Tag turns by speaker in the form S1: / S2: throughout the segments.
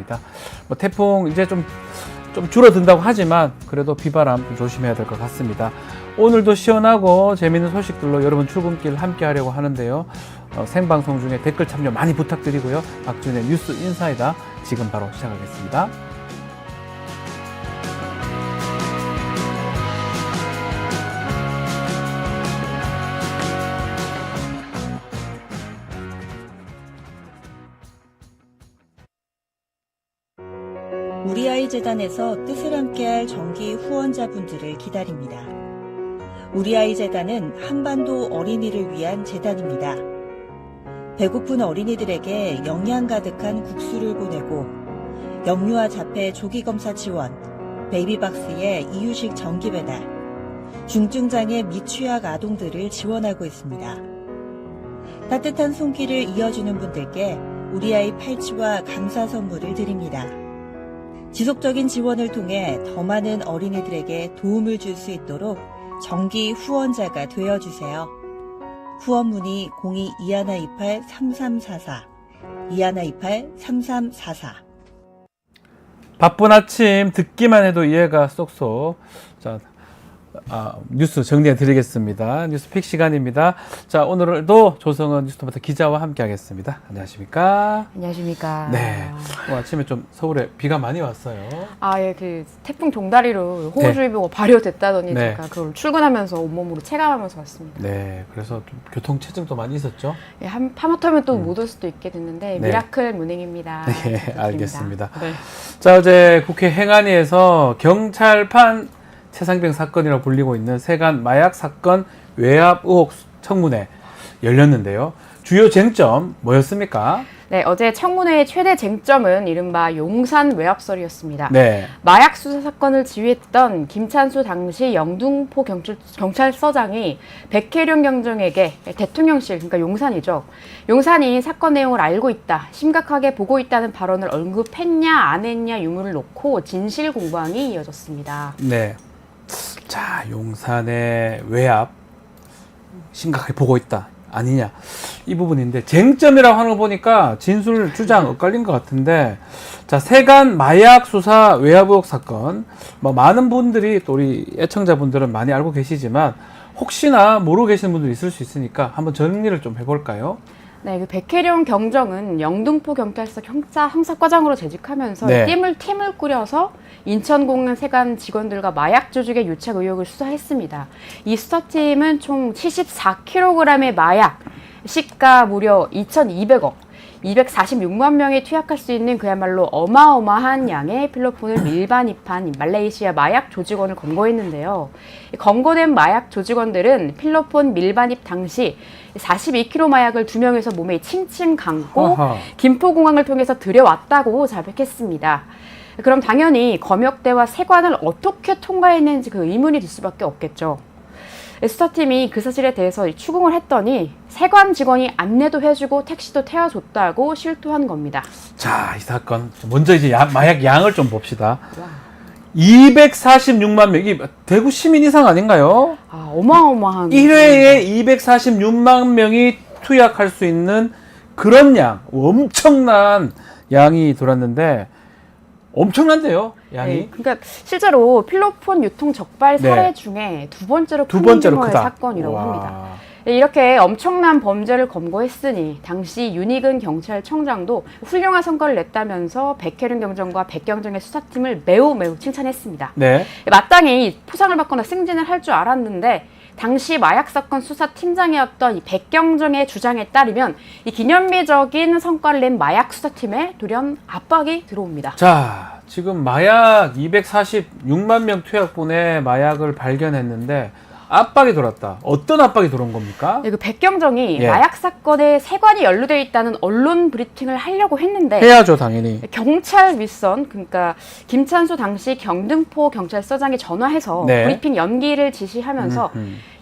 S1: 있습니다. 뭐 태풍 이제 좀 줄어든다고 하지만 그래도 비바람 좀 조심해야 될 것 같습니다. 오늘도 시원하고 재미있는 소식들로 여러분 출근길 함께 하려고 하는데요. 생방송 중에 댓글 참여 많이 부탁드리고요. 박준의 뉴스 인사이다 지금 바로 시작하겠습니다.
S2: 우리아이 재단에서 뜻을 함께할 정기 후원자분들을 기다립니다. 우리아이 재단은 한반도 어린이를 위한 재단입니다. 배고픈 어린이들에게 영양 가득한 국수를 보내고 영유아 자폐 조기검사 지원, 베이비박스의 이유식 정기 배달, 중증장애 미취학 아동들을 지원하고 있습니다. 따뜻한 손길을 이어주는 분들께 우리아이 팔찌와 감사 선물을 드립니다. 지속적인 지원을 통해 더 많은 어린이들에게 도움을 줄 수 있도록 정기 후원자가 되어주세요. 후원 문의 02-2128-3344, 2128-3344.
S1: 바쁜 아침 듣기만 해도 이해가 쏙쏙. 자, 뉴스 정리해 드리겠습니다. 뉴스픽 시간입니다. 자, 오늘도 조성은 뉴스토마토 기자와 함께 하겠습니다. 안녕하십니까?
S3: 안녕하십니까?
S1: 네. 아침에 좀 서울에 비가 많이 왔어요.
S3: 예, 그 태풍 종다리로 호우주의보가 발효됐다더니
S1: 네.
S3: 제가 그걸 출근하면서 온몸으로 체감하면서 왔습니다.
S1: 네. 그래서 좀 교통체증도 많이 있었죠?
S3: 예, 하마터면 또 못 올 수도 있게 됐는데
S1: 네.
S3: 미라클 문행입니다.
S1: 네,
S3: 부탁드립니다.
S1: 알겠습니다.
S3: 네.
S1: 자, 어제 국회 행안위에서 경찰판 최상병 사건이라고 불리고 있는 세관 마약 사건 외압 의혹 청문회 열렸는데요. 주요 쟁점 뭐였습니까?
S3: 네, 어제 청문회의 최대 쟁점은 이른바 용산 외압설이었습니다.
S1: 네.
S3: 마약 수사 사건을 지휘했던 김찬수 당시 영등포 경찰서장이 백혜련 경정에게 대통령실, 그러니까 용산이죠. 용산이 사건 내용을 알고 있다, 심각하게 보고 있다는 발언을 언급했냐 안 했냐 유무를 놓고 진실 공방이 이어졌습니다.
S1: 네. 자, 용산의 외압 심각하게 보고 있다 아니냐 이 부분인데 쟁점이라고 하는 거 보니까 진술 주장 엇갈린 것 같은데, 자, 세관 마약 수사 외압 의혹 사건 뭐 많은 분들이 또 우리 애청자분들은 많이 알고 계시지만 혹시나 모르고 계시는 분들이 있을 수 있으니까 한번 정리를 좀 해볼까요?
S3: 네, 그 백혜련 경정은 영등포 경찰서 형사과장으로 재직하면서
S1: 네.
S3: 팀을 꾸려서 인천공항 세관 직원들과 마약 조직의 유착 의혹을 수사했습니다. 이 수사팀은 총 74kg의 마약, 시가 무려 2,200억, 246만 명이 투약할 수 있는 그야말로 어마어마한 양의 필로폰을 밀반입한 말레이시아 마약 조직원을 검거했는데요. 검거된 마약 조직원들은 필로폰 밀반입 당시 42kg 마약을 2명에서 몸에 칭칭 감고
S1: 아하.
S3: 김포공항을 통해서 들여왔다고 자백했습니다. 그럼 당연히 검역대와 세관을 어떻게 통과했는지 그 의문이 들 수밖에 없겠죠. 수사팀이 그 사실에 대해서 추궁을 했더니 세관 직원이 안내도 해주고 택시도 태워줬다고 실토한 겁니다.
S1: 자, 이 사건 먼저 이제 마약 양을 좀 봅시다.
S3: 와.
S1: 246만 명, 이게 대구 시민 이상 아닌가요?
S3: 어마어마한
S1: 1회에 246만 명이 투약할 수 있는 그런 양, 엄청난 양이 돌았는데, 엄청난데요, 양이.
S3: 네, 그러니까 실제로 필로폰 유통 적발 사례
S1: 네.
S3: 중에 두 번째로
S1: 두
S3: 큰
S1: 번째로
S3: 규모의
S1: 크다.
S3: 사건이라고
S1: 와.
S3: 합니다. 이렇게 엄청난 범죄를 검거했으니 당시 윤희근 경찰청장도 훌륭한 성과를 냈다면서 백혜련 경정과 백경정의 수사팀을 매우 칭찬했습니다.
S1: 네.
S3: 마땅히 포상을 받거나 승진을 할 줄 알았는데 당시 마약 사건 수사팀장이었던 이 백경정의 주장에 따르면 이 기념비적인 성과를 낸 마약 수사팀에 돌연 압박이 들어옵니다.
S1: 자, 지금 마약 246만 명 투약분의 마약을 발견했는데 압박이 돌았다. 어떤 압박이 들어온 겁니까?
S3: 네, 그 백경정이
S1: 예.
S3: 마약 사건에 세관이 연루되어 있다는 언론 브리핑을 하려고 했는데
S1: 해야죠, 당연히.
S3: 경찰 윗선, 그러니까 김찬수 당시 경등포 경찰서장이 전화해서
S1: 네.
S3: 브리핑 연기를 지시하면서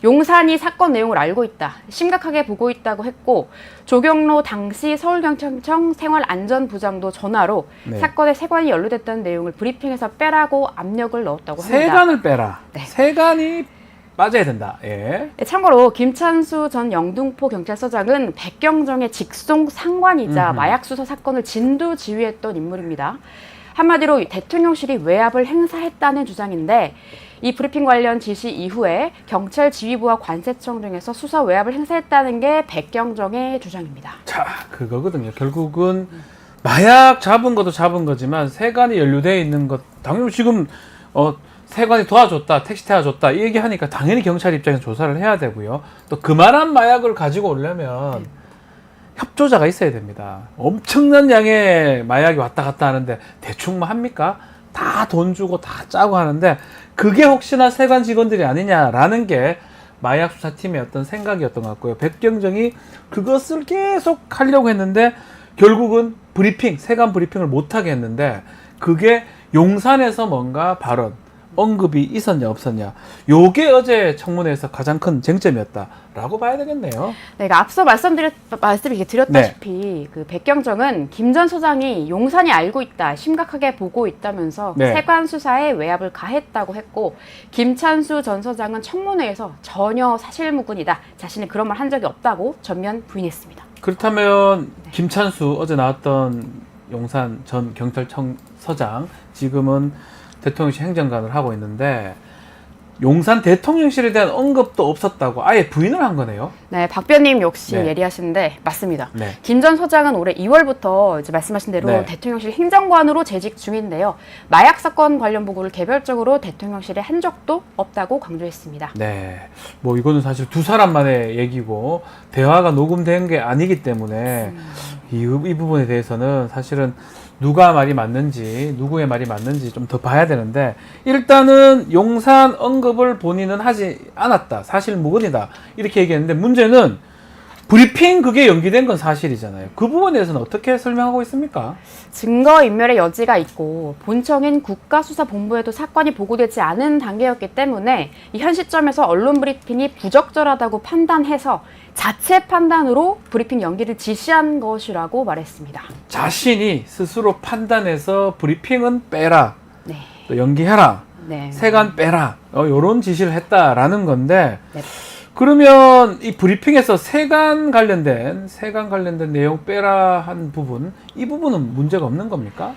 S3: 용산이 사건 내용을 알고 있다, 심각하게 보고 있다고 했고, 조경로 당시 서울경찰청 생활안전부장도 전화로
S1: 네.
S3: 사건에 세관이 연루됐다는 내용을 브리핑에서 빼라고 압력을 넣었다고 합니다.
S1: 세관을 빼라.
S3: 네.
S1: 세관이 빠져야 된다. 예.
S3: 참고로 김찬수 전 영등포 경찰서장은 백경정의 직속 상관이자 마약 수사 사건을 진두지휘했던 인물입니다. 한마디로 대통령실이 외압을 행사했다는 주장인데 이 브리핑 관련 지시 이후에 경찰 지휘부와 관세청 등에서 수사 외압을 행사했다는 게 백경정의 주장입니다.
S1: 자, 그거거든요. 결국은 마약 잡은 것도 잡은 거지만 세관이 연루되어 있는 것 당연히 지금 세관이 도와줬다, 택시 태워줬다 이 얘기하니까 당연히 경찰 입장에서 조사를 해야 되고요. 또 그만한 마약을 가지고 오려면 협조자가 있어야 됩니다. 엄청난 양의 마약이 왔다 갔다 하는데 대충 뭐 합니까? 다 돈 주고 다 짜고 하는데 그게 혹시나 세관 직원들이 아니냐라는 게 마약 수사팀의 어떤 생각이었던 것 같고요. 백경정이 그것을 계속 하려고 했는데 결국은 세관 브리핑을 못하게 했는데 그게 용산에서 뭔가 발언, 언급이 있었냐 없었냐 요게 어제 청문회에서 가장 큰 쟁점이었다라고 봐야 되겠네요.
S3: 네, 앞서 말씀드렸다시피 그 백경정은 김 전 소장이 용산이 알고 있다, 심각하게 보고 있다면서
S1: 네.
S3: 세관 수사에 외압을 가했다고 했고 김찬수 전 서장은 청문회에서 전혀 사실무근이다, 자신이 그런 말 한 적이 없다고 전면 부인했습니다.
S1: 그렇다면 김찬수 어제 나왔던 용산 전 경찰청 서장 지금은 대통령실 행정관을 하고 있는데 용산 대통령실에 대한 언급도 없었다고 아예 부인을 한 거네요.
S3: 네, 박 변님 역시
S1: 네.
S3: 예리하신데 맞습니다.
S1: 네.
S3: 김 전 소장은 올해 2월부터 이제 말씀하신 대로
S1: 네.
S3: 대통령실 행정관으로 재직 중인데요. 마약 사건 관련 보고를 개별적으로 대통령실에 한 적도 없다고 강조했습니다.
S1: 네, 뭐 이거는 사실 두 사람만의 얘기고 대화가 녹음된 게 아니기 때문에 이 부분에 대해서는 사실은 누가 말이 맞는지 누구의 말이 맞는지 좀 더 봐야 되는데 일단은 용산 언급을 본인은 하지 않았다, 사실무근이다 이렇게 얘기했는데 문제는 브리핑 그게 연기된 건 사실이잖아요. 그 부분에 대해서는 어떻게 설명하고 있습니까?
S3: 증거인멸의 여지가 있고 본청인 국가수사본부에도 사건이 보고되지 않은 단계였기 때문에 이 현 시점에서 언론 브리핑이 부적절하다고 판단해서 자체 판단으로 브리핑 연기를 지시한 것이라고 말했습니다.
S1: 자신이 스스로 판단해서 브리핑은 빼라,
S3: 네.
S1: 또 연기해라,
S3: 네.
S1: 세관 빼라 이런 지시를 했다라는 건데
S3: 네.
S1: 그러면 이 브리핑에서 세관 관련된 내용 빼라 한 부분 이 부분은 문제가 없는 겁니까?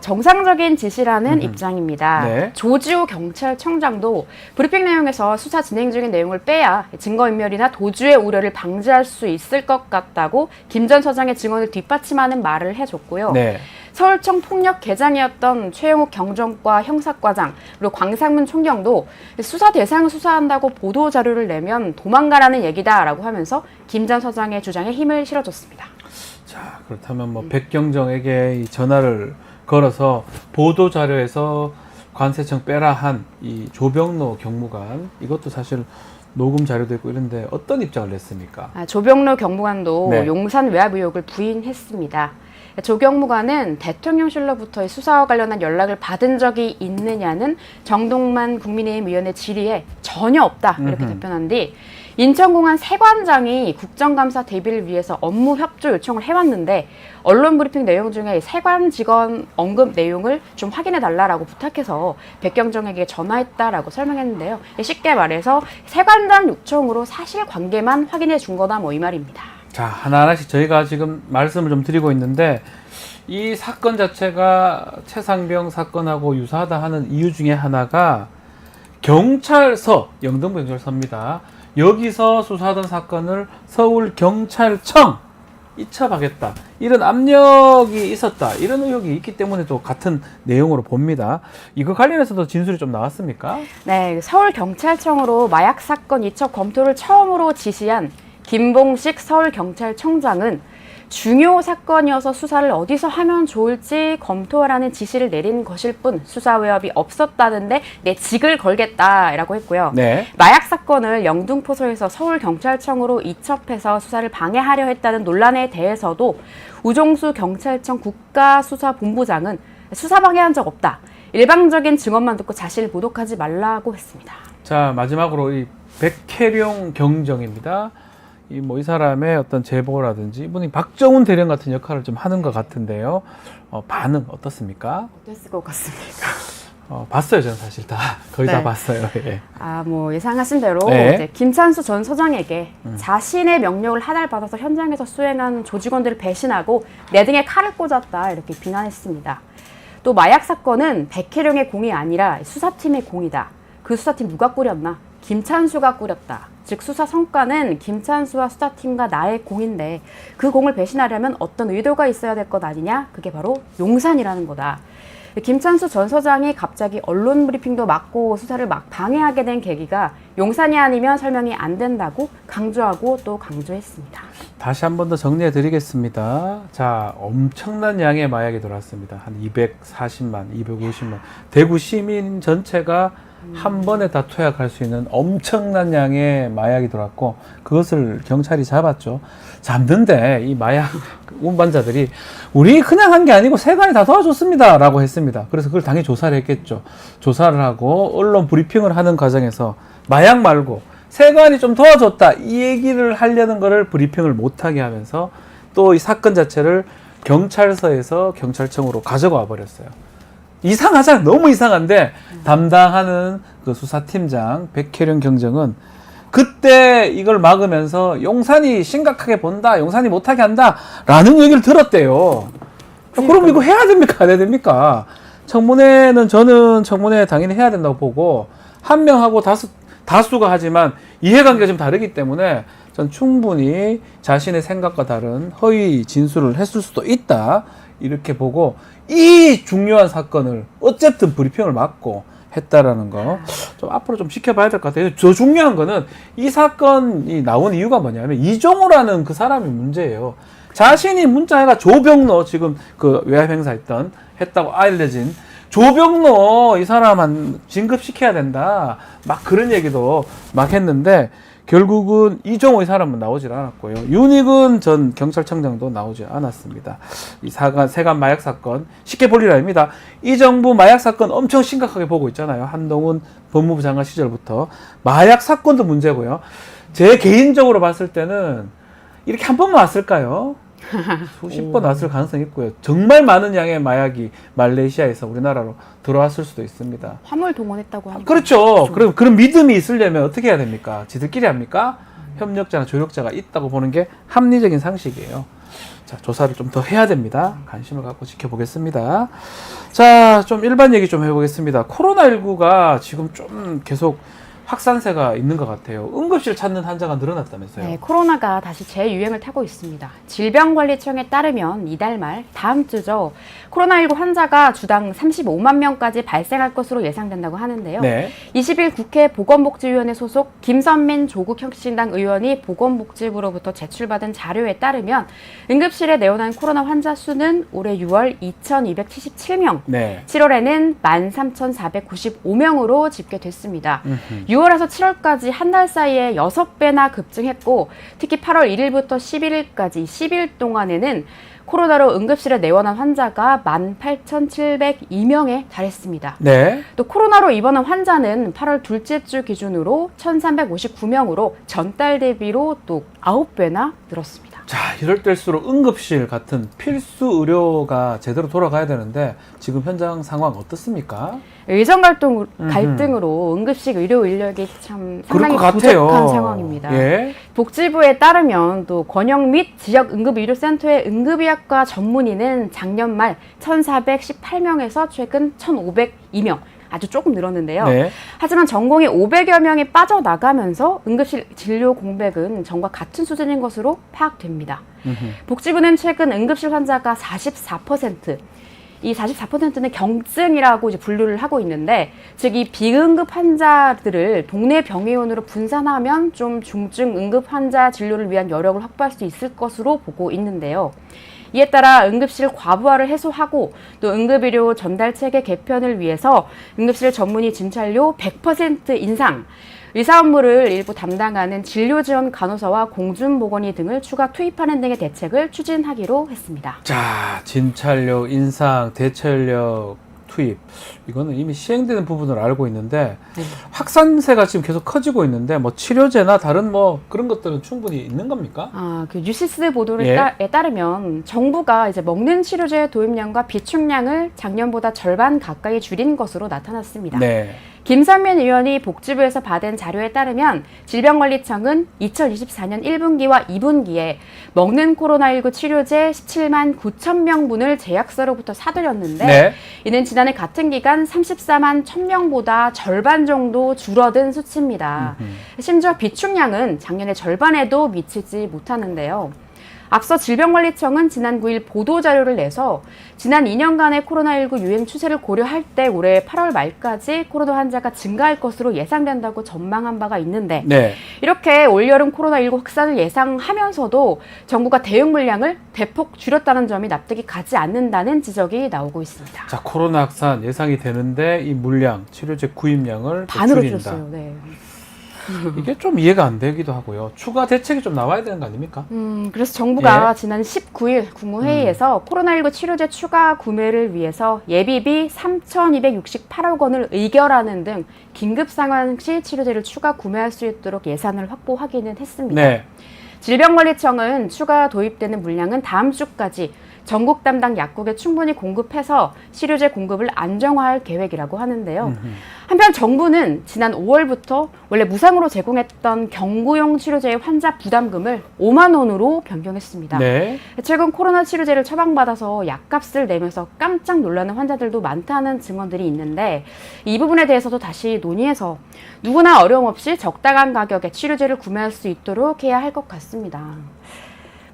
S3: 정상적인 지시라는 입장입니다.
S1: 네.
S3: 조지호 경찰청장도 브리핑 내용에서 수사 진행 중인 내용을 빼야 증거인멸이나 도주의 우려를 방지할 수 있을 것 같다고 김 전 서장의 증언을 뒷받침하는 말을 해줬고요.
S1: 네.
S3: 서울청 폭력계장이었던 최영욱 경정과 형사과장 그리고 광상문 총경도 수사 대상을 수사한다고 보도자료를 내면 도망가라는 얘기다라고 하면서 김 전 서장의 주장에 힘을 실어줬습니다.
S1: 자, 그렇다면 뭐 백경정에게 이 전화를 걸어서 보도 자료에서 관세청 빼라 한 이 조병로 경무관 이것도 사실 녹음 자료도 있고 이런데 어떤 입장을 냈습니까?
S3: 조병로 경무관도
S1: 네.
S3: 용산 외압 의혹을 부인했습니다. 조 경무관은 대통령실로부터의 수사와 관련한 연락을 받은 적이 있느냐는 정동만 국민의힘 의원의 질의에 전혀 없다 이렇게 답변한 뒤 인천공안 세관장이 국정감사 대비를 위해서 업무 협조 요청을 해왔는데 언론 브리핑 내용 중에 세관 직원 언급 내용을 좀 확인해 달라고 부탁해서 백경정에게 전화했다라고 설명했는데요. 쉽게 말해서 세관장 요청으로 사실관계만 확인해 준 거다 뭐 이 말입니다.
S1: 자, 하나하나씩 저희가 지금 말씀을 좀 드리고 있는데 이 사건 자체가 최상병 사건하고 유사하다 하는 이유 중에 하나가 경찰서, 영등포 경찰서입니다. 여기서 수사하던 사건을 서울경찰청 이첩하겠다. 이런 압력이 있었다. 이런 의혹이 있기 때문에 또 같은 내용으로 봅니다. 이거 관련해서도 진술이 좀 나왔습니까?
S3: 네, 서울경찰청으로 마약 사건 이첩 검토를 처음으로 지시한 김봉식 서울경찰청장은 중요 사건이어서 수사를 어디서 하면 좋을지 검토하라는 지시를 내린 것일 뿐 수사 외압이 없었다는데 내 직을 걸겠다라고 했고요.
S1: 네.
S3: 마약 사건을 영등포서에서 서울경찰청으로 이첩해서 수사를 방해하려 했다는 논란에 대해서도 우종수 경찰청 국가수사본부장은 수사 방해한 적 없다. 일방적인 증언만 듣고 자신을 모독하지 말라고 했습니다.
S1: 자, 마지막으로 이 백혜룡 경정입니다. 이 사람의 어떤 제보라든지 이분이 박정훈 대령 같은 역할을 좀 하는 것 같은데요. 반응 어떻습니까?
S3: 어땠을 것 같습니까?
S1: 봤어요, 저는 사실 다 거의 다
S3: 네.
S1: 봤어요. 예.
S3: 뭐 예상하신 대로
S1: 네.
S3: 이제 김찬수 전 서장에게 자신의 명령을 하달받아서 현장에서 수행한 조직원들을 배신하고 내 등에 칼을 꽂았다 이렇게 비난했습니다. 또 마약 사건은 백혜령의 공이 아니라 수사팀의 공이다. 그 수사팀 누가 꾸렸나? 김찬수가 꾸렸다. 즉 수사 성과는 김찬수와 수사팀과 나의 공인데 그 공을 배신하려면 어떤 의도가 있어야 될 것 아니냐? 그게 바로 용산이라는 거다. 김찬수 전 서장이 갑자기 언론 브리핑도 막고 수사를 막 방해하게 된 계기가 용산이 아니면 설명이 안 된다고 강조하고 또 강조했습니다.
S1: 다시 한 번 더 정리해 드리겠습니다. 자, 엄청난 양의 마약이 들어왔습니다. 한 240만, 250만. 대구 시민 전체가 한 번에 다 투약할 수 있는 엄청난 양의 마약이 들어왔고, 그것을 경찰이 잡았죠. 잡는데 이 마약 운반자들이 우리 그냥 한 게 아니고 세관이 다 도와줬습니다 라고 했습니다. 그래서 그걸 당연히 조사를 했겠죠. 조사를 하고 언론 브리핑을 하는 과정에서 마약 말고 세관이 좀 도와줬다 이 얘기를 하려는 거를 브리핑을 못하게 하면서 또 이 사건 자체를 경찰서에서 경찰청으로 가져가 버렸어요. 이상하잖아요. 너무 이상한데 담당하는 그 수사팀장 백혜령 경정은 그때 이걸 막으면서 용산이 심각하게 본다, 용산이 못하게 한다 라는 얘기를 들었대요. 그럼 이거 해야 됩니까? 안 해야 됩니까? 청문회는 저는 청문회 당연히 해야 된다고 보고 한 명하고 다수가 하지만 이해관계가 좀 다르기 때문에 전 충분히 자신의 생각과 다른 허위 진술을 했을 수도 있다 이렇게 보고 이 중요한 사건을 어쨌든 브리핑을 막고 했다라는 거 좀 앞으로 좀 지켜봐야 될 것 같아요. 저 중요한 거는 이 사건이 나온 이유가 뭐냐면 이종호라는 그 사람이 문제예요. 자신이 문자해가 조병로 지금 그 외압 행사 했다고 알려진 조병로 이 사람은 진급시켜야 된다 막 그런 얘기도 막 했는데 결국은 이종호 이 사람은 나오질 않았고요. 윤익은 전 경찰청장도 나오지 않았습니다. 이 세관 마약 사건 쉽게 볼 일 아닙니다. 이 정부 마약 사건 엄청 심각하게 보고 있잖아요. 한동훈 법무부 장관 시절부터 마약 사건도 문제고요. 제 개인적으로 봤을 때는 이렇게 한 번만 왔을까요? 수십 번 왔을 가능성이 있고요. 정말 많은 양의 마약이 말레이시아에서 우리나라로 들어왔을 수도 있습니다.
S3: 화물 동원했다고 하니까.
S1: 그렇죠. 그런 믿음이 있으려면 어떻게 해야 됩니까? 지들끼리 합니까? 협력자나 조력자가 있다고 보는 게 합리적인 상식이에요. 자, 조사를 좀 더 해야 됩니다. 관심을 갖고 지켜보겠습니다. 자, 좀 일반 얘기 좀 해보겠습니다. 코로나19가 지금 좀 계속 확산세가 있는 것 같아요. 응급실 찾는 환자가 늘어났다면서요?
S3: 네, 코로나가 다시 재유행을 타고 있습니다. 질병관리청에 따르면 이달 말 다음 주죠. 코로나19 환자가 주당 35만 명까지 발생할 것으로 예상된다고 하는데요.
S1: 네.
S3: 20일 국회 보건복지위원회 소속 김선민 조국혁신당 의원이 보건복지부로부터 제출받은 자료에 따르면 응급실에 내원한 코로나 환자 수는 올해 6월 2,277명,
S1: 네.
S3: 7월에는 13,495명으로 집계됐습니다. 6월에서 7월까지 한 달 사이에 6배나 급증했고 특히 8월 1일부터 11일까지 10일 동안에는 코로나로 응급실에 내원한 환자가 18,702명에 달했습니다.
S1: 네.
S3: 또 코로나로 입원한 환자는 8월 둘째 주 기준으로 1,359명으로 전달 대비로 또 9배나 늘었습니다.
S1: 자, 이럴 때일수록 응급실 같은 필수 의료가 제대로 돌아가야 되는데 지금 현장 상황 어떻습니까?
S3: 의정 갈등으로 응급실 의료 인력이 참
S1: 그럴
S3: 상당히
S1: 것
S3: 부족한
S1: 같아요.
S3: 상황입니다.
S1: 예.
S3: 복지부에 따르면 또 권역 및 지역 응급의료센터의 응급의학과 전문의는 작년 말 1,418명에서 최근 1,502명. 아주 조금 늘었는데요.
S1: 네.
S3: 하지만 전공이 500여 명이 빠져나가면서 응급실 진료 공백은 전과 같은 수준인 것으로 파악됩니다. 복지부는 최근 응급실 환자가 44%, 이 44%는 경증이라고 이제 분류를 하고 있는데, 즉 이 비응급 환자들을 동네 병의원으로 분산하면 좀 중증 응급 환자 진료를 위한 여력을 확보할 수 있을 것으로 보고 있는데요. 이에 따라 응급실 과부하를 해소하고 또 응급의료 전달 체계 개편을 위해서 응급실 전문의 진찰료 100% 인상, 의사 업무를 일부 담당하는 진료지원 간호사와 공중보건의 등을 추가 투입하는 등의 대책을 추진하기로 했습니다.
S1: 자, 진찰력 인상, 대처력 투입 이거는 이미 시행되는 부분을 알고 있는데 확산세가 지금 계속 커지고 있는데 뭐 치료제나 다른 뭐 그런 것들은 충분히 있는 겁니까?
S3: 그 뉴시스 보도에
S1: 예.
S3: 따르면 정부가 이제 먹는 치료제 도입량과 비축량을 작년보다 절반 가까이 줄인 것으로 나타났습니다.
S1: 네.
S3: 김선민 의원이 복지부에서 받은 자료에 따르면 질병관리청은 2024년 1분기와 2분기에 먹는 코로나19 치료제 17만 9천 명분을 제약사로부터 사들였는데
S1: 네.
S3: 이는 지난해 같은 기간 34만 1,000명보다 절반 정도 줄어든 수치입니다. 심지어 비축량은 작년의 절반에도 미치지 못하는데요. 앞서 질병관리청은 지난 9일 보도자료를 내서 지난 2년간의 코로나19 유행 추세를 고려할 때 올해 8월 말까지 코로나 환자가 증가할 것으로 예상된다고 전망한 바가 있는데
S1: 네.
S3: 이렇게 올여름 코로나19 확산을 예상하면서도 정부가 대응 물량을 대폭 줄였다는 점이 납득이 가지 않는다는 지적이 나오고 있습니다.
S1: 자, 코로나 확산 예상이 되는데 이 물량, 치료제 구입량을
S3: 반으로
S1: 줄인다.
S3: 줄였어요. 네.
S1: 이게 좀 이해가 안 되기도 하고요. 추가 대책이 좀 나와야 되는 거 아닙니까?
S3: 그래서 정부가
S1: 예.
S3: 지난 19일 국무회의에서 코로나19 치료제 추가 구매를 위해서 예비비 3,268억 원을 의결하는 등 긴급 상황 시 치료제를 추가 구매할 수 있도록 예산을 확보하기는 했습니다.
S1: 네.
S3: 질병관리청은 추가 도입되는 물량은 다음 주까지 전국 담당 약국에 충분히 공급해서 치료제 공급을 안정화할 계획이라고 하는데요. 한편 정부는 지난 5월부터 원래 무상으로 제공했던 경구용 치료제의 환자 부담금을 5만 원으로 변경했습니다.
S1: 네.
S3: 최근 코로나 치료제를 처방받아서 약값을 내면서 깜짝 놀라는 환자들도 많다는 증언들이 있는데 이 부분에 대해서도 다시 논의해서 누구나 어려움 없이 적당한 가격에 치료제를 구매할 수 있도록 해야 할 것 같습니다.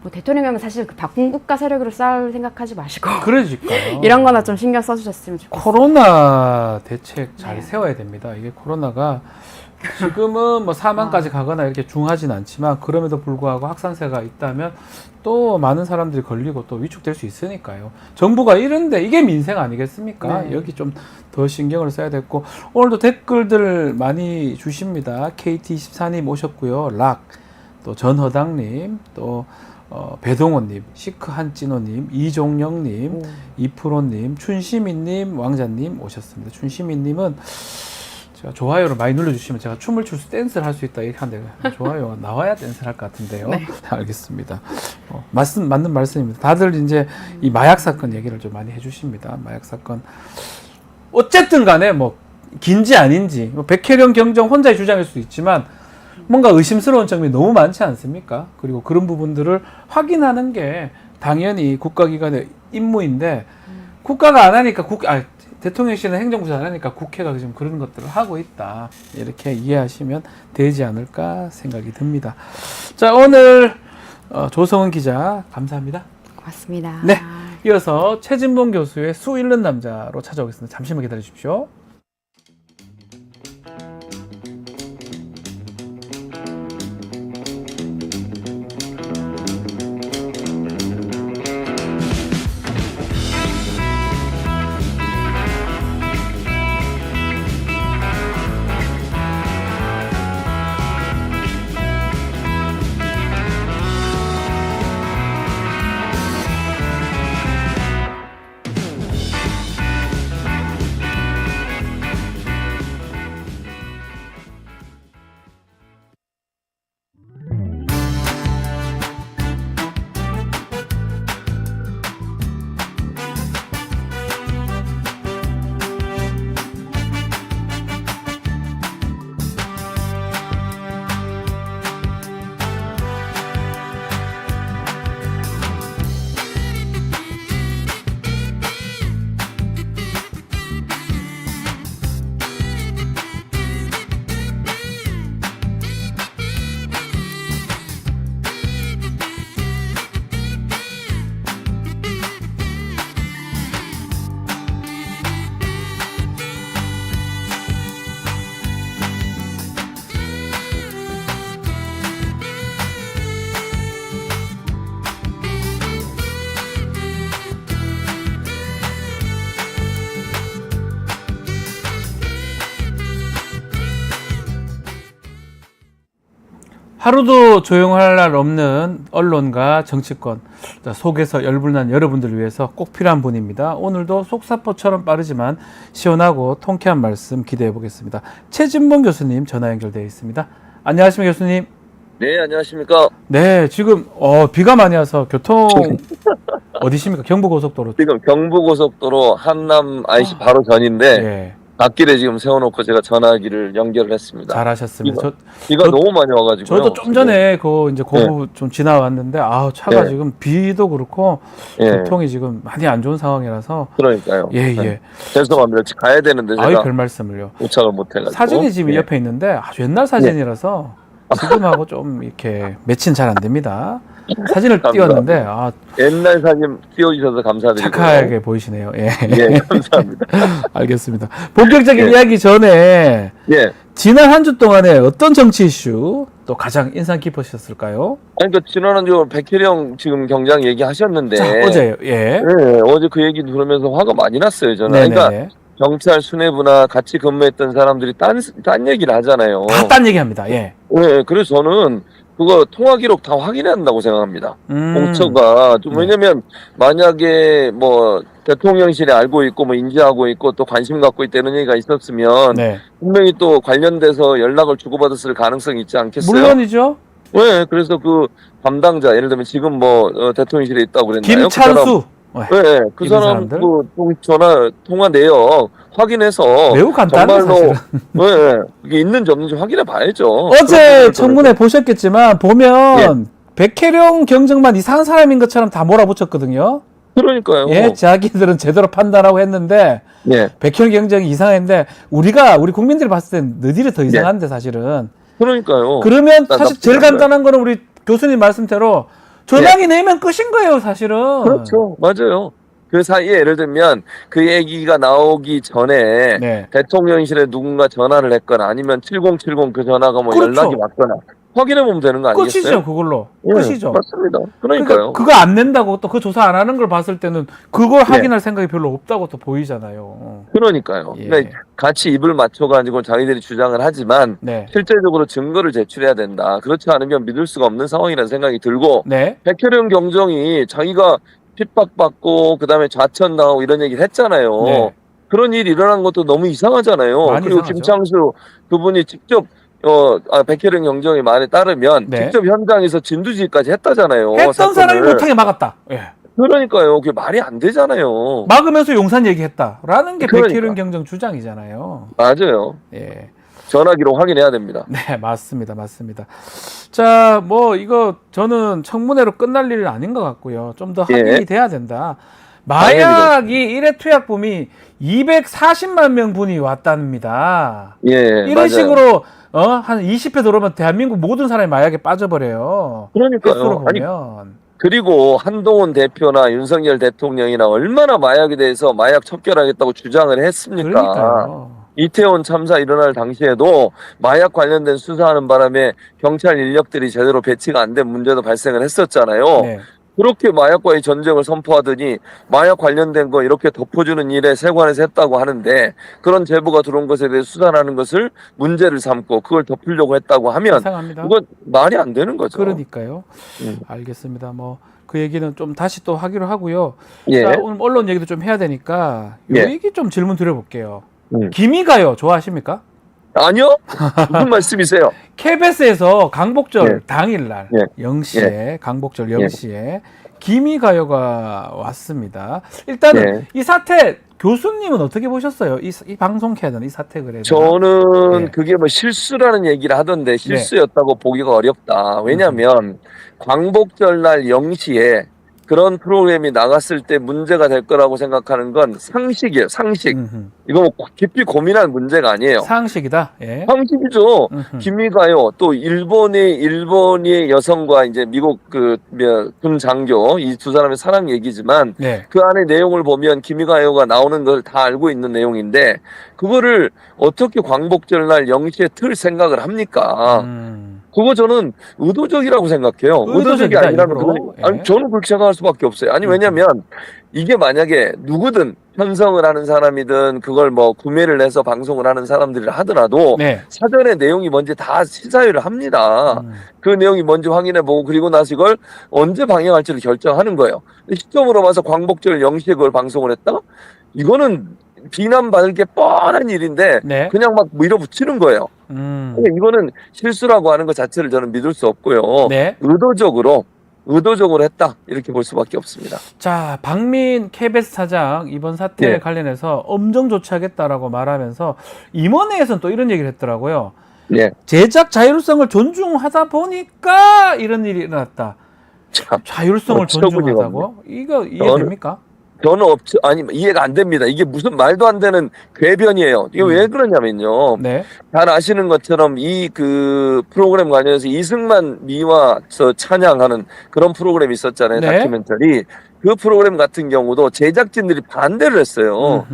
S3: 뭐 대통령은 사실 그 박군국가 세력으로 싸울 생각하지 마시고
S1: 그러니까요.
S3: 이런 거나 좀 신경 써주셨으면 좋겠어요.
S1: 코로나 대책 잘
S3: 네.
S1: 세워야 됩니다. 이게 코로나가 지금은 뭐 사망까지 가거나 이렇게 중하진 않지만 그럼에도 불구하고 확산세가 있다면 또 많은 사람들이 걸리고 또 위축될 수 있으니까요. 정부가 이런데 이게 민생 아니겠습니까?
S3: 네.
S1: 여기 좀 더 신경을 써야 됐고 오늘도 댓글들 많이 주십니다. KT24님 오셨고요. 락, 또 전허당님, 또 배동원님, 시크한찐호님, 이종영님, 이프로님, 춘시민님, 왕자님 오셨습니다. 춘시민님은 제가 좋아요를 많이 눌러주시면 제가 춤을 출 수, 댄스를 할 수 있다 이렇게 하는데 좋아요가 나와야 댄스를 할 것 같은데요.
S3: 네.
S1: 알겠습니다. 맞는 말씀입니다. 다들 이제 이 마약 사건 얘기를 좀 많이 해주십니다. 마약 사건 어쨌든 간에 뭐 긴지 아닌지 뭐 백혜령 경정 혼자의 주장일 수도 있지만 뭔가 의심스러운 점이 너무 많지 않습니까? 그리고 그런 부분들을 확인하는 게 당연히 국가기관의 임무인데 국가가 안 하니까 대통령실은 행정부가 안 하니까 국회가 지금 그런 것들을 하고 있다. 이렇게 이해하시면 되지 않을까 생각이 듭니다. 자, 오늘 조성은 기자 감사합니다.
S3: 고맙습니다.
S1: 네, 이어서 최진봉 교수의 수 잃는 남자로 찾아오겠습니다. 잠시만 기다려 주십시오. 하루도 조용할 날 없는 언론과 정치권 속에서 열불난 여러분들을 위해서 꼭 필요한 분입니다. 오늘도 속사포처럼 빠르지만 시원하고 통쾌한 말씀 기대해 보겠습니다. 최진봉 교수님 전화 연결되어 있습니다. 안녕하십니까 교수님.
S4: 네, 안녕하십니까.
S1: 네, 지금 비가 많이 와서 교통 어디십니까? 경부고속도로.
S4: 지금 경부고속도로 한남 IC 바로 전인데
S1: 예,
S4: 갓길에 지금 세워놓고 제가 전화기를 연결을 했습니다.
S1: 잘하셨습니다.
S4: 비가 너무 많이 와가지고.
S1: 저도 좀 전에 이제 고부 좀 지나왔는데 차가
S4: 네.
S1: 지금 비도 그렇고
S4: 예,
S1: 교통이 지금 많이 안 좋은 상황이라서
S4: 그러니까요.
S1: 예.
S4: 네. 죄송합니다. 지금 가야 되는데
S1: 아이
S4: 제가
S1: 별 말씀을요.
S4: 도착을 못해가지고.
S1: 사진이 지금
S4: 예.
S1: 옆에 있는데 아주 옛날 사진이라서 지금하고 좀 이렇게 매칭 잘 안 됩니다. 사진을
S4: 감사합니다.
S1: 띄웠는데
S4: 옛날 사진 띄워주셔서 감사드리고.
S1: 착하게 보이시네요. 예.
S4: 예, 감사합니다.
S1: 알겠습니다. 본격적인
S4: 예.
S1: 이야기 전에
S4: 예.
S1: 지난 한 주 동안에 어떤 정치 이슈 또 가장 인상 깊으셨을까요?
S4: 아니, 그러니까 지난 주 백혜령 지금 경장 얘기하셨는데.
S1: 자, 어제요. 예.
S4: 예, 어제 그 얘기 들으면서 화가 많이 났어요, 저는.
S1: 네네.
S4: 그러니까 경찰 수뇌부나 같이 근무했던 사람들이 딴 얘기를 하잖아요.
S1: 다 딴 얘기합니다. 예.
S4: 네, 그래서 저는 그거 통화 기록 다 확인해야 한다고 생각합니다. 공처가 좀
S1: 네.
S4: 왜냐면 만약에 뭐 대통령실에 알고 있고 뭐 인지하고 있고 또 관심 갖고 있다는 얘기가 있었으면
S1: 네.
S4: 분명히 또 관련돼서 연락을 주고받았을 가능성이 있지 않겠어요?
S1: 물론이죠.
S4: 네, 그래서 그 담당자 예를 들면 지금 뭐 대통령실에 있다고 그랬나요?
S1: 김찬수.
S4: 네, 그
S1: 이런
S4: 사람
S1: 사람들?
S4: 그 전화 통화 내역 확인해서
S1: 매우 간단해요,
S4: 정말로
S1: 사실은.
S4: 네, 이게 있는지 없는지 확인해 봐야죠.
S1: 어제 청문회 보셨겠지만 보면 백혜령 경정만 이상한 사람인 것처럼 다 몰아붙였거든요.
S4: 그러니까요.
S1: 예, 자기들은 제대로 판단하고 했는데
S4: 예,
S1: 백혜령 경정이 이상했는데 우리 국민들이 봤을 땐 너희들이 더 이상한데 사실은.
S4: 그러니까요.
S1: 그러면 사실 제일
S4: 나쁘지 않아요.
S1: 간단한 거는 우리 교수님 말씀대로 전화기 내면 끝인 거예요, 사실은.
S4: 그렇죠. 맞아요. 그 사이에 예를 들면 그 얘기가 나오기 전에
S1: 네.
S4: 대통령실에 누군가 전화를 했거나 아니면 7070 그 전화가 뭐
S1: 그렇죠.
S4: 연락이 왔거나 확인해 보면 되는 거 아니겠어요?
S1: 끝이죠, 그걸로.
S4: 예,
S1: 끝이죠.
S4: 맞습니다.
S1: 그러니까
S4: 그러니까요.
S1: 그거 안 낸다고 또 그 조사 안 하는 걸 봤을 때는 그걸 확인할 생각이 별로 없다고 또 보이잖아요.
S4: 그러니까요.
S1: 예.
S4: 그러니까 같이 입을 맞춰가지고 자기들이 주장을 하지만
S1: 네.
S4: 실제적으로 증거를 제출해야 된다. 그렇지 않으면 믿을 수가 없는 상황이라는 생각이 들고
S1: 네.
S4: 백혜령 경정이 자기가 핍박받고 그다음에 좌천당하고 이런 얘기를 했잖아요.
S1: 네.
S4: 그런 일이 일어난 것도 너무 이상하잖아요.
S1: 많이
S4: 그리고
S1: 이상하죠.
S4: 김창수 그분이 직접 백혜령 경정의 말에 따르면
S1: 네.
S4: 직접 현장에서 진두지휘까지 했다잖아요.
S1: 했던
S4: 사건을.
S1: 사람이 못하게 막았다. 예.
S4: 그러니까요. 그게 말이 안 되잖아요.
S1: 막으면서 용산 얘기했다라는 게
S4: 그러니까.
S1: 백혜령 경정 주장이잖아요.
S4: 맞아요.
S1: 예.
S4: 전화기로 확인해야 됩니다.
S1: 네, 맞습니다. 맞습니다. 자, 이거 저는 청문회로 끝날 일은 아닌 것 같고요. 좀 더 확인이
S4: 예.
S1: 돼야 된다. 마약이 일회 투약범이 240만 명분이 왔답니다.
S4: 예,
S1: 이런
S4: 맞아요.
S1: 식으로 한 20회 들어오면 대한민국 모든 사람이 마약에 빠져버려요.
S4: 그러니까요.
S1: 횟수로
S4: 아니,
S1: 보면.
S4: 그리고 한동훈 대표나 윤석열 대통령이나 얼마나 마약에 대해서 마약 척결하겠다고 주장을 했습니까?
S1: 그러니까요.
S4: 이태원 참사 일어날 당시에도 마약 관련된 수사하는 바람에 경찰 인력들이 제대로 배치가 안 된 문제도 발생을 했었잖아요.
S1: 네.
S4: 그렇게 마약과의 전쟁을 선포하더니 마약 관련된 거 이렇게 덮어주는 일에 세관에서 했다고 하는데 그런 제보가 들어온 것에 대해 수사하는 것을 문제를 삼고 그걸 덮으려고 했다고 하면
S1: 이상합니다.
S4: 그건 말이 안 되는 거죠.
S1: 그러니까요.
S4: 음.
S1: 알겠습니다. 그 얘기는 좀 다시 또 하기로 하고요.
S4: 예.
S1: 자, 오늘 언론 얘기도 좀 해야 되니까 이
S4: 예.
S1: 얘기 좀 질문 드려볼게요.
S4: 음.
S1: 김희가요 좋아하십니까?
S4: 아니요? 무슨 말씀이세요?
S1: KBS에서 강복절
S4: 예.
S1: 당일날
S4: 예.
S1: 0시에 강복절 0시에 김희가요가 왔습니다. 일단은
S4: 예.
S1: 이 사태 교수님은 어떻게 보셨어요? 이 방송해야 되는 이 사태 그래도.
S4: 저는
S1: 예.
S4: 그게 뭐 실수라는 얘기를 하던데 실수였다고 보기가 어렵다. 왜냐하면 광복절날 0시에 그런 프로그램이 나갔을 때 문제가 될 거라고 생각하는 건 상식이에요. 상식. 이거 뭐 깊이 고민할 문제가 아니에요.
S1: 상식이다. 예.
S4: 상식이죠.
S1: 음흠.
S4: 김미가요. 또 일본의 여성과 이제 미국 군 장교 이 두 사람의 사랑 얘기지만
S1: 네.
S4: 그 안에 내용을 보면 김미가요가 나오는 걸 다 알고 있는 내용인데 그거를 어떻게 광복절날 0시에 틀 생각을 합니까? 그거 저는 의도적이라고 생각해요. 의도적이
S1: 의도적이다,
S4: 아니라면
S1: 일부러.
S4: 그건,
S1: 예.
S4: 아니 저는 그렇게 생각할 수밖에 없어요. 아니 왜냐면 이게 만약에 누구든 편성을 하는 사람이든 그걸 뭐 구매를 해서 방송을 하는 사람들이 하더라도
S1: 네.
S4: 사전에 내용이 뭔지 다 시사회를 합니다. 그 내용이 뭔지 확인해보고 그리고 나서 이걸 언제 방영할지를 결정하는 거예요. 시점으로 봐서 광복절 0시에 그걸 방송을 했다? 이거는 비난받을 게 뻔한 일인데
S1: 네.
S4: 그냥 막 밀어붙이는 거예요. 근데 이거는 실수라고 하는 것 자체를 저는 믿을 수 없고요.
S1: 네.
S4: 의도적으로 했다 이렇게 볼 수밖에 없습니다.
S1: 자, 박민 KBS 사장 이번 사태에
S4: 네.
S1: 관련해서 엄정 조치하겠다라고 말하면서 임원회에서는 또 이런 얘기를 했더라고요.
S4: 예,
S1: 제작 자율성을 존중하다 보니까 이런 일이 일어났다.
S4: 참
S1: 자율성을
S4: 어처구니가
S1: 존중하다고? 이거 이해됩니까?
S4: 저는 아니 이해가 안 됩니다. 이게 무슨 말도 안 되는 궤변이에요. 이게 왜 그러냐면요.
S1: 네.
S4: 잘 아시는 것처럼 이 그 프로그램 관련해서 이승만 미화 찬양하는 그런 프로그램이 있었잖아요.
S1: 네.
S4: 다큐멘터리. 그 프로그램 같은 경우도 제작진들이 반대를 했어요.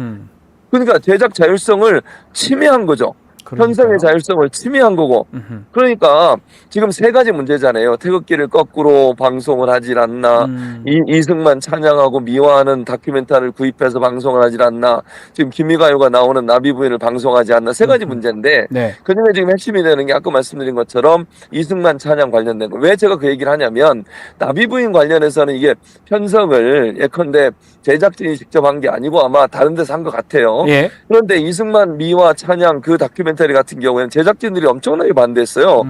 S4: 그러니까 제작 자율성을 침해한 거죠. 편성의 자율성을 침해한 거고. 그러니까 지금 세 가지 문제잖아요. 태극기를 거꾸로 방송을 하질 않나. 이승만 찬양하고 미화하는 다큐멘터리를 구입해서 방송을 하질 않나. 지금 김미가요가 나오는 나비 부인을 방송하지 않나. 세 가지 문제인데
S1: 네.
S4: 그중에 지금 핵심이 되는 게 아까 말씀드린 것처럼 이승만 찬양 관련된 거. 왜 제가 그 얘기를 하냐면 나비 부인 관련해서는 이게 편성을 예컨대 제작진이 직접 한 게 아니고 아마 다른 데서 한 것 같아요.
S1: 예.
S4: 그런데 이승만 미화 찬양 그 다큐멘터리 같은 경우에는 제작진들이 엄청나게 반대했어요.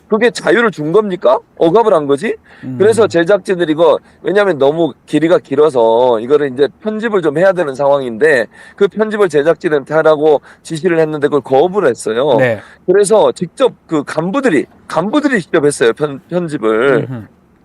S4: 그게 자유를 준 겁니까? 억압을 한 거지? 그래서 제작진들이 이거 왜냐하면 너무 길이가 길어서 이거를 이제 편집을 좀 해야 되는 상황인데 그 편집을 제작진한테 하라고 지시를 했는데 그걸 거부를 했어요.
S1: 네.
S4: 그래서 직접 그 간부들이 직접 했어요. 편집을.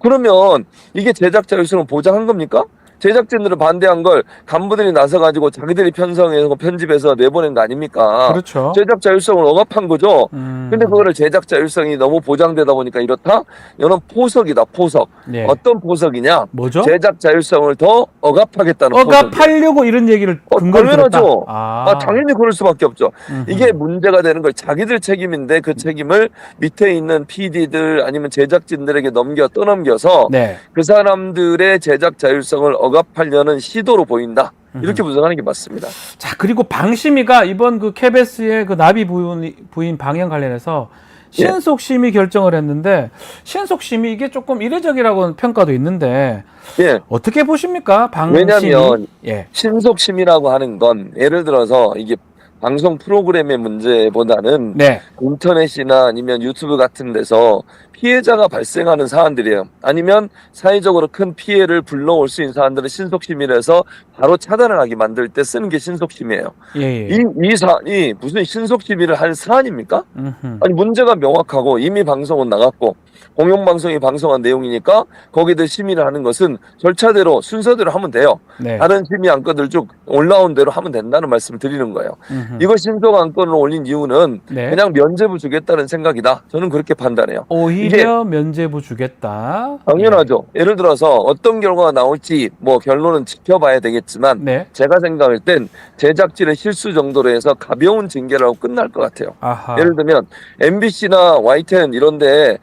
S4: 그러면 이게 제작 자율성을 보장한 겁니까? 제작진들은 반대한 걸 간부들이 나서가지고 자기들이 편성해서 편집해서 내보낸 거 아닙니까?
S1: 그렇죠.
S4: 제작 자율성을 억압한 거죠. 근데 그거를 제작 자율성이 너무 보장되다 보니까 이렇다? 이건 포석이다, 포석.
S1: 네.
S4: 어떤 포석이냐?
S1: 뭐죠?
S4: 제작 자율성을 더 억압하겠다는 포석.
S1: 억압하려고 이런 얘기를 근거로 들었다.
S4: 당연하죠.
S1: 아.
S4: 당연히 그럴 수밖에 없죠. 이게 문제가 되는 걸 자기들 책임인데 그 책임을 밑에 있는 PD들 아니면 제작진들에게 떠넘겨서
S1: 네.
S4: 그 사람들의 제작 자율성을 억압하려는 시도로 보인다. 이렇게 분석하는 게 맞습니다.
S1: 자, 그리고 방심위가 이번 그 KBS의 그 나비 부인 방영 관련해서 신속심의 결정을 했는데 신속심의 이게 조금 이례적이라고 평가도 있는데
S4: 예.
S1: 어떻게 보십니까? 방심위.
S4: 왜냐하면
S1: 예.
S4: 신속심이라고 하는 건 예를 들어서 이게 방송 프로그램의 문제보다는
S1: 네.
S4: 인터넷이나 아니면 유튜브 같은 데서 피해자가 발생하는 사안들이에요. 아니면 사회적으로 큰 피해를 불러올 수 있는 사안들은 신속심의라서 바로 차단을 하게 만들 때 쓰는 게 신속심이에요.
S1: 예.
S4: 이 사안이 무슨 신속심의를 할 사안입니까? 아니 문제가 명확하고 이미 방송은 나갔고 공영방송이 방송한 내용이니까 거기들 심의를 하는 것은 절차대로 순서대로 하면 돼요.
S1: 네.
S4: 다른 심의 안건들 쭉 올라온 대로 하면 된다는 말씀을 드리는 거예요. 이거 신속 안건을 올린 이유는
S1: 네.
S4: 그냥 면죄부 주겠다는 생각이다. 저는 그렇게 판단해요.
S1: 오히려 면죄부 주겠다.
S4: 당연하죠. 예를 들어서 어떤 결과가 나올지 뭐 결론은 지켜봐야 되겠지만
S1: 네.
S4: 제가 생각할 땐 제작진의 실수 정도로 해서 가벼운 징계를 하고 끝날 것 같아요.
S1: 아하.
S4: 예를 들면 MBC나 YTN 이런데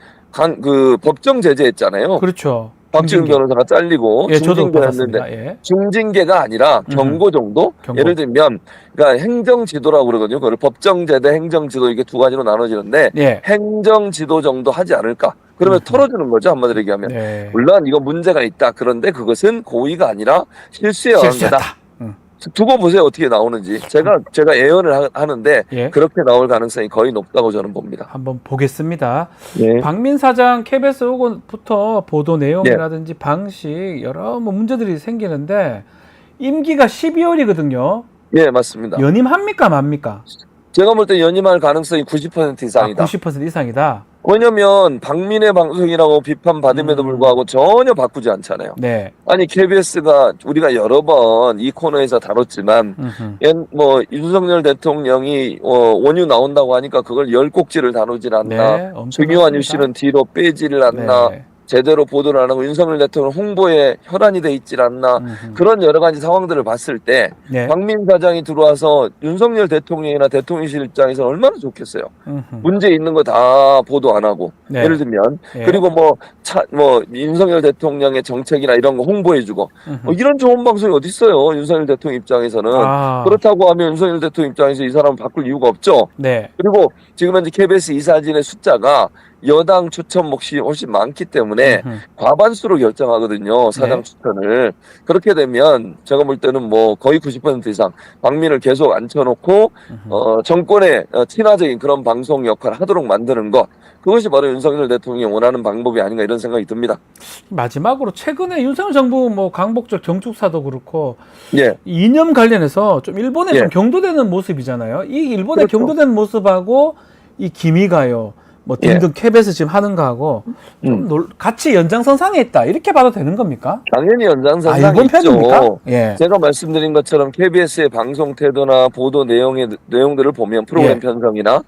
S4: 그 법정 제재했잖아요.
S1: 그렇죠.
S4: 박지훈
S1: 중징계.
S4: 변호사가 잘리고
S1: 예, 저도
S4: 중징계했는데
S1: 받았습니다. 예.
S4: 중징계가 아니라 경고 정도?
S1: 경고.
S4: 예를 들면 그러니까 행정지도라고 그러거든요. 그걸 법정제대 행정지도 이게 두 가지로 나눠지는데
S1: 예.
S4: 행정지도 정도 하지 않을까? 그러면 털어주는 거죠. 한마디로 얘기하면.
S1: 네.
S4: 물론 이거 문제가 있다. 그런데 그것은 고의가 아니라 실수에 의한 거다.
S1: 실수였다.
S4: 두고 보세요. 어떻게 나오는지. 제가 예언을 하는데
S1: 예.
S4: 그렇게 나올 가능성이 거의 높다고 저는 봅니다.
S1: 한번 보겠습니다.
S4: 예.
S1: 박민 사장 KBS 오고부터 보도 내용이라든지 방식 여러 뭐 문제들이 생기는데 임기가 12월이거든요.
S4: 예, 맞습니다.
S1: 연임합니까 맙니까?
S4: 제가 볼 때 연임할 가능성이 90% 이상이다.
S1: 90% 이상이다.
S4: 왜냐면 박민의 방송이라고 비판받음에도 불구하고 전혀 바꾸지 않잖아요.
S1: 네.
S4: 아니 KBS가 우리가 여러 번 이 코너에서 다뤘지만 뭐 윤석열 대통령이 원유 나온다고 하니까 그걸 열 꼭지를 다루질 않나.
S1: 네, 엄청
S4: 중요한
S1: 많습니다.
S4: 이슈는 뒤로 빼지를 않나.
S1: 네.
S4: 제대로 보도를 안 하고 윤석열 대통령 홍보에 혈안이 돼 있질 않나 그런 여러 가지 상황들을 봤을 때
S1: 네.
S4: 박민 사장이 들어와서 윤석열 대통령이나 대통령실 입장에서 얼마나 좋겠어요. 문제 있는 거 다 보도 안 하고
S1: 네.
S4: 예를 들면
S1: 예.
S4: 그리고 뭐 윤석열 대통령의 정책이나 이런 거 홍보해주고 이런 좋은 방송이 어디 있어요. 윤석열 대통령 입장에서는
S1: 아.
S4: 그렇다고 하면 윤석열 대통령 입장에서 이 사람을 바꿀 이유가 없죠.
S1: 네.
S4: 그리고 지금 현재 KBS 이사진의 숫자가 여당 추천 몫이 훨씬 많기 때문에 과반수로 결정하거든요. 사장
S1: 네.
S4: 추천을. 그렇게 되면 제가 볼 때는 뭐 거의 90% 이상 박민을 계속 앉혀놓고 정권의 친화적인 그런 방송 역할을 하도록 만드는 것. 그것이 바로 윤석열 대통령이 원하는 방법이 아닌가 이런 생각이 듭니다.
S1: 마지막으로 최근에 윤석열 정부 뭐 강복절 경축사도 그렇고
S4: 예.
S1: 이념 관련해서 좀 일본에
S4: 예.
S1: 좀 경도되는 모습이잖아요. 이 일본에
S4: 그렇죠.
S1: 경도되는 모습하고 이 기미가요 뭐 등등 KBS 지금 하는 거하고 좀 같이 연장선상에 있다 이렇게 봐도 되는 겁니까?
S4: 당연히 연장선상이
S1: 일본
S4: 있죠.
S1: 편입니까? 예.
S4: 제가 말씀드린 것처럼 KBS의 방송 태도나 보도 내용들을 보면 프로그램
S1: 예.
S4: 편성이나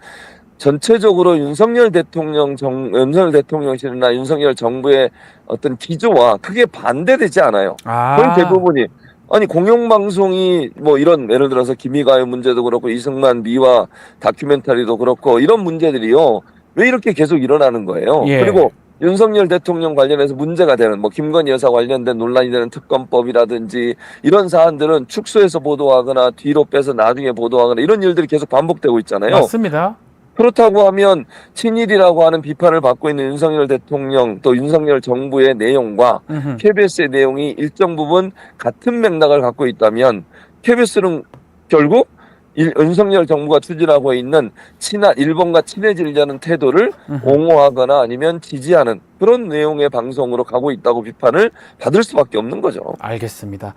S4: 전체적으로 윤석열 대통령실이나 윤석열 정부의 어떤 기조와 크게 반대되지 않아요. 거의 대부분이. 아니 공영방송이 뭐 이런 예를 들어서 기미가요 문제도 그렇고 이승만 미화 다큐멘터리도 그렇고 이런 문제들이요. 왜 이렇게 계속 일어나는 거예요.
S1: 예.
S4: 그리고 윤석열 대통령 관련해서 문제가 되는 뭐 김건희 여사 관련된 논란이 되는 특검법이라든지 이런 사안들은 축소해서 보도하거나 뒤로 빼서 나중에 보도하거나 이런 일들이 계속 반복되고 있잖아요.
S1: 맞습니다.
S4: 그렇다고 하면 친일이라고 하는 비판을 받고 있는 윤석열 대통령 또 윤석열 정부의 내용과 KBS의 내용이 일정 부분 같은 맥락을 갖고 있다면 KBS는 결국 윤석열 정부가 추진하고 있는 일본과 친해지려는 태도를 옹호하거나 아니면 지지하는 그런 내용의 방송으로 가고 있다고 비판을 받을 수밖에 없는 거죠.
S1: 알겠습니다.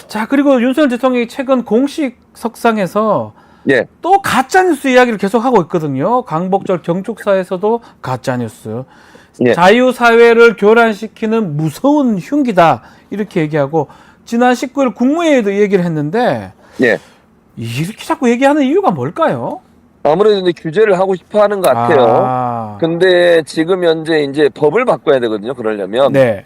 S1: 자, 그리고 윤석열 대통령이 최근 공식 석상에서
S4: 예.
S1: 또 가짜뉴스 이야기를 계속하고 있거든요. 강복절 경축사에서도 가짜뉴스.
S4: 예.
S1: 자유사회를 교란시키는 무서운 흉기다. 이렇게 얘기하고 지난 19일 국무회의도 이 얘기를 했는데
S4: 예.
S1: 이렇게 자꾸 얘기하는 이유가 뭘까요?
S4: 아무래도 이제 규제를 하고 싶어 하는 것 같아요. 근데 지금 현재 이제 법을 바꿔야 되거든요. 그러려면.
S1: 네.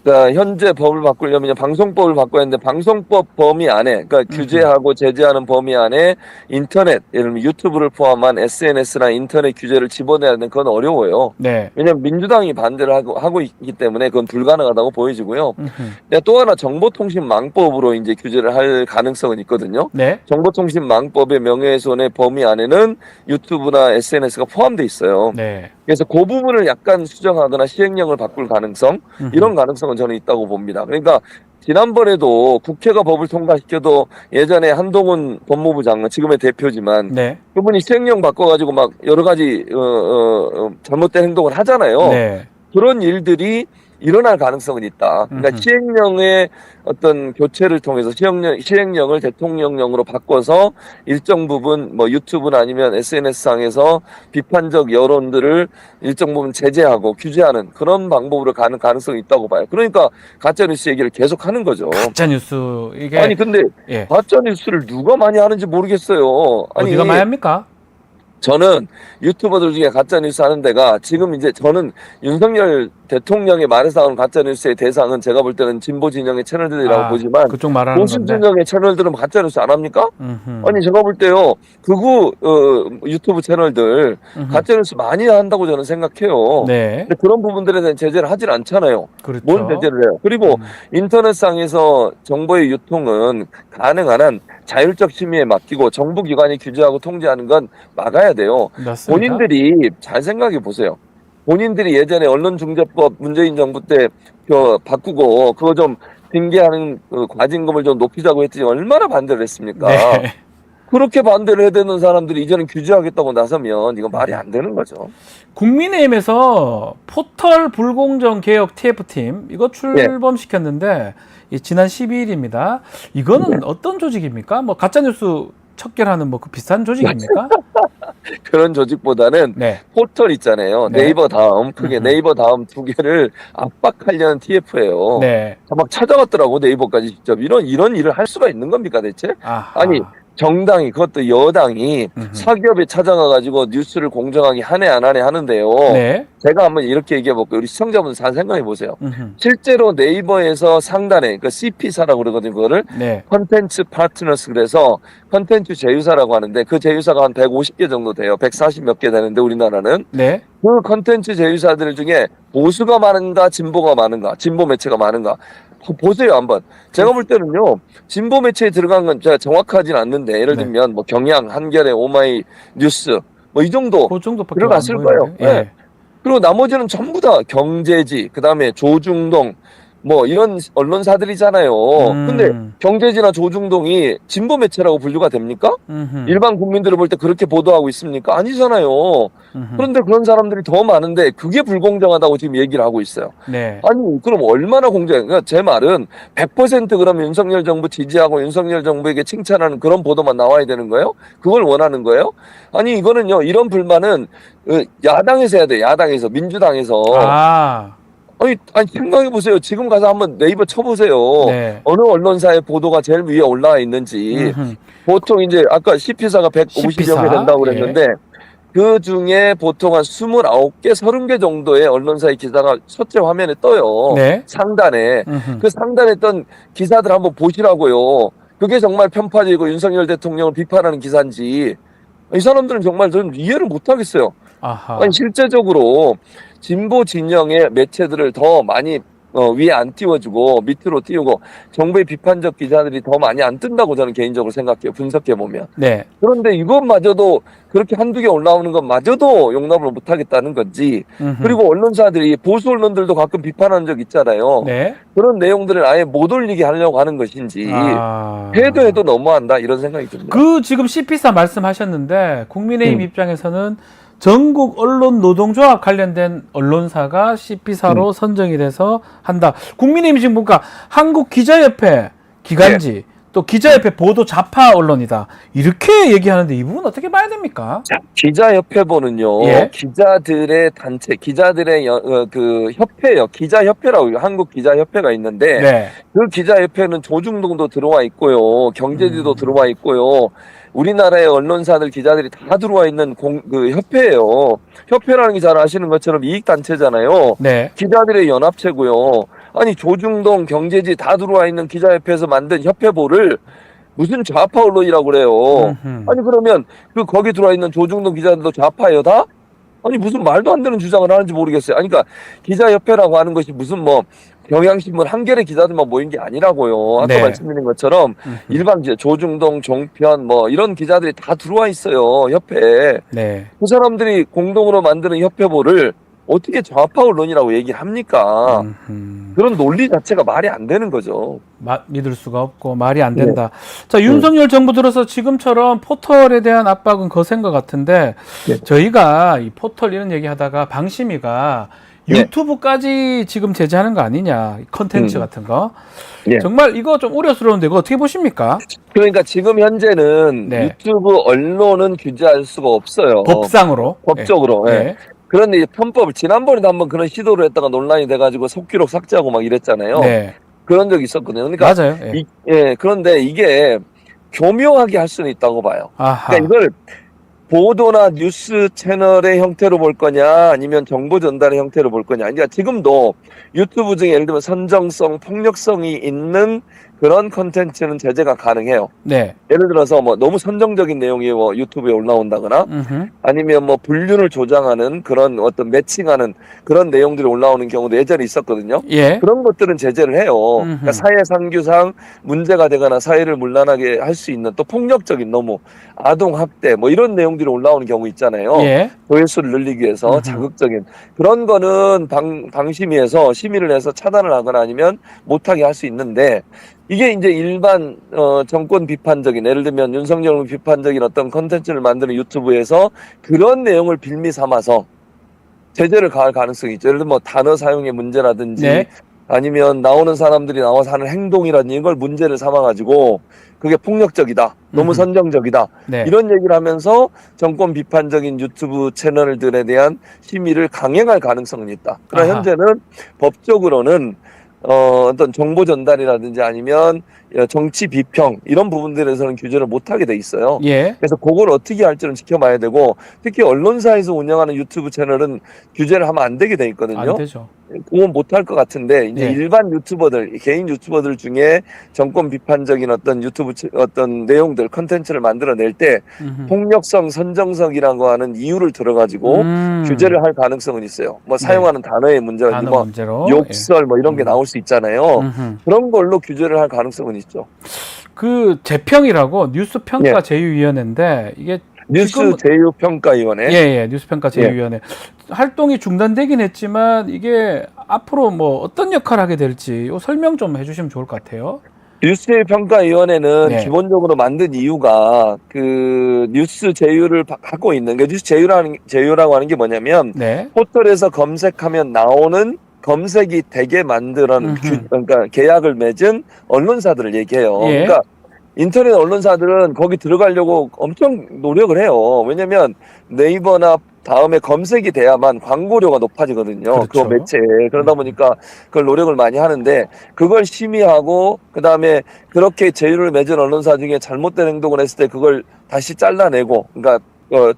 S4: 그러니까 현재 법을 바꾸려면 방송법을 바꿔야 하는데 방송법 범위 안에 그러니까 규제하고 제재하는 범위 안에 인터넷 예를 들면 유튜브를 포함한 SNS나 인터넷 규제를 집어내야 되는 건 어려워요.
S1: 네.
S4: 왜냐하면 민주당이 반대를 하고 있기 때문에 그건 불가능하다고 보여지고요. 근데 또 하나 정보통신망법으로 이제 규제를 할 가능성은 있거든요.
S1: 네.
S4: 정보통신망법의 명예훼손의 범위 안에는 유튜브나 SNS가 포함돼 있어요.
S1: 네.
S4: 그래서 그 부분을 약간 수정하거나 시행령을 바꿀 가능성 이런 가능성은 저는 있다고 봅니다. 그러니까 지난번에도 국회가 법을 통과시켜도 예전에 한동훈 법무부 장관 지금의 대표지만
S1: 네.
S4: 그분이 시행령 바꿔가지고 막 여러 가지 잘못된 행동을 하잖아요.
S1: 네.
S4: 그런 일들이 일어날 가능성은 있다. 그러니까 시행령의 어떤 교체를 통해서 시행령을 대통령령으로 바꿔서 일정 부분 뭐 유튜브나 아니면 SNS상에서 비판적 여론들을 일정 부분 제재하고 규제하는 그런 방법으로 가는 가능성이 있다고 봐요. 그러니까 가짜뉴스 얘기를 계속 하는 거죠.
S1: 가짜뉴스 이게
S4: 아니 근데
S1: 예.
S4: 가짜뉴스를 누가 많이 하는지 모르겠어요. 아니
S1: 어디가 많이 합니까?
S4: 저는 유튜버들 중에 가짜뉴스 하는 데가 지금 이제 저는 윤석열 대통령의 말에서 나오는 가짜뉴스의 대상은 제가 볼 때는 진보 진영의 채널들이라고 보지만
S1: 그쪽 말하는
S4: 보수
S1: 건데.
S4: 진영의 채널들은 가짜뉴스 안 합니까? 아니 제가 볼 때요 극우 유튜브 채널들 가짜뉴스 많이 한다고 저는 생각해요.
S1: 네.
S4: 근데 그런 부분들에 대한 제재를 하질 않잖아요.
S1: 그렇죠.
S4: 뭔 제재를 해요? 그리고 인터넷상에서 정보의 유통은 가능한 한 자율적 심의에 맡기고 정부 기관이 규제하고 통제하는 건 막아야 돼요.
S1: 맞습니다.
S4: 본인들이 잘 생각해 보세요. 본인들이 예전에 언론중재법 문재인 정부 때 바꾸고 그거 좀 징계하는 과징금을 좀 높이자고 했더니 얼마나 반대를 했습니까?
S1: 네.
S4: 그렇게 반대를 해대는 사람들이 이제는 규제하겠다고 나서면 이건 말이 안 되는 거죠.
S1: 국민의힘에서 포털 불공정 개혁 TF팀 이거 출범시켰는데 지난 12일입니다. 이거는 어떤 조직입니까? 뭐 가짜뉴스 척결하는 뭐 그 비슷한 조직입니까?
S4: 그런 조직보다는
S1: 네.
S4: 포털 있잖아요.
S1: 네.
S4: 네이버 다음 크게 네이버 다음 두 개를 압박하려는 TF예요.
S1: 네.
S4: 막 찾아갔더라고 네이버까지 직접 이런 일을 할 수가 있는 겁니까 대체?
S1: 아하.
S4: 아니 정당이 그것도 여당이 사기업에 찾아가가지고 뉴스를 공정하게 하네 안 하네 하는데요.
S1: 네.
S4: 제가 한번 이렇게 얘기해볼게요. 우리 시청자분들 잘 생각해보세요.
S1: 음흠.
S4: 실제로 네이버에서 상단에 그 CP사라고 그러거든요. 그거를
S1: 네.
S4: 컨텐츠 파트너스 그래서 컨텐츠 제휴사라고 하는데 그 제휴사가 한 150개 정도 돼요. 140 몇 개 되는데 우리나라는
S1: 네.
S4: 그 컨텐츠 제휴사들 중에 보수가 많은가 진보가 많은가 진보 매체가 많은가 보세요 한번. 제가 볼 때는요 진보 매체에 들어간 건 제가 정확하진 않는데 예를
S1: 네.
S4: 들면 뭐 경향, 한겨레, 오마이 뉴스 뭐 이 정도
S1: 그 정도밖에
S4: 들어갔을
S1: 안
S4: 거예요.
S1: 보이는데.
S4: 네.
S1: 예.
S4: 그리고 나머지는 전부 다 경제지, 그 다음에 조중동, 뭐 이런 언론사들이잖아요. 근데 경제지나 조중동이 진보 매체라고 분류가 됩니까?
S1: 음흠.
S4: 일반 국민들을 볼 때 그렇게 보도하고 있습니까? 아니잖아요.
S1: 음흠.
S4: 그런데 그런 사람들이 더 많은데 그게 불공정하다고 지금 얘기를 하고 있어요.
S1: 네.
S4: 아니 그럼 얼마나 공정해? 그러니까 제 말은 100% 그러면 윤석열 정부 지지하고 윤석열 정부에게 칭찬하는 그런 보도만 나와야 되는 거예요? 그걸 원하는 거예요? 아니 이거는요 이런 불만은 야당에서 해야 돼. 야당에서 민주당에서.
S1: 아.
S4: 아니 생각해 보세요. 지금 가서 한번 네이버 쳐보세요.
S1: 네.
S4: 어느 언론사의 보도가 제일 위에 올라와 있는지.
S1: 음흠.
S4: 보통 이제 아까 CP사가 150여 개
S1: CP사,
S4: 된다고
S1: 예.
S4: 그랬는데 그 중에 보통 한 29개, 30개 정도의 언론사의 기사가 첫째 화면에 떠요.
S1: 네.
S4: 상단에.
S1: 음흠.
S4: 그 상단에 떴던 기사들 한번 보시라고요. 그게 정말 편파적이고 윤석열 대통령을 비판하는 기사인지 이 사람들은 정말 저는 이해를 못 하겠어요.
S1: 아하.
S4: 아니 실제적으로 진보 진영의 매체들을 더 많이 위에 안 띄워주고 밑으로 띄우고 정부의 비판적 기사들이 더 많이 안 뜬다고 저는 개인적으로 생각해요. 분석해보면.
S1: 네.
S4: 그런데 이것마저도 그렇게 한두 개 올라오는 것마저도 용납을 못하겠다는 건지
S1: 음흠.
S4: 그리고 언론사들이 보수 언론들도 가끔 비판하는 적 있잖아요.
S1: 네.
S4: 그런 내용들을 아예 못 올리게 하려고 하는 것인지
S1: 아.
S4: 해도 너무한다 이런 생각이 듭니다.
S1: 그 지금 CP사 말씀하셨는데 국민의힘 입장에서는 전국 언론 노동조합 관련된 언론사가 CP사로 선정이 돼서 한다. 국민의힘 지금 보니까 한국기자협회 기관지 또 기자협회 보도 좌파 언론이다. 이렇게 얘기하는데 이 부분 어떻게 봐야 됩니까?
S4: 자, 기자협회보는요.
S1: 예.
S4: 기자들의 단체, 기자들의 그 협회요. 기자협회라고 한국기자협회가 있는데
S1: 네.
S4: 그 기자협회는 조중동도 들어와 있고요. 경제지도 들어와 있고요. 우리나라의 언론사들 기자들이 다 들어와 있는 그 협회예요. 협회라는 게 잘 아시는 것처럼 이익단체잖아요.
S1: 네.
S4: 기자들의 연합체고요. 아니 조중동 경제지 다 들어와 있는 기자협회에서 만든 협회보를 무슨 좌파 언론이라고 그래요.
S1: 음흠.
S4: 아니 그러면 그 거기 들어와 있는 조중동 기자들도 좌파예요 다? 아니 무슨 말도 안 되는 주장을 하는지 모르겠어요. 아니 그러니까 기자협회라고 하는 것이 무슨 뭐 경향신문 한겨레 기자들만 모인 게 아니라고요. 아까
S1: 네.
S4: 말씀드린 것처럼 일반 기자 조중동 종편 뭐 이런 기자들이 다 들어와 있어요. 협회에.
S1: 네.
S4: 그 사람들이 공동으로 만드는 협회보를 어떻게 좌파 언론이라고 얘기를 합니까? 그런 논리 자체가 말이 안 되는 거죠.
S1: 믿을 수가 없고 말이 안 된다. 자, 윤석열 정부 들어서 지금처럼 포털에 대한 압박은 거센 것 같은데 저희가 이 포털 이런 얘기하다가 방심이가 유튜브까지 지금 제재하는 거 아니냐, 컨텐츠 같은 거. 정말 이거 좀 우려스러운데 이거 어떻게 보십니까?
S4: 그러니까 지금 현재는 유튜브 언론은 규제할 수가 없어요.
S1: 법상으로.
S4: 법적으로. 그런데 편법을 지난번에도 한번 그런 시도를 했다가 논란이 돼가지고 속기록 삭제하고 막 이랬잖아요. 그런 적이 있었거든요. 그러니까
S1: 맞아요.
S4: 그런데 이게 교묘하게 할 수는 있다고 봐요.
S1: 아하.
S4: 그러니까 이걸 보도나 뉴스 채널의 형태로 볼 거냐 아니면 정보 전달의 형태로 볼 거냐. 그러니까 지금도 유튜브 중에 예를 들면 선정성, 폭력성이 있는 그런 컨텐츠는 제재가 가능해요. 예를 들어서 뭐 너무 선정적인 내용이 뭐 유튜브에 올라온다거나 아니면 뭐 불륜을 조장하는 그런 어떤 매칭하는 그런 내용들이 올라오는 경우도 예전에 있었거든요. 그런 것들은 제재를 해요. 그러니까 사회 상규상 문제가 되거나 사회를 문란하게 할 수 있는 또 폭력적인 너무 아동 학대 뭐 이런 내용들이 올라오는 경우 있잖아요. 조회수를 늘리기 위해서 자극적인 그런 거는 방심위에서 심의를 해서 차단을 하거나 아니면 못하게 할 수 있는데 이게 이제 일반 정권 비판적인 예를 들면 윤석열 비판적인 어떤 컨텐츠를 만드는 유튜브에서 그런 내용을 빌미 삼아서 제재를 가할 가능성이 있죠. 예를 들면 뭐 단어 사용의 문제라든지 아니면 나오는 사람들이 나와서 하는 행동이라든지 이걸 문제를 삼아가지고 그게 폭력적이다. 너무 선정적이다. 이런 얘기를 하면서 정권 비판적인 유튜브 채널들에 대한 심의를 강행할 가능성은 있다. 그러나 현재는 법적으로는 어떤 정보 전달이라든지 아니면 정치 비평 이런 부분들에서는 규제를 못하게 돼 있어요.
S1: 예.
S4: 그래서 그걸 어떻게 할지는 지켜봐야 되고 특히 언론사에서 운영하는 유튜브 채널은 규제를 하면 안 되게 돼 있거든요.
S1: 안 되죠.
S4: 그건 못할 것 같은데 이제
S1: 예.
S4: 일반 유튜버들 개인 유튜버들 중에 정권 비판적인 어떤 유튜브 어떤 내용들 컨텐츠를 만들어낼 때
S1: 음흠.
S4: 폭력성 선정성이라고 하는 이유를 들어가지고 규제를 할 가능성은 있어요. 뭐 사용하는 단어의 문제라든지
S1: 단어
S4: 뭐
S1: 문제로.
S4: 욕설 뭐 이런 게 나올 수 있잖아요.
S1: 음흠.
S4: 그런 걸로 규제를 할 가능성은 있죠.
S1: 그 재평이라고 뉴스평가
S4: 예.
S1: 제휴위원회인데 이게
S4: 뉴스
S1: 지금은-
S4: 제휴평가위원회.
S1: 예, 뉴스평가 제휴위원회 활동이 중단되긴 했지만 이게 앞으로 뭐 어떤 역할을 하게 될지 요 설명 좀 해주시면 좋을 것 같아요.
S4: 뉴스평가위원회는
S1: 네.
S4: 기본적으로 만든 이유가 그 뉴스 제휴를 갖고 있는 게 뉴스 제휴라고 하는 게 뭐냐면
S1: 네.
S4: 포털에서 검색하면 나오는 검색이 되게 만드는 그러니까 계약을 맺은 언론사들을 얘기해요.
S1: 예.
S4: 그러니까 인터넷 언론사들은 거기 들어가려고 엄청 노력을 해요. 왜냐면 네이버나 다음에 검색이 돼야만 광고료가 높아지거든요.
S1: 그렇죠.
S4: 그 매체에. 그러다 보니까 그걸 노력을 많이 하는데 그걸 심의하고 그다음에 그렇게 제휴를 맺은 언론사 중에 잘못된 행동을 했을 때 그걸 다시 잘라내고 그러니까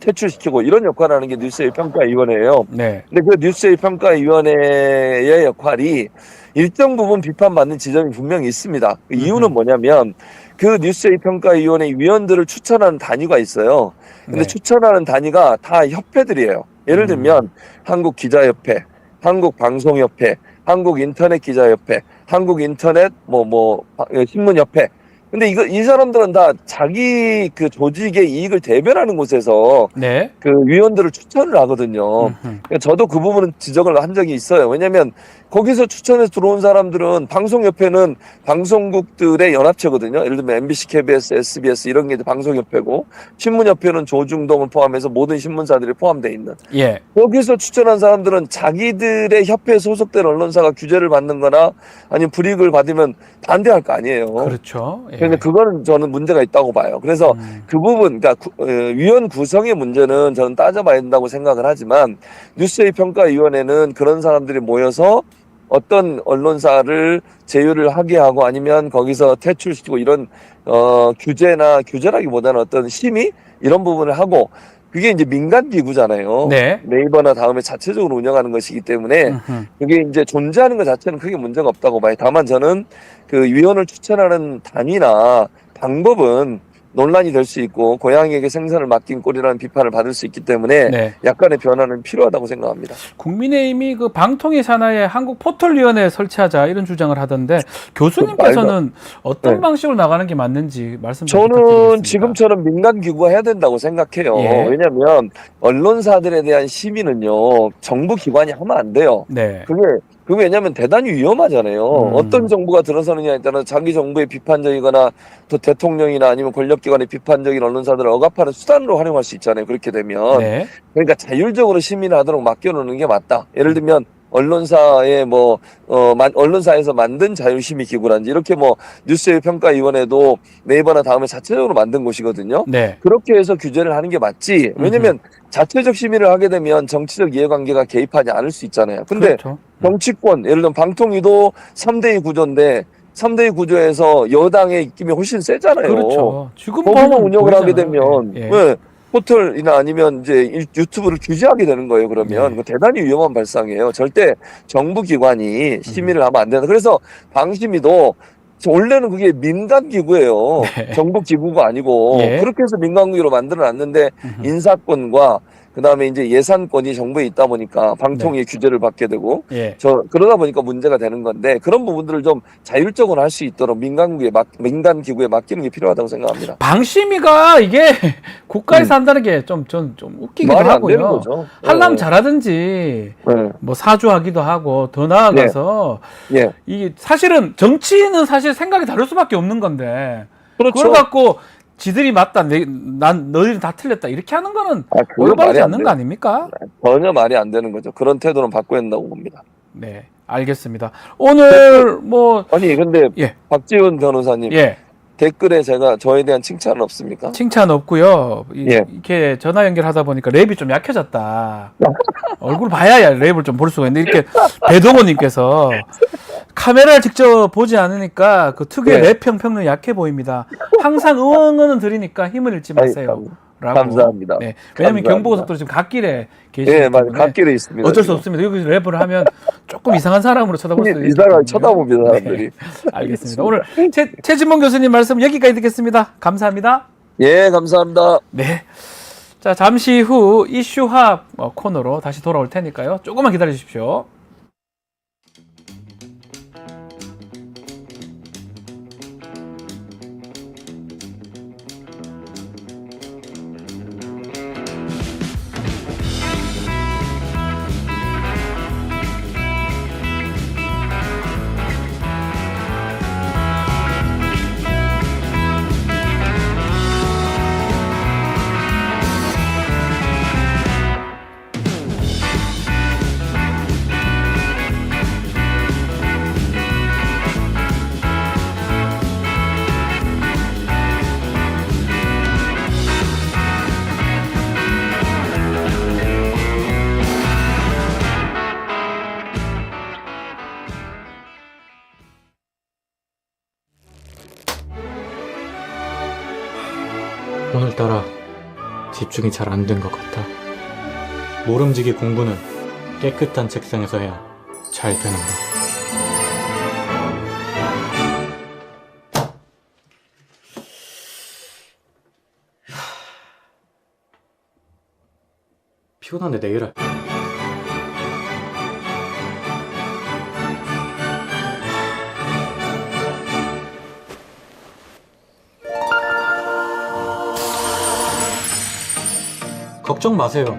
S4: 퇴출시키고 이런 역할을 하는 게 뉴스의 평가위원회예요.
S1: 네.
S4: 근데 그 뉴스의 평가위원회의 역할이 일정 부분 비판받는 지점이 분명히 있습니다. 그 이유는 뭐냐면 그 뉴스의 평가위원회 위원들을 추천하는 단위가 있어요. 근데
S1: 네.
S4: 추천하는 단위가 다 협회들이에요. 예를 들면 한국기자협회, 한국방송협회, 한국인터넷기자협회, 한국인터넷 신문협회. 근데 이 사람들은 다 자기 그 조직의 이익을 대변하는 곳에서
S1: 네.
S4: 그 위원들을 추천을 하거든요. 그러니까 저도 그 부분은 지적을 한 적이 있어요. 왜냐하면 거기서 추천해서 들어온 사람들은 방송협회는 방송국들의 연합체거든요. 예를 들면 MBC, KBS, SBS 이런 게 이제 방송협회고 신문협회는 조중동을 포함해서 모든 신문사들이 포함되어 있는.
S1: 예.
S4: 거기서 추천한 사람들은 자기들의 협회에 소속된 언론사가 규제를 받는 거나 아니면 불이익을 받으면 반대할 거 아니에요.
S1: 그렇죠. 예.
S4: 그런데 그거는 저는 문제가 있다고 봐요. 그래서 그 부분, 그러니까 위원 구성의 문제는 저는 따져봐야 된다고 생각을 하지만 뉴스의 평가위원회는 그런 사람들이 모여서 어떤 언론사를 제휴를 하게 하고 아니면 거기서 퇴출시키고 이런 규제라기보다는 어떤 심의 이런 부분을 하고 그게 이제 민간 기구잖아요.
S1: 네.
S4: 네이버나 다음에 자체적으로 운영하는 것이기 때문에 그게 이제 존재하는 것 자체는 크게 문제가 없다고 봐요. 다만 저는 그 위원을 추천하는 단위나 방법은 논란이 될 수 있고 고양이에게 생선을 맡긴 꼴이라는 비판을 받을 수 있기 때문에
S1: 네.
S4: 약간의 변화는 필요하다고 생각합니다.
S1: 국민의힘이 그 방통위 산하에 한국 포털위원회 설치하자 이런 주장을 하던데 교수님께서는 어떤
S4: 네.
S1: 방식으로 나가는 게 맞는지 말씀 좀
S4: 저는
S1: 부탁드리겠습니다.
S4: 지금처럼 민간 기구가 해야 된다고 생각해요.
S1: 예.
S4: 왜냐하면 언론사들에 대한 심의는요 정부 기관이 하면 안 돼요.
S1: 네.
S4: 그게 왜냐면 대단히 위험하잖아요. 어떤 정부가 들어서느냐에 따라서 자기 정부의 비판적이거나 또 대통령이나 아니면 권력기관의 비판적인 언론사들을 억압하는 수단으로 활용할 수 있잖아요. 그렇게 되면.
S1: 네.
S4: 그러니까 자율적으로 심의를 하도록 맡겨놓는 게 맞다. 예를 들면 언론사의 언론사에서 만든 자율심의 기구라든지 이렇게 뉴스의 평가위원회도 네이버나 다음에 자체적으로 만든 곳이거든요.
S1: 네.
S4: 그렇게 해서 규제를 하는 게 맞지. 왜냐면 자체적 심의를 하게 되면 정치적 이해관계가 개입하지 않을 수 있잖아요. 근데
S1: 그렇죠.
S4: 정치권, 예를 들면 방통위도 3대2 구조인데 3대2 구조에서 여당의 입김이 훨씬 세잖아요.
S1: 그렇죠. 지금
S4: 거기서
S1: 보면
S4: 운영을 하게
S1: 보이잖아요.
S4: 되면
S1: 예.
S4: 왜 포털이나 아니면 이제 유튜브를 규제하게 되는 거예요. 그러면
S1: 네.
S4: 그거 대단히 위험한 발상이에요. 절대 정부 기관이 심의를 하면 안 된다. 그래서 방심위도 원래는 그게 민간 기구예요.
S1: 네.
S4: 정부 기구가 아니고
S1: 예.
S4: 그렇게 해서 민간 기구로 만들어 놨는데 인사권과 그다음에 이제 예산권이 정부에 있다 보니까 방통위 규제를 받게 되고
S1: 예.
S4: 그러다 보니까 문제가 되는 건데 그런 부분들을 좀 자율적으로 할 수 있도록 민간 기구에 맡기는 게 필요하다고 생각합니다.
S1: 방심위가 이게 국가에서 한다는 게 좀 웃기기도
S4: 말이 안 되는
S1: 하고요.
S4: 거죠.
S1: 하려면 잘하든지
S4: 네.
S1: 사주하기도 하고 더 나아가서
S4: 예.
S1: 이게 사실은 정치는 사실 생각이 다를 수밖에 없는 건데
S4: 그렇죠.
S1: 그걸 갖고 지들이 맞다, 난 너희는 다 틀렸다 이렇게 하는 거는
S4: 그건 말이
S1: 올바르지
S4: 안
S1: 않는
S4: 돼요.
S1: 거 아닙니까?
S4: 전혀 말이 안 되는 거죠. 그런 태도는 바꿔야 된다고 봅니다.
S1: 네, 알겠습니다. 오늘
S4: 아니 근데
S1: 예,
S4: 박지훈 변호사님
S1: 예,
S4: 댓글에 제가 저에 대한 칭찬은 없습니까?
S1: 칭찬 없고요.
S4: 예.
S1: 이렇게 전화 연결하다 보니까 랩이 좀 약해졌다. 얼굴 봐야 랩을 좀 볼 수가 있는데 이렇게 배동호님께서 카메라를 직접 보지 않으니까 그 특유의
S4: 네.
S1: 랩 평은 약해 보입니다. 항상 응원은 드리니까 힘을 잃지 마세요. 라고.
S4: 감사합니다.
S1: 네. 왜냐면
S4: 감사합니다.
S1: 경부고속도로 지금 갓길에 계시기
S4: 예, 맞아요.
S1: 때문에
S4: 갓길에 있습니다.
S1: 어쩔 수
S4: 지금.
S1: 없습니다. 여기서 랩을 하면 조금 이상한 사람으로 쳐다볼 수도 있기
S4: 이상하게
S1: 때문에.
S4: 쳐다봅니다, 사람들이.
S1: 네. 알겠습니다. 오늘 최진봉 교수님 말씀 여기까지 듣겠습니다. 감사합니다.
S4: 예, 감사합니다.
S1: 네. 자, 잠시 후 이슈합 코너로 다시 돌아올 테니까요. 조금만 기다려 주십시오.
S5: 오늘따라 집중이 잘 안 된 것 같아. 모름지기 공부는 깨끗한 책상에서 해야 잘 되는 거. 피곤한데 내일 할. 걱정 마세요.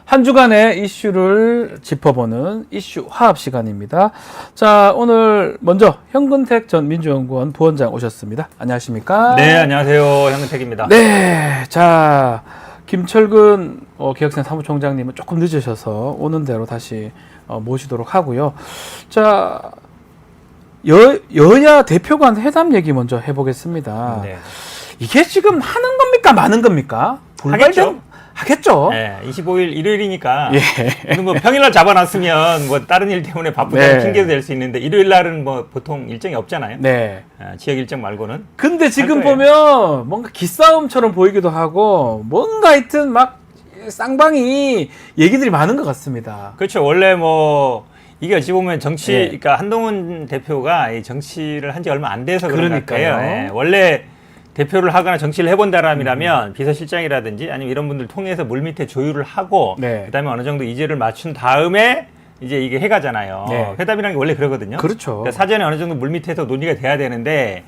S1: 한 주간의 이슈를 짚어보는 이슈 화합 시간입니다. 자, 오늘 먼저 현근택 전 민주연구원 부원장 오셨습니다. 안녕하십니까?
S6: 네, 안녕하세요. 현근택입니다.
S1: 네, 자, 김철근 기획생 사무총장님은 조금 늦으셔서 오는 대로 다시 모시도록 하고요. 자, 여야 대표 간 회담 얘기 먼저 해보겠습니다.
S6: 네.
S1: 이게 지금 하는 겁니까, 마는 겁니까? 하겠죠.
S6: 네, 25일 일요일이니까.
S1: 예.
S6: 뭐 평일날 잡아놨으면 뭐 다른 일 때문에 바쁘다는
S1: 네.
S6: 핑계도 될 수 있는데 일요일 날은 뭐 보통 일정이 없잖아요.
S1: 네.
S6: 지역 일정 말고는.
S1: 근데 지금
S6: 할 거예요.
S1: 보면 뭔가 기싸움처럼 보이기도 하고 뭔가 하여튼 막 쌍방이 얘기들이 많은 것 같습니다.
S6: 그렇죠. 원래 뭐 이게 어찌 보면 정치,
S1: 네.
S6: 그러니까 한동훈 대표가 이 정치를 한 지 얼마 안 돼서 그런 것
S1: 그러니까요.
S6: 같아요. 예, 원래 대표를 하거나 정치를 해본 사람이라면 비서실장이라든지 아니면 이런 분들 통해서 물밑에 조율을 하고
S1: 네.
S6: 그다음에 어느 정도 이제를 맞춘 다음에 이제 이게 해가잖아요.
S1: 네.
S6: 회담이라는 게 원래 그러거든요.
S1: 그렇죠.
S6: 그러니까 사전에 어느 정도 물밑에서 논의가 돼야 되는데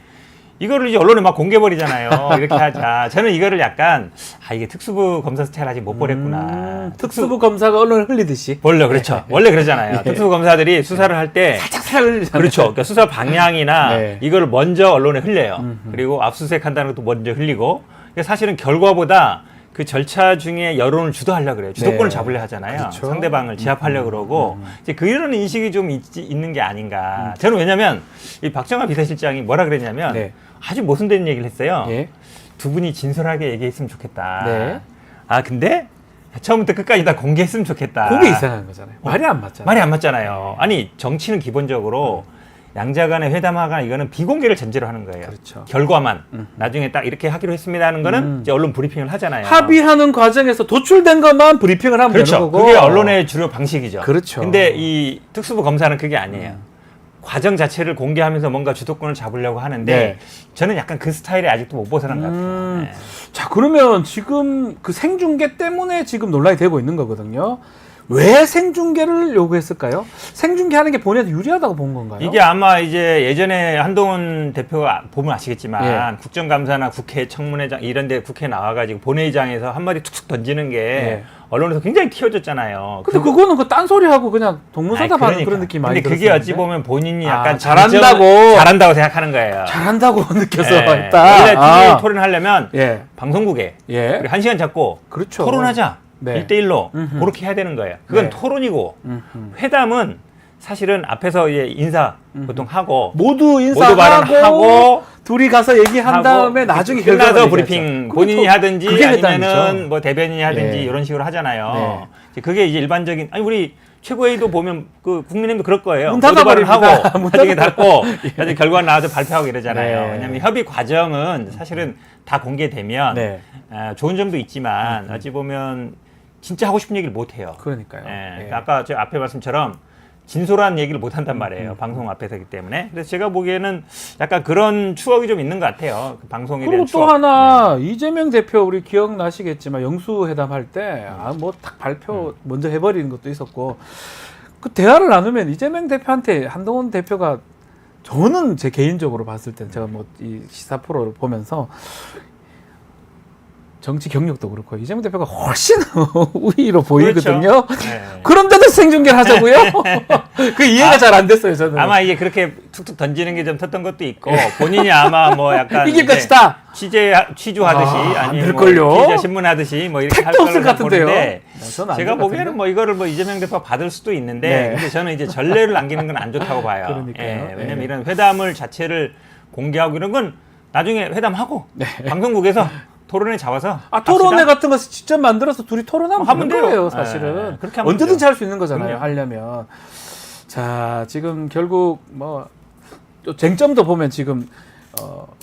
S6: 이거를 이제 언론에 막 공개버리잖아요. 이렇게 하자. 저는 이거를 약간 이게 특수부 검사 스타일 아직 못 버렸구나.
S1: 특수부 검사가 언론을 흘리듯이.
S6: 원래 그렇죠. 원래 그러잖아요.
S1: 예.
S6: 특수부 검사들이 수사를 할 때
S1: 살짝 흘리잖아요.
S6: 그렇죠. 그러니까 수사 방향이나
S1: 네.
S6: 이걸 먼저 언론에 흘려요. 그리고 압수수색 한다는 것도 먼저 흘리고. 그러니까 사실은 결과보다 그 절차 중에 여론을 주도하려고 그래요. 주도권을
S1: 네.
S6: 잡으려 하잖아요.
S1: 그렇죠.
S6: 상대방을 제압하려고 그러고. 이제 그런 인식이 좀 있는 게 아닌가. 저는 왜냐면 이 박정환 비서실장이 뭐라 그랬냐면
S1: 네.
S6: 아주 모순된 얘기를 했어요.
S1: 예.
S6: 두 분이 진솔하게 얘기했으면 좋겠다.
S1: 네.
S6: 근데 처음부터 끝까지 다 공개했으면 좋겠다.
S1: 그게 이상한 거잖아요. 말이 안 맞잖아요.
S6: 말이 안 맞잖아요. 아니 정치는 기본적으로 양자 간의 회담하거나 이거는 비공개를 전제로 하는 거예요.
S1: 그렇죠.
S6: 결과만 나중에 딱 이렇게 하기로 했습니다 하는 거는 이제 언론 브리핑을 하잖아요.
S1: 합의하는 과정에서 도출된 것만 브리핑을 하면
S6: 그렇죠.
S1: 되는 거고.
S6: 그게 언론의 주요 방식이죠.
S1: 그렇죠.
S6: 근데 이 특수부 검사는 그게 아니에요. 과정 자체를 공개하면서 뭔가 주도권을 잡으려고 하는데
S1: 네.
S6: 저는 약간 그 스타일에 아직도 못 벗어난 것 같아요. 네.
S1: 자, 그러면 지금 그 생중계 때문에 지금 논란이 되고 있는 거거든요. 왜 생중계를 요구했을까요? 생중계하는 게 본인한테 유리하다고 본 건가요?
S6: 이게 아마 이제 예전에 한동훈 대표가 보면 아시겠지만
S1: 예.
S6: 국정감사나 국회 청문회장 이런 데 국회 나와가지고 본회의장에서 한마디 툭툭 던지는 게
S1: 예.
S6: 언론에서 굉장히 튀어졌잖아요.
S1: 근데 그거는 그 딴소리하고 그냥 동문서답하는
S6: 그러니까.
S1: 그런 느낌 많이
S6: 근데 그게
S1: 들었었는데.
S6: 어찌 보면 본인이
S1: 아,
S6: 약간
S1: 잘한다고
S6: 생각하는 거예요.
S1: 잘한다고 느껴서
S6: 예.
S1: 했다.
S6: 원래 TV
S1: 아.
S6: 토론하려면
S1: 예.
S6: 방송국에
S1: 예.
S6: 우리 1시간 잡고
S1: 그렇죠.
S6: 토론하자.
S1: 네.
S6: 1대1로
S1: 음흠.
S6: 그렇게 해야 되는 거예요. 그건
S1: 네.
S6: 토론이고
S1: 음흠.
S6: 회담은 사실은 앞에서 이제 인사 보통 하고
S1: 모두
S6: 모두
S1: 인사하고
S6: 발언하고
S1: 둘이 가서 얘기한
S6: 하고
S1: 다음에 나중에
S6: 끝나서
S1: 결과를
S6: 브리핑
S1: 얘기하죠.
S6: 본인이
S1: 그게
S6: 하든지
S1: 그게
S6: 아니면은
S1: 회담이죠.
S6: 뭐 대변인이 하든지
S1: 예.
S6: 이런 식으로 하잖아요.
S1: 네.
S6: 이제 그게 이제 일반적인 아니 우리 최고회의도 보면 그 국민의힘도 그럴 거예요.
S1: 문
S6: 모두
S1: 닫아버립니다.
S6: 발언하고
S1: 문
S6: 나중에
S1: 닫아버려.
S6: 닫고 나중에 결과 나와서 발표하고 이러잖아요.
S1: 네.
S6: 왜냐하면 협의 과정은 사실은 다 공개되면
S1: 네.
S6: 좋은 점도 있지만 어찌 보면 진짜 하고 싶은 얘기를 못 해요.
S1: 그러니까요.
S6: 예,
S1: 예.
S6: 그러니까 아까 제 앞에 말씀처럼 진솔한 얘기를 못 한단 말이에요. 방송 앞에서기 때문에. 그래서 제가 보기에는 약간 그런 추억이 좀 있는 것 같아요. 그 방송에
S1: 그리고
S6: 대한
S1: 또
S6: 추억.
S1: 하나 이재명 대표 우리 기억나시겠지만 영수회담 할 때 뭐 딱 발표 먼저 해버리는 것도 있었고 그 대화를 나누면 이재명 대표한테 한동훈 대표가 저는 제 개인적으로 봤을 때 제가 뭐 이 시사 프로를 보면서 정치 경력도 그렇고 이재명 대표가 훨씬 우위로 보이거든요.
S6: 그렇죠. 네.
S1: 그런데도 생중계를 하자고요? 그 이해가 잘 안 됐어요, 저는.
S6: 아마 이게 그렇게 툭툭 던지는 게 좀 텄던 것도 있고 본인이 아마 뭐 약간
S1: 이길
S6: 이제
S1: 것이다.
S6: 취조하듯이
S1: 안
S6: 아니면
S1: 될걸요?
S6: 뭐 기자 신문하듯이 뭐 이렇게 할
S1: 택도 없을
S6: 걸로
S1: 것 같은데요.
S6: 보는데
S1: 저는 안될
S6: 제가
S1: 것
S6: 보기에는
S1: 같은데.
S6: 뭐 이거를 뭐 이재명 대표가 받을 수도 있는데
S1: 네.
S6: 근데 저는 이제 전례를 남기는 건 안 좋다고 봐요.
S1: 그러니까요.
S6: 예, 왜냐면
S1: 네.
S6: 이런 회담을 자체를 공개하고 이런 건 나중에 회담하고 방송국에서 토론회 잡아서
S1: 토론회
S6: 합시다.
S1: 같은 거 직접 만들어서 둘이 토론하면
S6: 하면
S1: 되는
S6: 돼요.
S1: 거예요,
S6: 예,
S1: 사실은.
S6: 그렇게 하면
S1: 언제든지
S6: 되죠.
S1: 할 수 있는 거잖아요,
S6: 그럼요.
S1: 하려면. 자, 지금 결국 뭐 또 쟁점도 보면 지금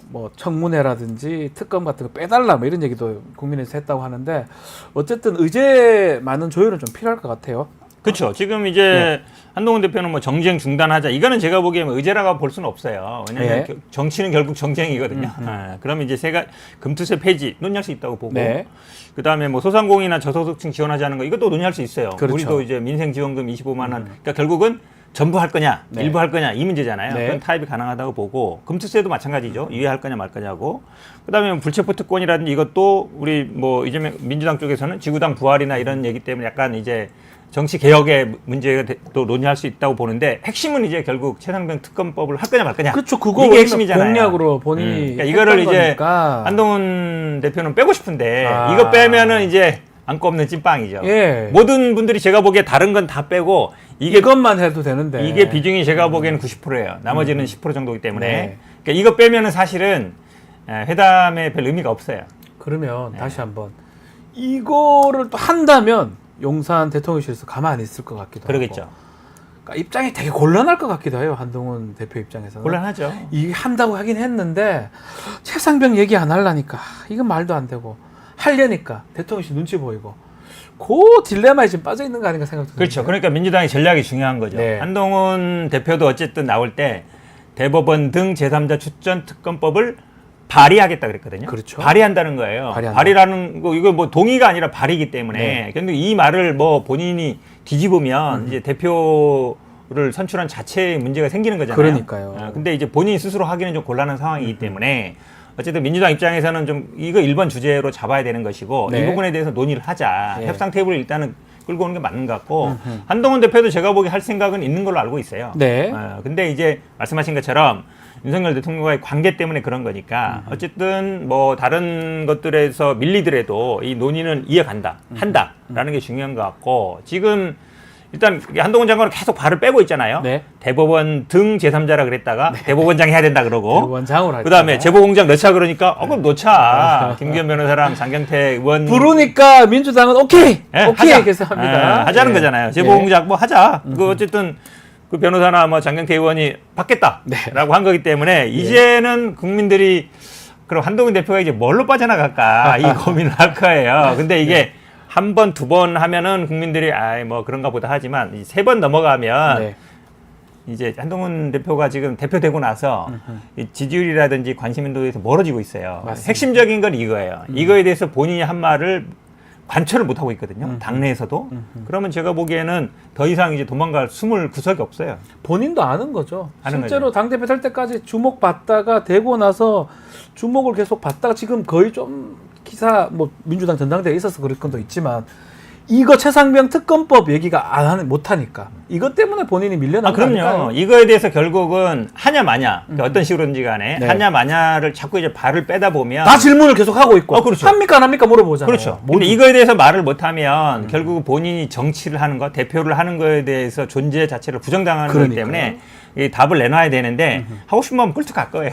S1: 뭐 청문회라든지 특검 같은 거 빼달라 뭐 이런 얘기도 국민에서 했다고 하는데 어쨌든 의제 많은 조율은 좀 필요할 것 같아요.
S6: 그렇죠. 지금 이제 한동훈 대표는 뭐 정쟁 중단하자. 이거는 제가 보기에는 의제라고 볼 수는 없어요. 왜냐하면
S1: 예.
S6: 정치는 결국 정쟁이거든요. 그러면 이제 금투세 폐지 논의할 수 있다고 보고.
S1: 네.
S6: 그다음에 뭐 소상공인이나 저소득층 지원하자는 거 이것도 논의할 수 있어요.
S1: 그렇죠.
S6: 우리도 이제 민생지원금 25만 원. 그러니까 결국은 전부 할 거냐,
S1: 네.
S6: 일부 할 거냐 이 문제잖아요.
S1: 네.
S6: 그건 타협이 가능하다고 보고 금투세도 마찬가지죠. 이해할 거냐 말 거냐고. 그다음에 뭐 불체포 특권이라든지 이것도 우리 뭐 이재명 민주당 쪽에서는 지구당 부활이나 이런 얘기 때문에 약간 이제 정치 개혁의 문제가 또 논의할 수 있다고 보는데 핵심은 이제 결국 최상병 특검법을 할 거냐 말 거냐.
S1: 그렇죠. 그거
S6: 이게 핵심이잖아요.
S1: 공약으로 본인이
S6: 그러니까 이거를
S1: 했던
S6: 이제
S1: 거니까.
S6: 한동훈 대표는 빼고 싶은데
S1: 아.
S6: 이거 빼면은 이제 안고 없는 찐빵이죠.
S1: 예.
S6: 모든 분들이 제가 보기에 다른 건 다 빼고
S1: 이것만 해도 되는데.
S6: 이게 비중이 제가 보기에는 90%예요. 나머지는 10% 정도이기 때문에
S1: 네.
S6: 그러니까 이거 빼면은 사실은 회담에 별 의미가 없어요.
S1: 그러면 다시 한번 이거를 또 한다면 용산 대통령실에서 가만히 있을 것 같기도
S6: 그러겠죠.
S1: 하고. 그러니까 입장이 되게 곤란할 것 같기도 해요. 한동훈 대표 입장에서는.
S6: 곤란하죠.
S1: 이 한다고 하긴 했는데 최상병 얘기 안 하려니까 이건 말도 안 되고 하려니까 대통령실 눈치 보이고 그 딜레마에 지금 빠져 있는 거 아닌가 생각도
S6: 그렇죠.
S1: 드는데.
S6: 그러니까 민주당의 전략이 중요한 거죠.
S1: 네.
S6: 한동훈 대표도 어쨌든 나올 때 대법원 등 제3자 출전 특검법을 발의하겠다 그랬거든요.
S1: 그렇죠.
S6: 발의한다는 거예요.
S1: 발의한다.
S6: 발의라는 거 이거 뭐 동의가 아니라 발의이기 때문에.
S1: 네.
S6: 근데 이 말을 뭐 본인이 뒤집으면 이제 대표를 선출한 자체의 문제가 생기는 거잖아요.
S1: 그러니까요.
S6: 근데 이제 본인이 스스로 하기는 좀 곤란한 상황이기 때문에 어쨌든 민주당 입장에서는 좀 이거 1번 주제로 잡아야 되는 것이고
S1: 네.
S6: 이 부분에 대해서 논의를 하자.
S1: 네.
S6: 협상 테이블을 일단은 끌고 오는 게 맞는 것 같고 한동훈 대표도 제가 보기 할 생각은 있는 걸로 알고 있어요.
S1: 네.
S6: 근데 이제 말씀하신 것처럼 윤석열 대통령과의 관계 때문에 그런 거니까 어쨌든 뭐 다른 것들에서 밀리더라도 이 논의는 이어간다, 한다라는 게 중요한 것 같고 지금 일단 한동훈 장관은 계속 발을 빼고 있잖아요.
S1: 네.
S6: 대법원 등 제3자라 그랬다가 대법원장 해야 된다 그러고
S1: 대법원장으로 할
S6: 그다음에
S1: 거야.
S6: 제보공장 넣자 그러니까 그럼 넣자. 김기현 변호사랑 장경태 의원
S1: 부르니까 민주당은 오케이
S6: 예,
S1: 오케이
S6: 하자.
S1: 그래서 합니다.
S6: 하자는
S1: 예.
S6: 거잖아요. 제보공작 뭐 하자. 그 어쨌든 그 변호사나 뭐 장경태 의원이 받겠다라고 한 거기 때문에 이제는 국민들이 그럼 한동훈 대표가 이제 뭘로 빠져나갈까 이 고민을 할 거예요. 근데 이게 한 번, 두 번 하면은 국민들이 아이 뭐 그런가 보다 하지만 세 번 넘어가면
S1: 네.
S6: 이제 한동훈 대표가 지금 대표되고 나서 이 지지율이라든지 관심 인도에서 멀어지고 있어요.
S1: 맞습니다.
S6: 핵심적인 건 이거예요. 이거에 대해서 본인이 한 말을 관철을 못 하고 있거든요. 당내에서도. 그러면 제가 보기에는 더 이상 이제 도망갈 숨을 구석이 없어요.
S1: 본인도 아는 거죠.
S6: 아는
S1: 실제로 당대표 될 때까지 주목받다가 되고 나서 주목을 계속 받다가 지금 거의 좀 기사 뭐 민주당 전당대회에 있어서 그럴 건도 있지만 이거 최상병 특검법 얘기가 못 하니까 이것 때문에 본인이 밀려난 거
S6: 그럼요.
S1: 아닐까요?
S6: 이거에 대해서 결국은 하냐 마냐 그러니까 어떤 식으로든지 간에
S1: 네.
S6: 하냐 마냐를 자꾸 이제 발을 빼다 보면
S1: 다 질문을 계속 하고 있고
S6: 그렇죠.
S1: 합니까 안 합니까 물어보잖아요.
S6: 그렇죠.
S1: 모두.
S6: 근데 이거에 대해서 말을 못하면 결국 본인이 정치를 하는 것, 대표를 하는 거에 대해서 존재 자체를 부정당하는 거기
S1: 그러니까요.
S6: 때문에 이 답을 내놔야 되는데 하고 싶으면 하면 꿀뚝 갈 거예요.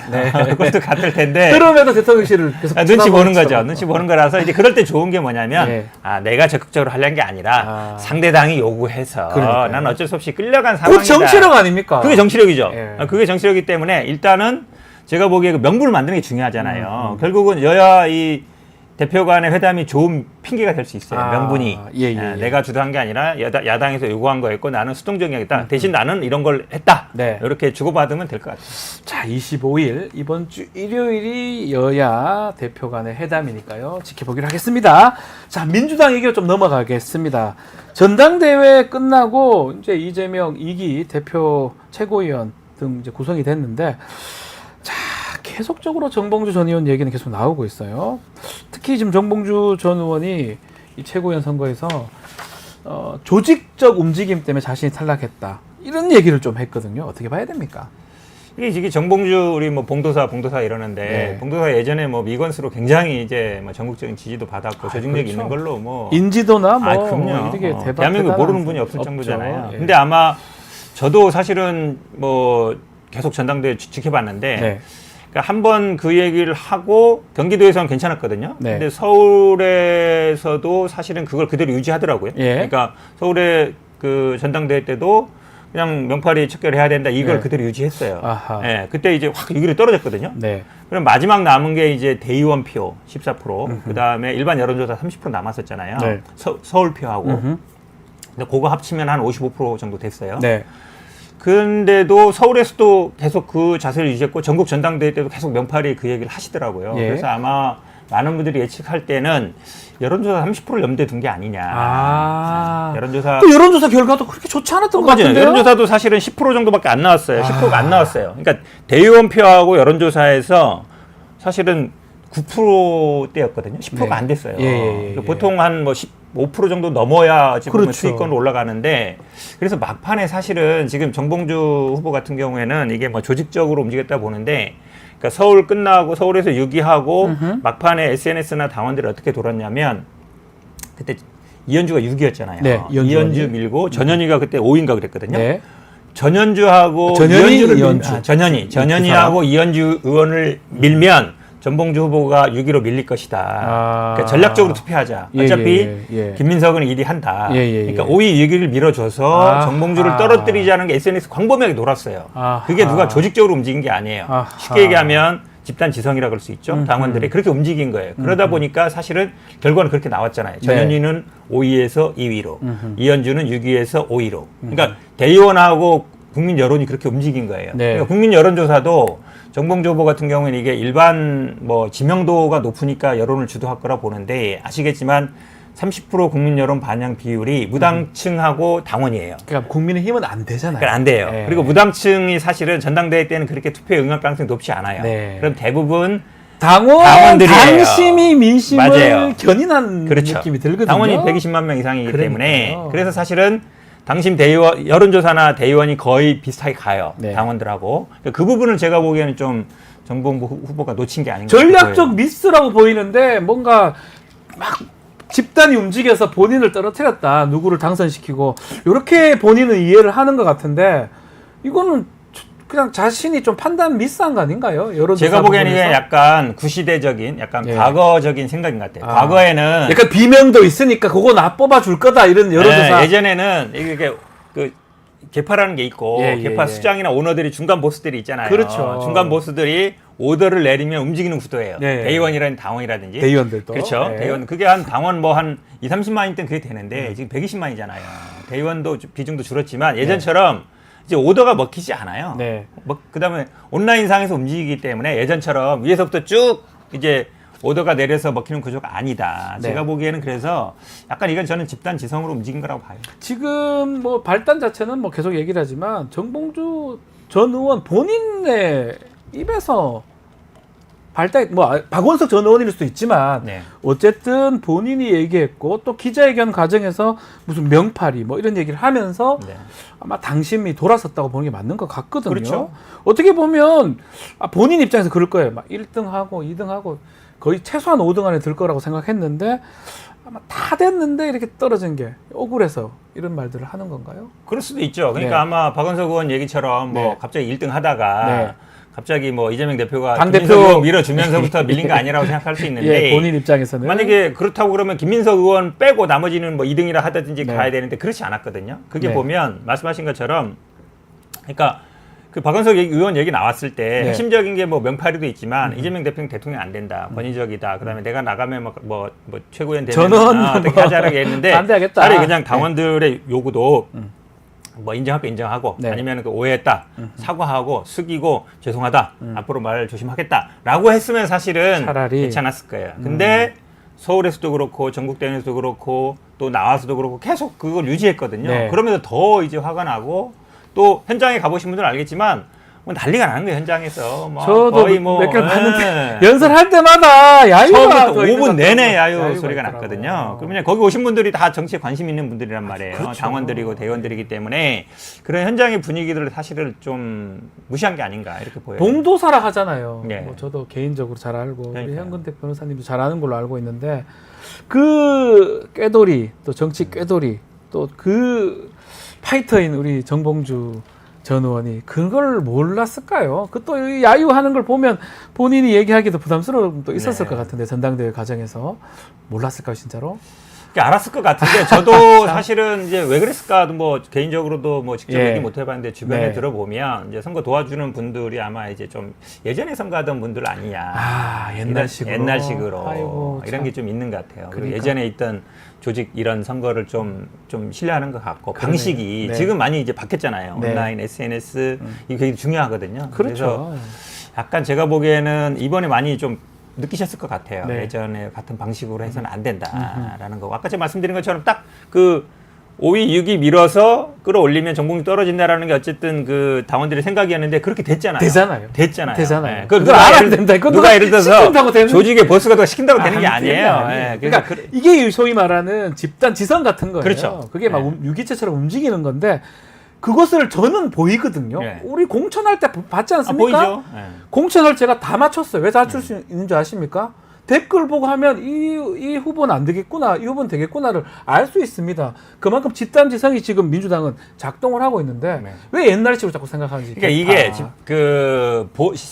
S6: 꿀뚝 갔을 텐데
S1: 그럼에도 대통령실을 계속
S6: 눈치 보는 거죠.
S1: 쳐다보는
S6: 눈치 보는 거라서 이제 그럴 때 좋은 게 뭐냐면
S1: 네.
S6: 내가 적극적으로 하려는 게 아니라 상대당이 요구해서
S1: 그러니까요.
S6: 나는 어쩔 수 없이 끌려간
S1: 그
S6: 상황이다.
S1: 정치력 아닙니까?
S6: 그게 정치력이죠.
S1: 예.
S6: 그게 정치력이기 때문에 일단은 제가 보기에 그 명분을 만드는 게 중요하잖아요. 결국은 여야 이 대표 간의 회담이 좋은 핑계가 될 수 있어요. 명분이.
S1: 예.
S6: 내가 주도한 게 아니라 야당에서 요구한 거였고 나는 수동적이겠다. 대신 나는 이런 걸 했다.
S1: 네.
S6: 이렇게 주고받으면 될 것 같아요.
S1: 자, 25일 이번 주 일요일이 여야 대표 간의 회담이니까요. 지켜보기로 하겠습니다. 자, 민주당 얘기로 좀 넘어가겠습니다. 전당대회 끝나고 이제 이재명 2기 대표 최고위원 등 이제 구성이 됐는데 자, 계속적으로 정봉주 전 의원 얘기는 계속 나오고 있어요. 특히 지금 정봉주 전 의원이 이 최고위원 선거에서 조직적 움직임 때문에 자신이 탈락했다. 이런 얘기를 좀 했거든요. 어떻게 봐야 됩니까?
S6: 이게 정봉주 우리 뭐 봉도사 이러는데
S1: 네.
S6: 봉도사 예전에 뭐 미건수로 굉장히 이제 뭐 전국적인 지지도 받았고 조직력이
S1: 그렇죠.
S6: 있는 걸로 뭐
S1: 인지도나 뭐
S6: 그럼요.
S1: 이렇게 대박
S6: 대한민국 모르는 분이 없을 정도잖아요. 근데 아마 저도 사실은 뭐 계속 전당대회 지켜봤는데
S1: 네.
S6: 그러니까 한번 그 얘기를 하고 경기도에서는 괜찮았거든요.
S1: 네.
S6: 근데 서울에서도 사실은 그걸 그대로 유지하더라고요.
S1: 예.
S6: 그러니까 서울의 그 전당대회 때도 그냥 명팔이 척결해야 된다 이걸
S1: 네.
S6: 그대로 유지했어요.
S1: 아하.
S6: 예, 그때 이제 확 6위로 떨어졌거든요.
S1: 네.
S6: 그럼 마지막 남은 게 이제 대의원 표 14%, 그 다음에 일반 여론조사 30% 남았었잖아요.
S1: 네.
S6: 서울 표하고.
S1: 음흠.
S6: 근데 그거 합치면 한 55% 정도 됐어요.
S1: 네.
S6: 근데도 서울에서도 계속 그 자세를 유지했고 전국 전당대회 때도 계속 명팔이 그 얘기를 하시더라고요.
S1: 예.
S6: 그래서 아마 많은 분들이 예측할 때는 여론조사 30%를 염두에 둔 게 아니냐. 여론조사
S1: 그 여론조사 결과도 그렇게 좋지 않았던 것
S6: 맞아요.
S1: 같은데요?
S6: 여론조사도 사실은 10% 정도밖에 안 나왔어요. 10%가 안 나왔어요. 그러니까 대의원 표하고 여론조사에서 사실은 9%대였거든요. 10%가
S1: 네.
S6: 안 됐어요.
S1: 예.
S6: 보통 한 뭐 15% 정도 넘어야 지금
S1: 그렇죠.
S6: 수익권으로 올라가는데 그래서 막판에 사실은 지금 정봉주 후보 같은 경우에는 이게 뭐 조직적으로 움직였다 보는데 그러니까 서울 끝나고 서울에서 6위하고 막판에 SNS나 당원들이 어떻게 돌았냐면 그때 이현주가 6위였잖아요.
S1: 네,
S6: 이현주 밀고 전현희가 그때 5위인가 그랬거든요.
S1: 네.
S6: 전현주하고 전현희하고 이현주 의원을 밀면 전봉주 후보가 6위로 밀릴 것이다. 그러니까 전략적으로 투표하자. 어차피 김민석은 1위 한다. 그러니까 5위 6위를 밀어줘서 정봉주를 떨어뜨리자는 게 SNS 광범위하게 돌았어요. 그게 누가 조직적으로 움직인 게 아니에요. 쉽게 얘기하면 집단 지성이라 그럴 수 있죠. 당원들이 그렇게 움직인 거예요. 그러다 보니까 사실은 결과는 그렇게 나왔잖아요. 전현희는 5위에서 2위로, 이현주는 6위에서 5위로. 그러니까 대의원하고 국민 여론이 그렇게 움직인 거예요. 그러니까 국민 여론조사도 정봉주 후보 같은 경우는 이게 일반 뭐 지명도가 높으니까 여론을 주도할 거라 보는데 아시겠지만 30% 국민 여론 반영 비율이 무당층하고 당원이에요.
S1: 그러니까 국민의힘은 안 되잖아요.
S6: 그러니까 안 돼요.
S1: 네.
S6: 그리고 무당층이 사실은 전당대회 때는 그렇게 투표에 응할 가능성이 높지 않아요.
S1: 네.
S6: 그럼 대부분
S1: 당원들이에요. 당심이 민심을
S6: 맞아요.
S1: 견인한
S6: 그렇죠.
S1: 느낌이 들거든요.
S6: 당원이 120만 명 이상이기
S1: 그러니까요.
S6: 때문에 그래서 사실은 당심 대의원 여론조사나 대의원이 거의 비슷하게 가요.
S1: 네.
S6: 당원들하고 그 부분을 제가 보기에는 좀 정봉주 후보가 놓친 게 아닌가.
S1: 전략적 미스라고 보이는데 뭔가 막 집단이 움직여서 본인을 떨어뜨렸다. 누구를 당선시키고 이렇게 본인은 이해를 하는 것 같은데 이거는 그냥 자신이 좀 판단 미스한 거 아닌가요?
S6: 제가 보기에는 이게 약간 구시대적인, 약간 과거적인 생각인 것 같아요. 과거에는
S1: 약간 비명도 있으니까 그거 나 뽑아줄 거다 이런 여론조사.
S6: 예전에는 이게 그 개파라는 게 있고 개파 수장이나 오너들이 중간 보스들이 있잖아요.
S1: 그렇죠.
S6: 중간 보스들이 오더를 내리면 움직이는 구도예요. 대의원이라든지 당원이라든지.
S1: 대의원들도.
S6: 그렇죠. 대의원. 그게 한 당원 뭐 한 2, 30만일 땐 그게 되는데 지금 120만이잖아요. 대의원도 비중도 줄었지만 예전처럼 이제 오더가 먹히지 않아요. 그 다음에 온라인상에서 움직이기 때문에 예전처럼 위에서부터 쭉 이제 오더가 내려서 먹히는 구조가 아니다.
S1: 네.
S6: 제가 보기에는 그래서 약간 이건 저는 집단 지성으로 움직인 거라고 봐요.
S1: 지금 뭐 발단 자체는 뭐 계속 얘기를 하지만 정봉주 전 의원 본인의 입에서 발단 뭐 박원석 전 의원일 수도 있지만
S6: 네.
S1: 어쨌든 본인이 얘기했고 또 기자회견 과정에서 무슨 명팔이 뭐 이런 얘기를 하면서
S6: 네.
S1: 아마 당심이 돌아섰다고 보는 게 맞는 것 같거든요.
S6: 그렇죠.
S1: 어떻게 보면 본인 입장에서 그럴 거예요. 막 1등하고 2등하고 거의 최소한 5등 안에 들 거라고 생각했는데 아마 다 됐는데 이렇게 떨어진 게 억울해서 이런 말들을 하는 건가요?
S6: 그럴 수도 있죠. 그러니까
S1: 네.
S6: 아마 박원석 의원 얘기처럼 뭐
S1: 네.
S6: 갑자기 1등 하다가
S1: 네.
S6: 갑자기 뭐 이재명 대표가
S1: 당대표
S6: 김민석 의원 밀어주면서부터 밀린 거 아니라고 생각할 수 있는데
S1: 예, 본인 입장에서는
S6: 만약에 그렇다고 그러면 김민석 의원 빼고 나머지는 뭐 2등이라 하든지
S1: 네.
S6: 가야 되는데 그렇지 않았거든요. 그게
S1: 네.
S6: 보면 말씀하신 것처럼 그러니까 그 박원석 의원 얘기 나왔을 때
S1: 네.
S6: 핵심적인 게 뭐 명파리도 있지만 이재명 대표는 대통령 안 된다. 권위적이다. 그다음에 내가 나가면 뭐 최고위원 되면
S1: 전원
S6: 어떻게
S1: 뭐
S6: 하자라고 했는데
S1: 반대하겠다.
S6: 차라리 그냥 당원들의 요구도 뭐 인정할 거 인정하고
S1: 네.
S6: 아니면 그 오해했다 사과하고 숙이고 죄송하다 앞으로 말 조심하겠다라고 했으면 사실은
S1: 차라리.
S6: 괜찮았을 거예요. 근데 서울에서도 그렇고 전국대회에서도 그렇고 또 나와서도 그렇고 계속 그걸 유지했거든요.
S1: 네.
S6: 그러면서 더 이제 화가 나고 또 현장에 가보신 분들은 알겠지만 뭐 난리가 나는 거예요 현장에서. 뭐
S1: 저도
S6: 거의 뭐
S1: 몇 개를 봤는데
S6: 예.
S1: 연설할 때마다 야유가
S6: 처음부터
S1: 더 있는
S6: 5분
S1: 것
S6: 내내
S1: 같더라고요.
S6: 야유
S1: 야유가
S6: 소리가
S1: 있더라고요.
S6: 났거든요. 그러면 거기 오신 분들이 다 정치에 관심 있는 분들이란 말이에요.
S1: 그렇죠.
S6: 당원들이고 대원들이기 때문에 그런 현장의 분위기들을 사실은 좀 무시한 게 아닌가 이렇게 보여요.
S1: 봉도사라 하잖아요.
S6: 네.
S1: 뭐 저도 개인적으로 잘 알고 우리
S6: 그러니까요.
S1: 현근택 변호사님도 잘 아는 걸로 알고 있는데 그 꾀돌이 또 정치 꾀돌이 또 그 파이터인 우리 정봉주 전 의원이 그걸 몰랐을까요? 그 또 야유하는 걸 보면 본인이 얘기하기도 부담스러움도 있었을
S6: 네.
S1: 것 같은데 전당대회 과정에서 몰랐을까요, 진짜로?
S6: 알았을 것 같은데 저도 사실은 이제 왜 그랬을까도 뭐 개인적으로도 뭐 직접
S1: 예.
S6: 얘기 못 해봤는데 주변에
S1: 네.
S6: 들어보면 이제 선거 도와주는 분들이 아마 이제 좀 예전에 선거하던 분들 아니냐.
S1: 아, 옛날식으로.
S6: 옛날식으로
S1: 아이고,
S6: 이런
S1: 참.
S6: 게 좀 있는 것 같아요. 그리고
S1: 그러니까.
S6: 예전에 있던 조직 이런 선거를 좀 신뢰하는 것 같고
S1: 그러네요.
S6: 방식이
S1: 네.
S6: 지금 많이 이제 바뀌었잖아요.
S1: 네.
S6: 온라인, SNS 이게 굉장히 중요하거든요. 그래서
S1: 그렇죠.
S6: 약간 제가 보기에는 이번에 많이 좀 느끼셨을 것 같아요.
S1: 네.
S6: 예전에 같은 방식으로 해서는 안 된다라는 거. 아까 제가 말씀드린 것처럼 딱 그 5위, 6위 밀어서 끌어올리면 정봉주 떨어진다라는 게 어쨌든 그 당원들의 생각이었는데 그렇게 됐잖아요.
S1: 되잖아요.
S6: 됐잖아요.
S1: 되잖아요.
S6: 예.
S1: 그걸
S6: 누가
S1: 알아야
S6: 예를-
S1: 된다. 그건
S6: 누가 예를 들어서
S1: 시킨다고 되는
S6: 조직의 보스가 누가 시킨다고 되는 게
S1: 아,
S6: 아니에요.
S1: 아니에요.
S6: 예. 그래서
S1: 그러니까 이게 소위 말하는 집단 지성 같은 거예요.
S6: 그렇죠.
S1: 그게 막
S6: 네.
S1: 유기체처럼 움직이는 건데 그것을 저는 보이거든요.
S6: 네.
S1: 우리 공천할 때 봤지 않습니까?
S6: 보이죠. 예.
S1: 공천을 제가 다 맞췄어요. 왜 다 맞출 수 있는 줄 아십니까? 댓글 보고 하면 이 후보는 안 되겠구나, 이 후보는 되겠구나를 알 수 있습니다. 그만큼 집단 지성이 지금 민주당은 작동을 하고 있는데
S6: 네.
S1: 왜 옛날식으로 자꾸 생각하는지.
S6: 그러니까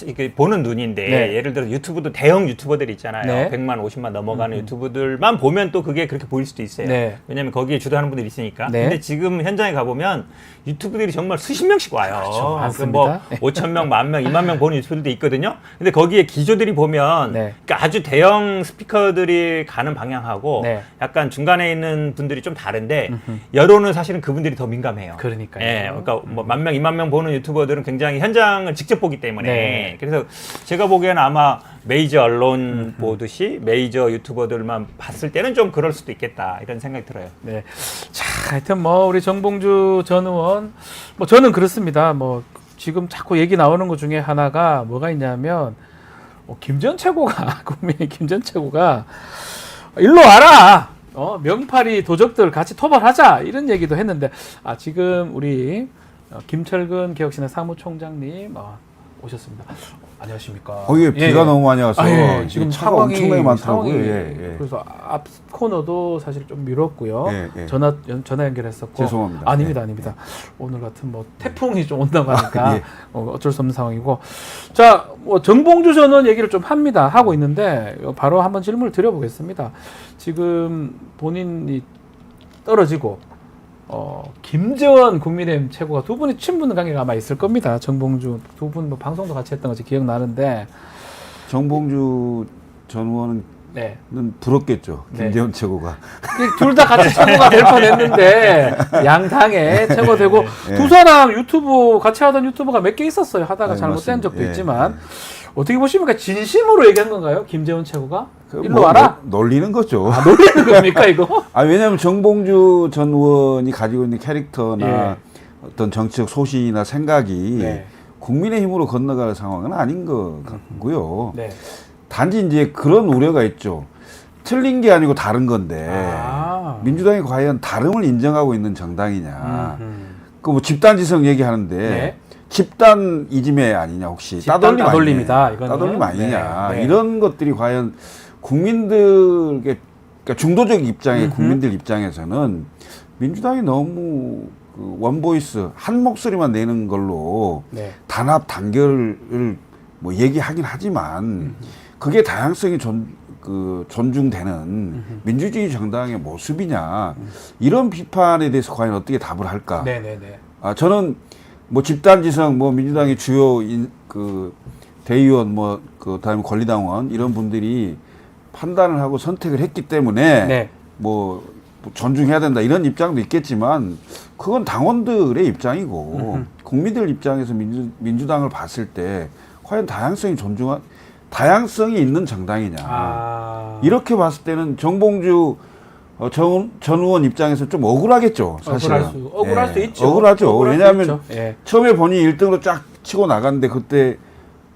S6: 이게 보는 눈인데
S1: 네.
S6: 예를 들어 유튜브도 대형 유튜버들 있잖아요.
S1: 네.
S6: 100만, 50만 넘어가는 유튜브들만 보면 또 그게 그렇게 보일 수도 있어요.
S1: 네.
S6: 왜냐하면 거기에 주도하는 분들이 있으니까.
S1: 네.
S6: 근데 지금 현장에 가보면 유튜브들이 정말 수십 명씩 와요.
S1: 그렇죠.
S6: 그래서 뭐
S1: 많습니다.
S6: 5천 명, 10,000명, 2만 명 보는 유튜브들도 있거든요. 근데 거기에 기조들이 보면
S1: 네.
S6: 그러니까 아주 대형 스피커들이 가는 방향하고
S1: 네.
S6: 약간 중간에 있는 분들이 좀 다른데 여론은 사실은 그분들이 더 민감해요.
S1: 그러니까요.
S6: 예, 그러니까 뭐 10,000명, 2만 명 보는 유튜버들은 굉장히 현장을 직접 보기 때문에
S1: 네.
S6: 그래서 제가 보기에는 아마 메이저 언론 보듯이 메이저 유튜버들만 봤을 때는 좀 그럴 수도 있겠다 이런 생각이 들어요.
S1: 네. 자, 하여튼 뭐 우리 정봉주 전 의원 뭐 저는 그렇습니다. 뭐 지금 자꾸 얘기 나오는 것 중에 하나가 뭐가 있냐면 김 전 최고가 국민의 김 전 최고가 일로 와라. 명팔이 도적들 같이 토벌하자 이런 얘기도 했는데 지금 우리 김철근 개혁신당 사무총장님 오셨습니다. 안녕하십니까?
S7: 예, 비가 너무 많이 와서
S1: 지금
S7: 차가
S1: 상황이
S7: 엄청나게 많더라고요.
S1: 상황이
S7: 예.
S1: 그래서 앞 코너도 사실 좀 미뤘고요.
S7: 예.
S1: 전화 연결했었고.
S7: 죄송합니다.
S1: 아닙니다,
S7: 예.
S1: 아닙니다. 오늘 같은 뭐 태풍이 좀 온다고 하니까
S7: 예.
S1: 어쩔 수 없는 상황이고. 자, 뭐 정봉주 전 의원 얘기를 좀 합니다. 하고 있는데 바로 한번 질문을 드려보겠습니다. 지금 본인이 떨어지고 김재원 국민의힘 최고가 두 분이 친분 관계가 아마 있을 겁니다. 정봉주 두 분 뭐 방송도 같이 했던 것이 기억나는데.
S7: 정봉주 전 의원은
S1: 네.
S7: 부럽겠죠.
S1: 네.
S7: 김재원 최고가.
S1: 둘 다 같이 최고가 될 뻔했는데 양당에 최고되고
S7: 예.
S1: 두 사람 유튜브 같이 하던 유튜브가 몇 개 있었어요. 하다가
S7: 네,
S1: 잘못된
S7: 맞습니다.
S1: 적도
S7: 예,
S1: 있지만 어떻게 보십니까? 진심으로 얘기한 건가요? 김재원 최고가?
S7: 그
S1: 일로 와라?
S7: 놀리는 거죠.
S1: 아, 놀리는 겁니까 이거?
S7: 아, 왜냐하면 정봉주 전 의원이 가지고 있는 캐릭터나
S1: 예.
S7: 어떤 정치적 소신이나 생각이
S1: 네.
S7: 국민의힘으로 건너갈 상황은 아닌 것 같고요.
S1: 네.
S7: 단지 이제 그런 우려가 있죠. 틀린 게 아니고 다른 건데
S1: 아.
S7: 민주당이 과연 다름을 인정하고 있는 정당이냐.
S1: 음.
S7: 그 뭐 집단지성 얘기하는데
S1: 네.
S7: 집단 이지매 아니냐 혹시
S1: 집단
S7: 따돌림
S1: 따돌림이다,
S7: 아니냐.
S1: 이거는.
S7: 따돌림 아니냐.
S1: 네, 네.
S7: 이런 것들이 과연 국민들의 그러니까 중도적 입장의 국민들 입장에서는 민주당이 너무 그 원보이스 한 목소리만 내는 걸로
S1: 네.
S7: 단합 단결을 뭐 얘기하긴 하지만 그게 다양성이 존중되는 민주주의 정당의 모습이냐 이런 비판에 대해서 과연 어떻게 답을 할까?
S1: 네네네.
S7: 아 저는 뭐 집단지성 뭐 민주당의 주요 그 대의원 뭐 그다음에 권리당원 이런 분들이 판단을 하고 선택을 했기 때문에
S1: 네.
S7: 뭐 존중해야 된다 이런 입장도 있겠지만 그건 당원들의 입장이고 국민들 입장에서 민주당을 봤을 때 과연 다양성이 있는 정당이냐
S1: 아.
S7: 이렇게 봤을 때는 정봉주 전 의원 입장에서 좀 억울하겠죠 사실은.
S1: 억울할 수 있죠.
S7: 억울하죠.
S1: 억울할 수
S7: 왜냐하면
S1: 있죠. 예.
S7: 처음에 본인이 1등으로 쫙 치고 나갔는데 그때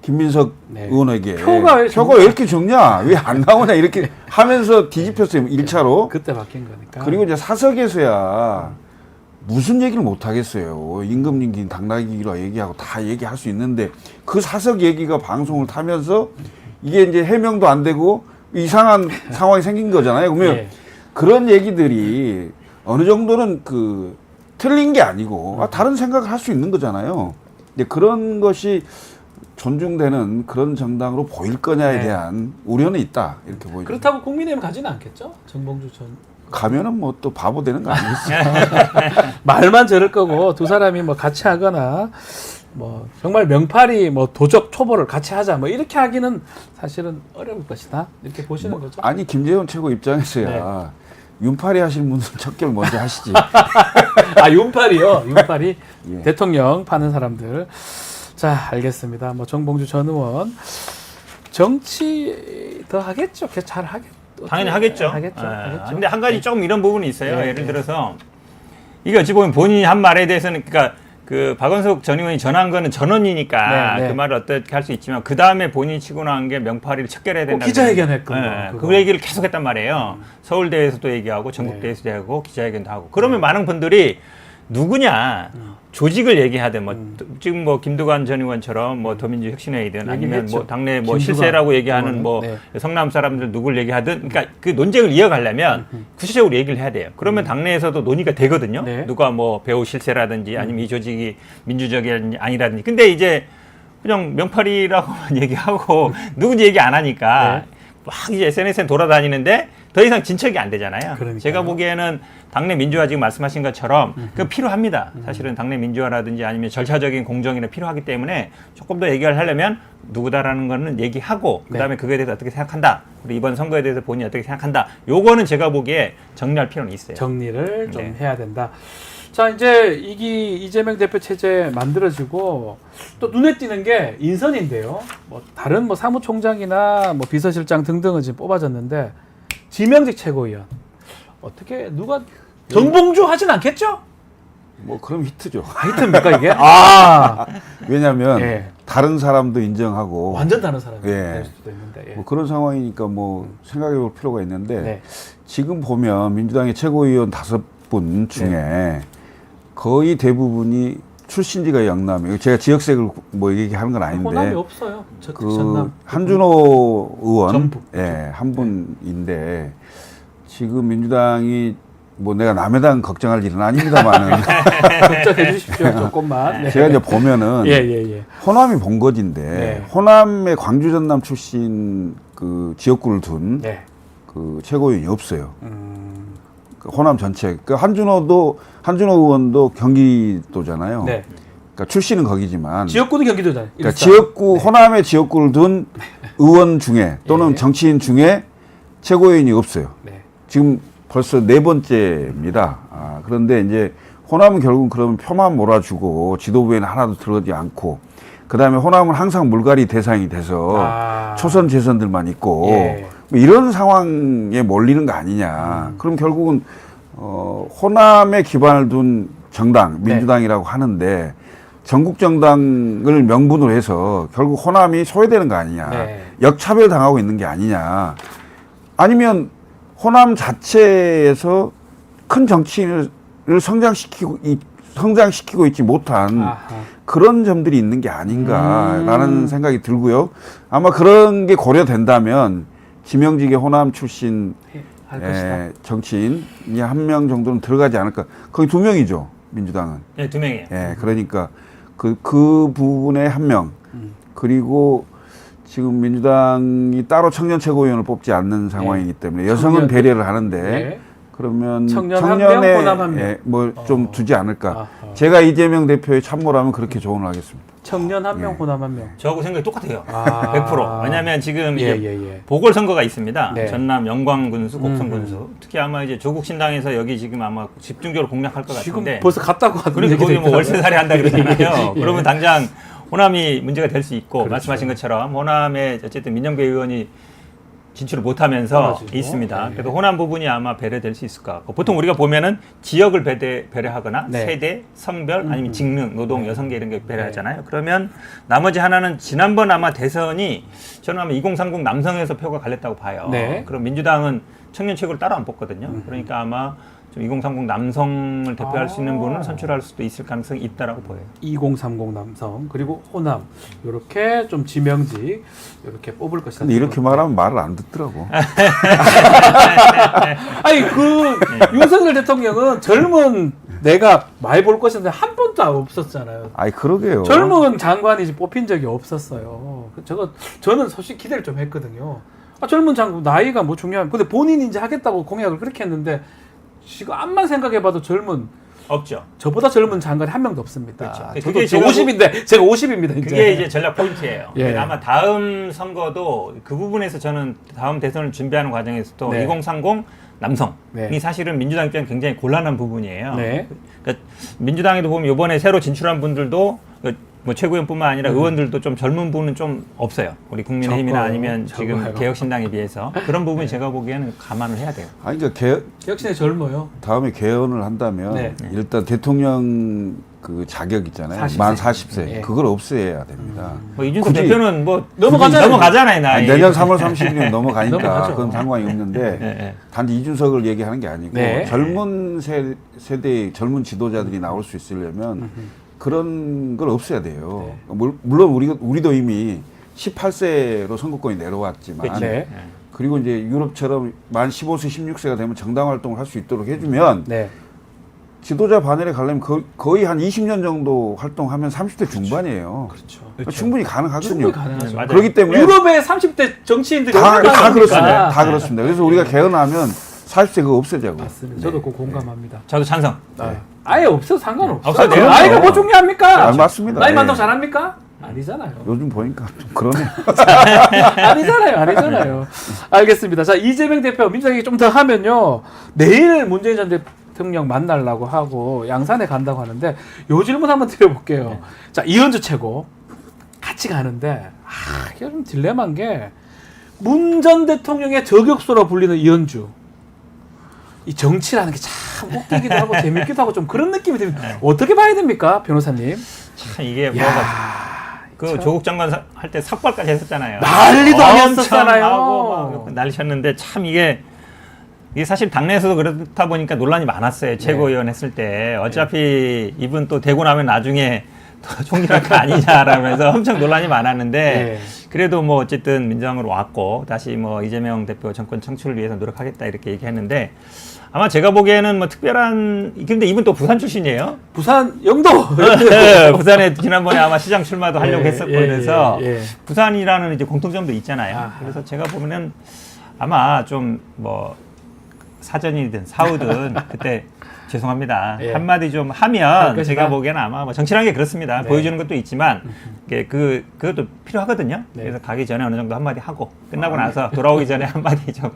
S7: 김민석
S1: 네.
S7: 의원에게
S1: 표가 왜
S7: 왜 이렇게 적냐 왜 안 나오냐 이렇게 하면서 뒤집혔어요 1차로.
S1: 그때 바뀐 거니까.
S7: 그리고 이제 사석에서야 무슨 얘기를 못 하겠어요. 임금님기 당나귀라 얘기하고 다 얘기할 수 있는데 그 사석 얘기가 방송을 타면서 이게 이제 해명도 안 되고 이상한 상황이 생긴 거잖아요. 그러면
S1: 예.
S7: 그런 얘기들이 어느 정도는 그 틀린 게 아니고 다른 생각을 할 수 있는 거잖아요. 근데 그런 것이 존중되는 그런 정당으로 보일 거냐에
S1: 네.
S7: 대한 우려는 있다 이렇게 보이죠.
S1: 그렇다고 국민의힘 가지는 않겠죠? 정봉주 전
S7: 가면은 뭐 또 바보 되는 거 아니겠어요?
S1: 말만 저럴 거고 두 사람이 뭐 같이 하거나 뭐 정말 명팔이 뭐 도적 초보를 같이 하자 뭐 이렇게 하기는 사실은 어려울 것이다 이렇게 보시는 거죠?
S7: 아니 김재원 최고 입장에서야 윤팔이 하시는 분들 척결 먼저 하시지.
S1: 아 윤팔이요? 윤팔이
S7: 예.
S1: 대통령 파는 사람들. 자 알겠습니다. 뭐 정봉주 전 의원 정치 더 하겠죠? 잘 하겠죠.
S6: 당연히 하겠죠.
S1: 하겠죠. 하겠죠.
S6: 근데 한 가지
S1: 네.
S6: 조금 이런 부분이 있어요.
S1: 네,
S6: 예를
S1: 네.
S6: 들어서 이게 어찌 보면 본인이 한 말에 대해서는 그러니까 그 박원석 전 의원이 전한 거는 전원이니까
S1: 네, 네.
S6: 그 말을 어떻게 할 수 있지만 그 다음에 본인이 치고 나온 게 명파리를 척결해야 된다.
S1: 기자회견했거든요.
S6: 그 얘기를 계속 했단 말이에요. 서울대에서도 얘기하고 전국대에서도 하고 기자회견도 하고. 그러면 많은 분들이 누구냐 조직을 얘기하든 뭐 지금 뭐 김두관 전 의원처럼 뭐 더민주 혁신회이든 아니면
S1: 얘기했죠.
S6: 뭐 당내 뭐
S1: 김두관
S6: 실세라고 얘기하는 뭐
S1: 네.
S6: 성남 사람들 누굴 얘기하든 그러니까 그 논쟁을 이어가려면 구체적으로 얘기를 해야 돼요. 그러면 당내에서도 논의가 되거든요.
S1: 네.
S6: 누가 뭐 배우 실세라든지 아니면 이 조직이 민주적이 아니라든지. 근데 이제 그냥 명팔이라고만 얘기하고 누군지 얘기 안 하니까
S1: 네.
S6: 막 이제 SNS에 돌아다니는데 더 이상 진척이 안 되잖아요.
S1: 그러니까요.
S6: 제가 보기에는 당내 민주화 지금 말씀하신 것처럼 그 필요합니다. 사실은 당내 민주화라든지 아니면 절차적인 공정이나 필요하기 때문에 조금 더 얘기를 하려면 누구다라는 거는 얘기하고 그다음에 그거에 대해서 어떻게 생각한다. 그리고 이번 선거에 대해서 본인이 어떻게 생각한다. 요거는 제가 보기에 정리할 필요는 있어요.
S1: 정리를 좀
S6: 네.
S1: 해야 된다. 자 이제 이재명 대표 체제 만들어지고 또 눈에 띄는 게 인선인데요. 뭐 다른 뭐 사무총장이나 뭐 비서실장 등등은 지금 뽑아졌는데 지명직 최고위원 어떻게 누가 정봉주 하진 않겠죠?
S7: 뭐 그럼 히트죠.
S1: 하여튼입니까 이게? 아
S7: 왜냐하면
S1: 예.
S7: 다른 사람도 인정하고
S1: 완전 다른 사람이
S7: 예.
S1: 될 수도 있는데. 예.
S7: 뭐 그런 상황이니까 뭐 생각해볼 필요가 있는데
S1: 네.
S7: 지금 보면 민주당의 최고위원 5분 중에 거의 대부분이 출신지가 영남이에요. 제가 지역색을 뭐 얘기하는 건 아닌데
S1: 호남이 없어요.
S7: 그
S1: 전남.
S7: 한준호 의원
S1: 전북.
S7: 한 분인데 지금 민주당이 뭐 내가 남의 당 걱정할 일은 아닙니다만은
S1: 걱정해 주십시오 조금만. 네.
S7: 제가 이제 보면은
S1: 예.
S7: 호남이 본거지인데
S1: 네.
S7: 호남의 광주 전남 출신 그 지역구를 둔
S1: 네.
S7: 그 최고위원이 없어요. 그 호남 전체. 그 한준호 의원도 경기도잖아요.
S1: 네.
S7: 그러니까 출신은 거기지만
S1: 지역구는 경기도잖아요.
S7: 그러니까
S1: 일산.
S7: 지역구 호남의 지역구를 둔 의원 중에 또는
S1: 예.
S7: 정치인 중에 최고위원이 없어요.
S1: 네.
S7: 지금 벌써 4번째입니다. 그런데 이제 호남은 결국은 그러면 표만 몰아주고 지도부에는 하나도 들어가지 않고 그다음에 호남은 항상 물갈이 대상이 돼서 초선 재선들만 있고
S1: 예.
S7: 뭐 이런 상황에 몰리는 거 아니냐. 그럼 결국은 호남에 기반을 둔 정당 민주당이라고 하는데 전국 정당을 명분으로 해서 결국 호남이 소외되는 거 아니냐.
S1: 네.
S7: 역차별 당하고 있는 게 아니냐. 아니면 호남 자체에서 큰 정치인을 성장시키고 있지 못한
S1: 아하.
S7: 그런 점들이 있는 게 아닌가라는 생각이 들고요. 아마 그런 게 고려된다면 지명직의 호남 출신
S1: 할 것이다.
S7: 정치인이 한 명 정도는 들어가지 않을까. 거기 2명이죠, 민주당은.
S6: 네, 2명이에요.
S7: 예, 그러니까 그 부분에 한 명. 그리고 지금 민주당이 따로 청년 최고위원을 뽑지 않는 상황이기 때문에 여성은
S1: 청년.
S7: 배려를 하는데
S1: 네.
S7: 그러면
S1: 청년 한 명, 호남 한 명.
S7: 뭐 좀 두지 않을까.
S1: 아하.
S7: 제가 이재명 대표의 참모라면 그렇게 조언을 하겠습니다.
S1: 청년 한 명,
S7: 예.
S1: 호남 한 명.
S6: 저하고 생각이 똑같아요.
S1: 아.
S6: 100%. 왜냐하면 지금
S1: 예,
S6: 이제
S1: 예.
S6: 보궐선거가 있습니다.
S1: 네.
S6: 전남 영광군수, 곡성군수. 특히 아마 이제 조국 신당에서 여기 지금 아마 집중적으로 공략할 것
S1: 지금
S6: 같은데.
S1: 벌써 갔다고 하는
S6: 그러니까 거기 뭐 월세살이 한다 그러잖아요.
S1: 예.
S6: 그러면 당장 호남이 문제가 될 수 있고
S1: 그렇죠.
S6: 말씀하신 것처럼 호남에 어쨌든 민정배 의원이 진출을 못하면서
S1: 떨어지고.
S6: 있습니다.
S1: 네.
S6: 그래서 호남 부분이 아마 배려될 수 있을 것 같고 보통 우리가 보면은 지역을 배려하거나
S1: 네.
S6: 세대, 성별 아니면 직능, 노동, 여성계 이런 게 배려하잖아요. 그러면 나머지 하나는 지난번 아마 대선이 저는 아마 2030 남성에서 표가 갈렸다고 봐요.
S1: 네.
S6: 그럼 민주당은 청년 최고를 따로 안 뽑거든요. 그러니까 아마 좀 2030 남성을 대표할 수 있는 분을 선출할 수도 있을 가능성이 있다라고 보여요.
S1: 2030 남성 그리고 호남 이렇게 좀 지명직 이렇게 뽑을 것이다.
S7: 근데 이렇게 말하면 말을 안 듣더라고.
S1: 아니 그 윤석열 대통령은 젊은 내가 많이 볼 것인데 한 번도 없었잖아요.
S7: 아이 그러게요.
S1: 젊은 장관이 이제 뽑힌 적이 없었어요. 저는 솔직히 기대를 좀 했거든요. 젊은 장관 나이가 뭐 중요한. 근데 본인이 이제 하겠다고 공약을 그렇게 했는데 지금 암만 생각해봐도
S6: 없죠.
S1: 저보다 젊은 장관이 한 명도 없습니다.
S6: 그렇죠.
S1: 저도
S6: 그게
S1: 제가 50인데 제가 50입니다. 이제.
S6: 그게 이제 전략 포인트예요.
S1: 예.
S6: 그러니까 아마 다음 선거도 그 부분에서 저는 다음 대선을 준비하는 과정에서도
S1: 네.
S6: 2030 남성이
S1: 네.
S6: 사실은 민주당 입장에 굉장히 곤란한 부분이에요.
S1: 네.
S6: 그러니까 민주당에도 보면 이번에 새로 진출한 분들도 뭐 최고위원뿐만 아니라 의원들도 좀 젊은 분은 좀 없어요. 우리 국민의힘이나
S1: 적어요.
S6: 아니면 지금
S1: 적어요.
S6: 개혁신당에 비해서 그런 부분이 제가 보기에는 감안을 해야 돼요.
S7: 아니 그러니까
S1: 역시 젊어요.
S7: 다음에 개헌을 한다면
S1: 네.
S7: 일단 대통령 그 자격 있잖아요.
S1: 40세.
S7: 만 40세.
S1: 예.
S7: 그걸 없애야 됩니다.
S6: 뭐 이준석
S7: 굳이-
S6: 대표는 뭐
S1: 넘어가잖아요.
S6: 나이.
S7: 내년 3월 30일이면 넘어가니까
S1: 넘어가죠.
S7: 그건 상관이 없는데
S6: 예, 예.
S7: 단지 이준석을 얘기하는 게 아니고
S1: 네.
S7: 젊은 세대의 젊은 지도자들이 나올 수 있으려면 그런 걸 없애야 돼요. 물론 우리도 이미 18세로 선거권이 내려왔지만
S1: 네.
S7: 그리고 이제 유럽처럼 만 15세, 16세가 되면 정당 활동을 할 수 있도록 해주면
S1: 네.
S7: 지도자 반열에 가려면 거의 한 20년 정도 활동하면 30대 중반이에요.
S1: 그렇죠.
S7: 충분히 가능하거든요.
S1: 충분히 가능하죠.
S6: 맞아요.
S7: 그렇기 때문에
S1: 유럽의 30대 정치인들이
S7: 다
S1: 얼마나 많습니까?
S7: 그렇습니다. 다 그렇습니다. 그래서 우리가 개헌하면 40세 그거 없애자고.
S1: 맞습니다. 저도 그 공감합니다.
S6: 저도 찬성.
S1: 아예 없어도 상관없어요.
S6: 없어도 돼요.
S1: 나이가 뭐 중요합니까?
S7: 아, 맞습니다.
S1: 나이
S7: 예.
S1: 많다고 잘합니까? 아니잖아요.
S7: 요즘 보니까 좀 그러네.
S1: 아니잖아요. 알겠습니다. 자, 이재명 대표 민주당이 좀 더 하면요. 내일 문재인 전 대통령 만나려고 하고 양산에 간다고 하는데 요 질문 한번 드려볼게요. 자, 이현주 최고 같이 가는데 이게 좀 딜레마인 게 문 전 대통령의 저격수로 불리는 이현주. 이 정치라는 게 참 웃기기도 하고 재밌기도 하고 좀 그런 느낌이 듭니다. 어떻게 봐야 됩니까, 변호사님?
S6: 참 이게 뭐가
S1: 야,
S6: 그 조국 장관 할 때 삭발까지 했었잖아요.
S1: 난리도
S6: 엄청
S1: 아니었었잖아요.
S6: 하고 막 난리쳤는데 참 이게 사실 당내에서도 그렇다 보니까 논란이 많았어요. 최고위원 했을 때 어차피 이분 또 되고 나면 나중에 또 총리할 거 아니냐라면서 엄청 논란이 많았는데
S1: 네.
S6: 그래도 뭐 어쨌든 민주당으로 왔고 다시 뭐 이재명 대표 정권 창출을 위해서 노력하겠다 이렇게 얘기했는데 아마 제가 보기에는 뭐 특별한 근데 이분 또 부산 출신이에요.
S1: 부산 영도.
S6: 네, 부산에 지난번에 아마 시장 출마도 하려고
S1: 예,
S6: 했었고
S1: 예,
S6: 그래서
S1: 예.
S6: 부산이라는 이제 공통점도 있잖아요.
S1: 아하.
S6: 그래서 제가 보면은 아마 좀 뭐 사전이든 사후든 그때 죄송합니다.
S1: 예.
S6: 한마디 좀
S1: 할
S6: 하면
S1: 것이다.
S6: 제가 보기에는 아마 뭐 정치라는 게 그렇습니다.
S1: 네.
S6: 보여주는 것도 있지만 그것도 필요하거든요.
S1: 네.
S6: 그래서 가기 전에 어느 정도 한마디 하고 끝나고 나서 돌아오기 전에 한마디 좀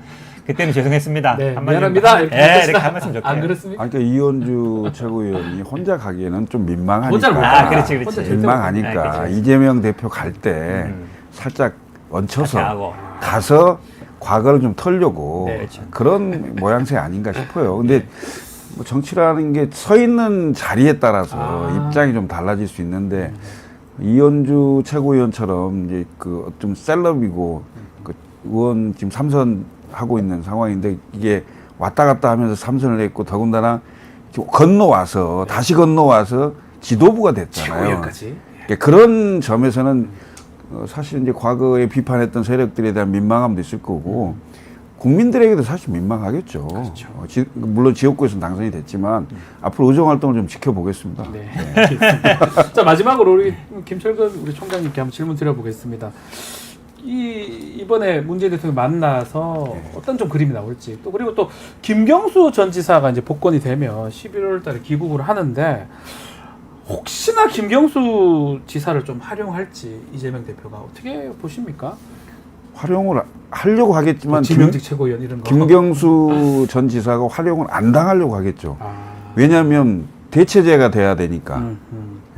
S6: 그때는 죄송했습니다.
S1: 네,
S6: 한마디
S1: 미안합니다.
S6: 좀
S1: 이렇게
S6: 예,
S1: 합시다.
S6: 이렇게 한 말씀 좋겠어요.
S1: 안 그렇습니까?
S7: 아니, 그러니까 이현주 최고위원이 혼자 가기에는 좀 민망하니까.
S1: 혼자를 못
S6: 아, 그렇지, 그렇지.
S1: 혼자 절대
S7: 민망하니까
S6: 네, 그렇지.
S7: 이재명 대표 갈 때 살짝 얹혀서
S6: 하고.
S7: 가서 과거를 좀 털려고
S1: 네,
S6: 그렇죠.
S7: 그런 모양새 아닌가 싶어요. 근데 뭐 정치라는 게 서 있는 자리에 따라서 입장이 좀 달라질 수 있는데 이현주 최고위원처럼 이제 그 좀 셀럽이고 그 의원 지금 3선 하고 있는 상황인데 이게 왔다 갔다 하면서 3선을 했고 더군다나 건너와서 다시 건너와서 지도부가 됐잖아요.
S1: 최고위원까지.
S7: 그러니까 그런 점에서는 사실 이제 과거에 비판했던 세력들에 대한 민망함도 있을 거고 국민들에게도 사실 민망하겠죠.
S1: 그렇죠.
S7: 물론 지역구에서는 당선이 됐지만 앞으로 의정 활동을 좀 지켜보겠습니다.
S1: 네, 알겠습니다. 자, 마지막으로 우리 김철근 우리 총장님께 한번 질문 드려보겠습니다. 이번에 문재인 대통령 만나서 어떤 좀 그림이 나올지 또 그리고 또 김경수 전 지사가 이제 복권이 되면 11월달에 귀국을 하는데 혹시나 김경수 지사를 좀 활용할지 이재명 대표가 어떻게 보십니까?
S7: 활용을 하려고 하겠지만
S1: 지명직 최고위원 이런 거.
S7: 김경수 전 지사가 활용을 안 당하려고 하겠죠.
S1: 아,
S7: 왜냐하면 대체제가 돼야 되니까.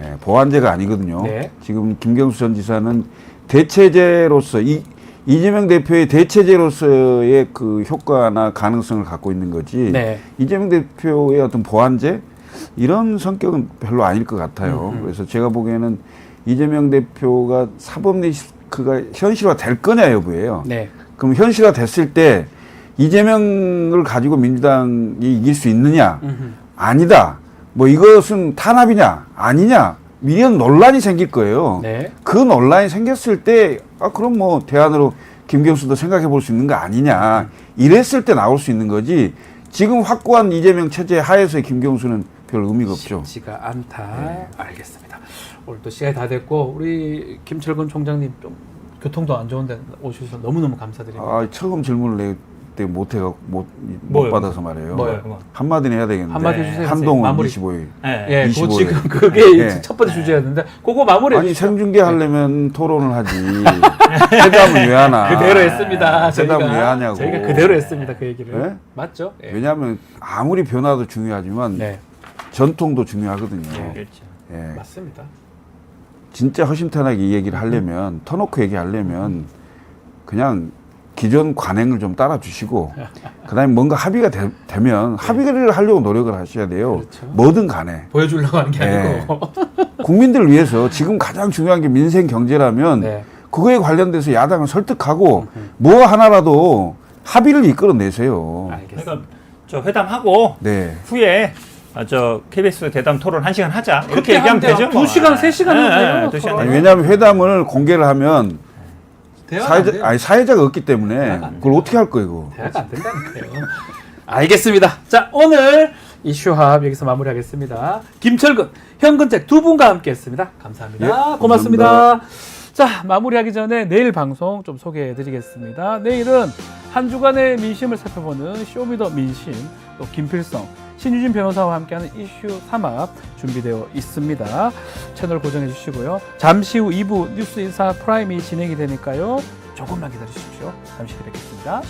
S7: 예, 보완제가 아니거든요.
S1: 네.
S7: 지금 김경수 전 지사는 대체제로서 이재명 대표의 대체제로서의 그 효과나 가능성을 갖고 있는 거지.
S1: 네.
S7: 이재명 대표의 어떤 보완제 이런 성격은 별로 아닐 것 같아요. 그래서 제가 보기에는 이재명 대표가 사법 리스크가 현실화 될 거냐 여부예요.
S1: 네.
S7: 그럼 현실화 됐을 때 이재명을 가지고 민주당이 이길 수 있느냐? 아니다. 뭐 이것은 탄압이냐? 아니냐? 이런 논란이 생길 거예요.
S1: 네.
S7: 그 논란이 생겼을 때, 그럼 뭐 대안으로 김경수도 생각해 볼 수 있는 거 아니냐. 이랬을 때 나올 수 있는 거지. 지금 확고한 이재명 체제 하에서의 김경수는 별 의미가 없죠.
S1: 쉽지가 않다. 알겠습니다. 오늘 또 시간이 다 됐고 우리 김철근 총장님 좀 교통도 안 좋은데 오셔서 너무너무 감사드립니다.
S7: 처음 질문을 낼 때 못
S6: 뭐요?
S7: 받아서 말이에요.
S1: 뭐요?
S7: 한마디는 해야 되겠는데.
S1: 한마디 해주세요.
S7: 한동훈
S1: 마무리.
S7: 25일.
S6: 예.
S1: 예, 그거
S7: 25일.
S1: 지금 그게
S7: 네.
S1: 첫 번째 주제였는데 그거 마무리해
S7: 아니
S1: 주시죠.
S7: 생중계 하려면 토론을 하지. 회담을 왜 하나.
S1: 그대로 했습니다.
S7: 회담을 왜 하냐고.
S1: 저희가 그대로 했습니다. 그 얘기를.
S7: 네?
S1: 맞죠? 예.
S7: 왜냐하면 아무리 변화도 중요하지만
S1: 네,
S7: 전통도 중요하거든요.
S6: 그렇죠.
S7: 예.
S1: 맞습니다.
S7: 진짜 허심탄회하게 이 얘기를 하려면 터놓고 얘기하려면 그냥 기존 관행을 좀 따라주시고 그다음에 뭔가 합의가 되면 합의를 하려고 노력을 하셔야 돼요.
S1: 그렇죠.
S7: 뭐든 간에.
S1: 보여주려고 하는 게
S7: 네.
S1: 아니고.
S7: 국민들을 위해서 지금 가장 중요한 게 민생 경제라면
S1: 네.
S7: 그거에 관련돼서 야당을 설득하고 뭐 하나라도 합의를 이끌어내세요.
S1: 알겠습니다.
S6: 그러니까 저 회담하고
S7: 네.
S6: 후에 저 KBS 대담 토론 1시간 하자. 이렇게
S1: 그렇게
S6: 얘기하면
S1: 하면
S6: 되죠.
S1: 돼요. 2시간, 3시간 해도 돼요.
S6: 2시간
S7: 아니, 왜냐하면 회담을 공개를 하면
S1: 대화가 안 돼요.
S7: 사회자가 없기 때문에
S1: 대화가 안
S7: 그걸 어떻게 할 거예요, 이거.
S1: 대화가 안 된다니까요. 알겠습니다. 자, 오늘 이슈합 여기서 마무리하겠습니다. 김철근, 현근택 두 분과 함께했습니다. 감사합니다.
S7: 예,
S1: 고맙습니다.
S7: 감사합니다.
S1: 자, 마무리하기 전에 내일 방송 좀 소개해드리겠습니다. 내일은 한 주간의 민심을 살펴보는 쇼미더 민심, 또 김필성, 신유진 변호사와 함께하는 이슈 3합 준비되어 있습니다. 채널 고정해 주시고요. 잠시 후 2부 뉴스 인사 프라임이 진행이 되니까요. 조금만 기다리십시오. 잠시 후에 뵙겠습니다.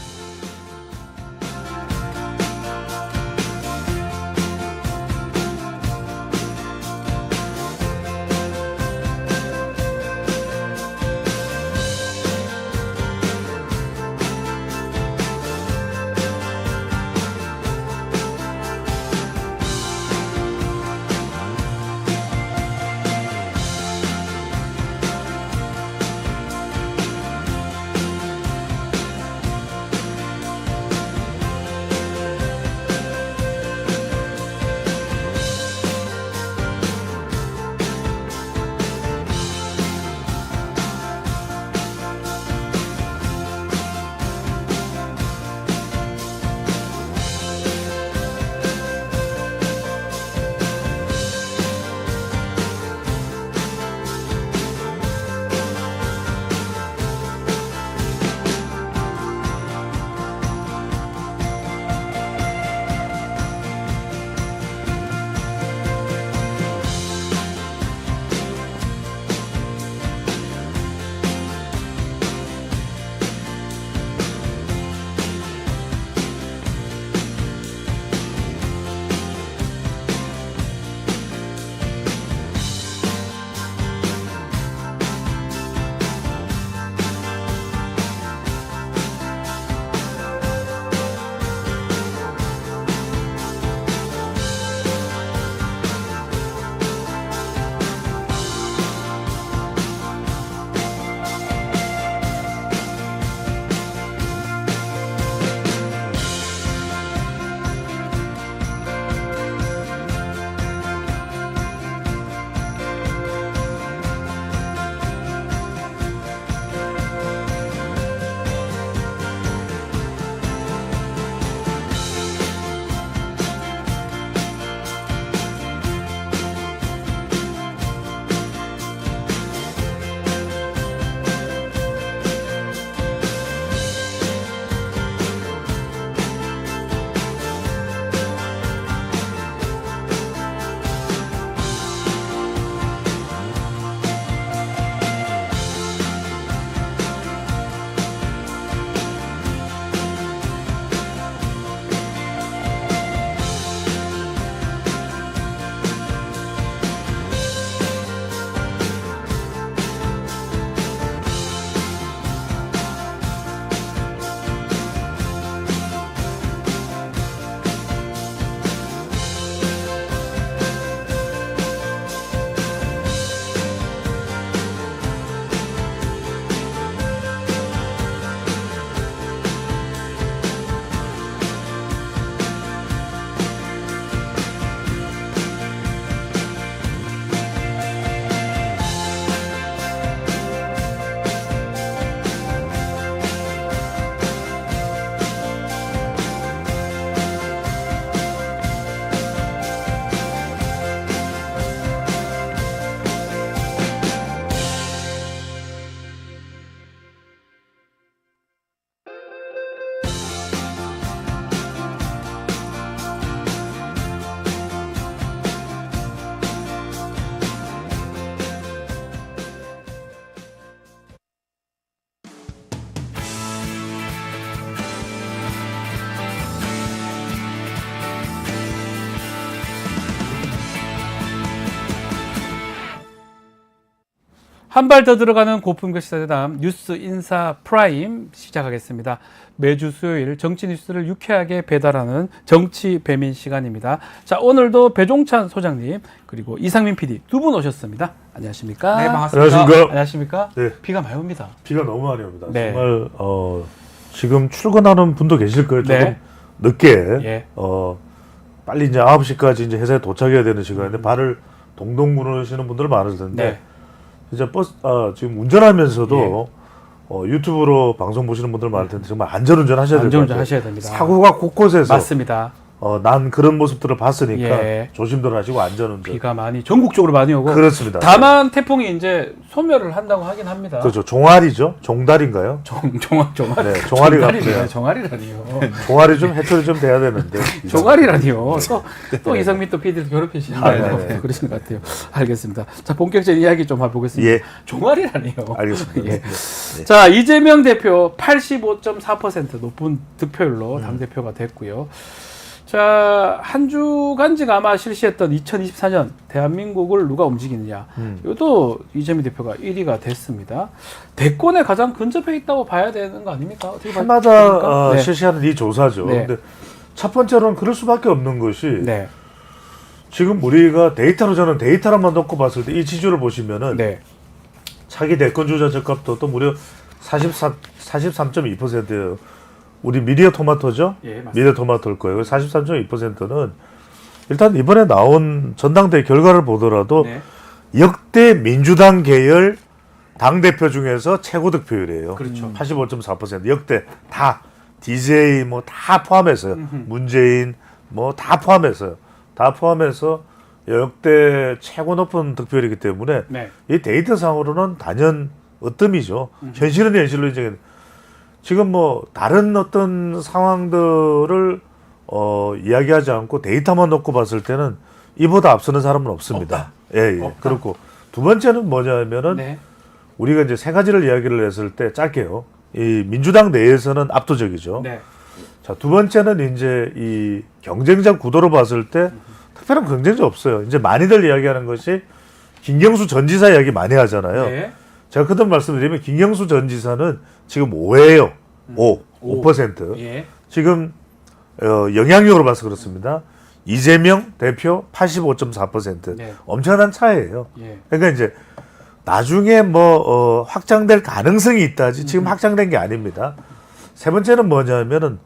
S1: 한 발 더 들어가는 고품격 시사대담 뉴스 인사 프라임 시작하겠습니다. 매주 수요일 정치 뉴스를 유쾌하게 배달하는 정치 배민 시간입니다. 자, 오늘도 배종찬 소장님 그리고 이상민 PD 두 분 오셨습니다. 안녕하십니까?
S8: 네, 반갑습니다.
S6: 안녕하십니까?
S1: 안녕하십니까?
S8: 네.
S1: 비가 많이 옵니다.
S8: 비가 너무 많이 옵니다.
S1: 네.
S8: 정말 지금 출근하는 분도 계실 거예요. 조금
S1: 네.
S8: 늦게
S1: 예.
S8: 빨리 이제 9시까지 이제 회사에 도착해야 되는 시간인데 발을 동동 구르시는 분들 많을 텐데
S1: 네.
S8: 이제 지금 운전하면서도 유튜브로 방송 보시는 분들 많을 텐데 정말 안전운전 하셔야 될 것
S1: 안전운전
S8: 같아요.
S1: 하셔야 됩니다.
S8: 사고가 곳곳에서
S1: 맞습니다.
S8: 난 그런 모습들을 봤으니까
S1: 예.
S8: 조심들 하시고 안전운전.
S1: 비가 많이 전국적으로 많이 오고
S8: 그렇습니다.
S1: 다만 태풍이 이제 소멸을 한다고 하긴 합니다.
S8: 그렇죠. 종아리죠? 종달인가요?
S1: 종아리.
S8: 네, 종아리가
S1: 종아리라니요. 종아리라니요.
S8: 종아리 좀 해처리 좀 돼야 되는데.
S1: 종아리라니요. 또 이상민 또 PD도 괴롭히시나요?
S8: 네.
S1: 그러신 것 같아요. 알겠습니다. 자, 본격적인 이야기 좀 해보겠습니다.
S8: 예.
S1: 종아리라니요.
S8: 알겠습니다.
S1: 예.
S8: 네.
S1: 자, 이재명 대표 85.4% 높은 득표율로 당대표가 됐고요. 자, 한 주간지가 아마 실시했던 2024년 대한민국을 누가 움직이느냐. 이것도 이재명 대표가 1위가 됐습니다. 대권에 가장 근접해 있다고 봐야 되는 거 아닙니까? 어떻게
S8: 해마다
S1: 보십니까? 네.
S8: 실시하는 이 조사죠.
S1: 네.
S8: 근데 첫 번째로는 그럴 수밖에 없는 것이
S1: 네.
S8: 지금 우리가 저는 데이터로만 놓고 봤을 때 이 지수를 보시면은
S1: 네.
S8: 차기 대권 주자 적합도도 무려 43.2%예요. 우리 미디어 토마토죠?
S1: 예, 맞습니다.
S8: 미디어 토마토일 거예요. 43.2%는 일단 이번에 나온 전당대 결과를 보더라도
S1: 네.
S8: 역대 민주당 계열 당대표 중에서 최고 득표율이에요.
S1: 그렇죠.
S8: 85.4% 역대 다 DJ 뭐 다 포함해서요. 문재인 뭐 다 포함해서요. 다 포함해서 역대 최고 높은 득표율이기 때문에
S1: 네.
S8: 이 데이터상으로는 단연 으뜸이죠. 현실은 현실로 이제 지금 뭐 다른 어떤 상황들을 이야기하지 않고 데이터만 놓고 봤을 때는 이보다 앞서는 사람은 없습니다. 예, 예.
S1: 없다.
S8: 그렇고 두 번째는 뭐냐면은
S1: 네.
S8: 우리가 이제 세 가지를 이야기를 했을 때 짧게요. 이 민주당 내에서는 압도적이죠.
S1: 네.
S8: 자, 두 번째는 이제 이 경쟁자 구도로 봤을 때 특별한 경쟁자 없어요. 이제 많이들 이야기하는 것이 김경수 전 지사 이야기 많이 하잖아요.
S1: 네.
S8: 제가 그때 말씀드리면 김경수 전 지사는 지금 5예요. 5%.
S1: 예.
S8: 지금 영향력으로 봐서 그렇습니다. 이재명 대표 85.4%.
S1: 네.
S8: 엄청난 차이예요.
S1: 예.
S8: 그러니까 이제 나중에 뭐 확장될 가능성이 있다지 지금 확장된 게 아닙니다. 세 번째는 뭐냐면은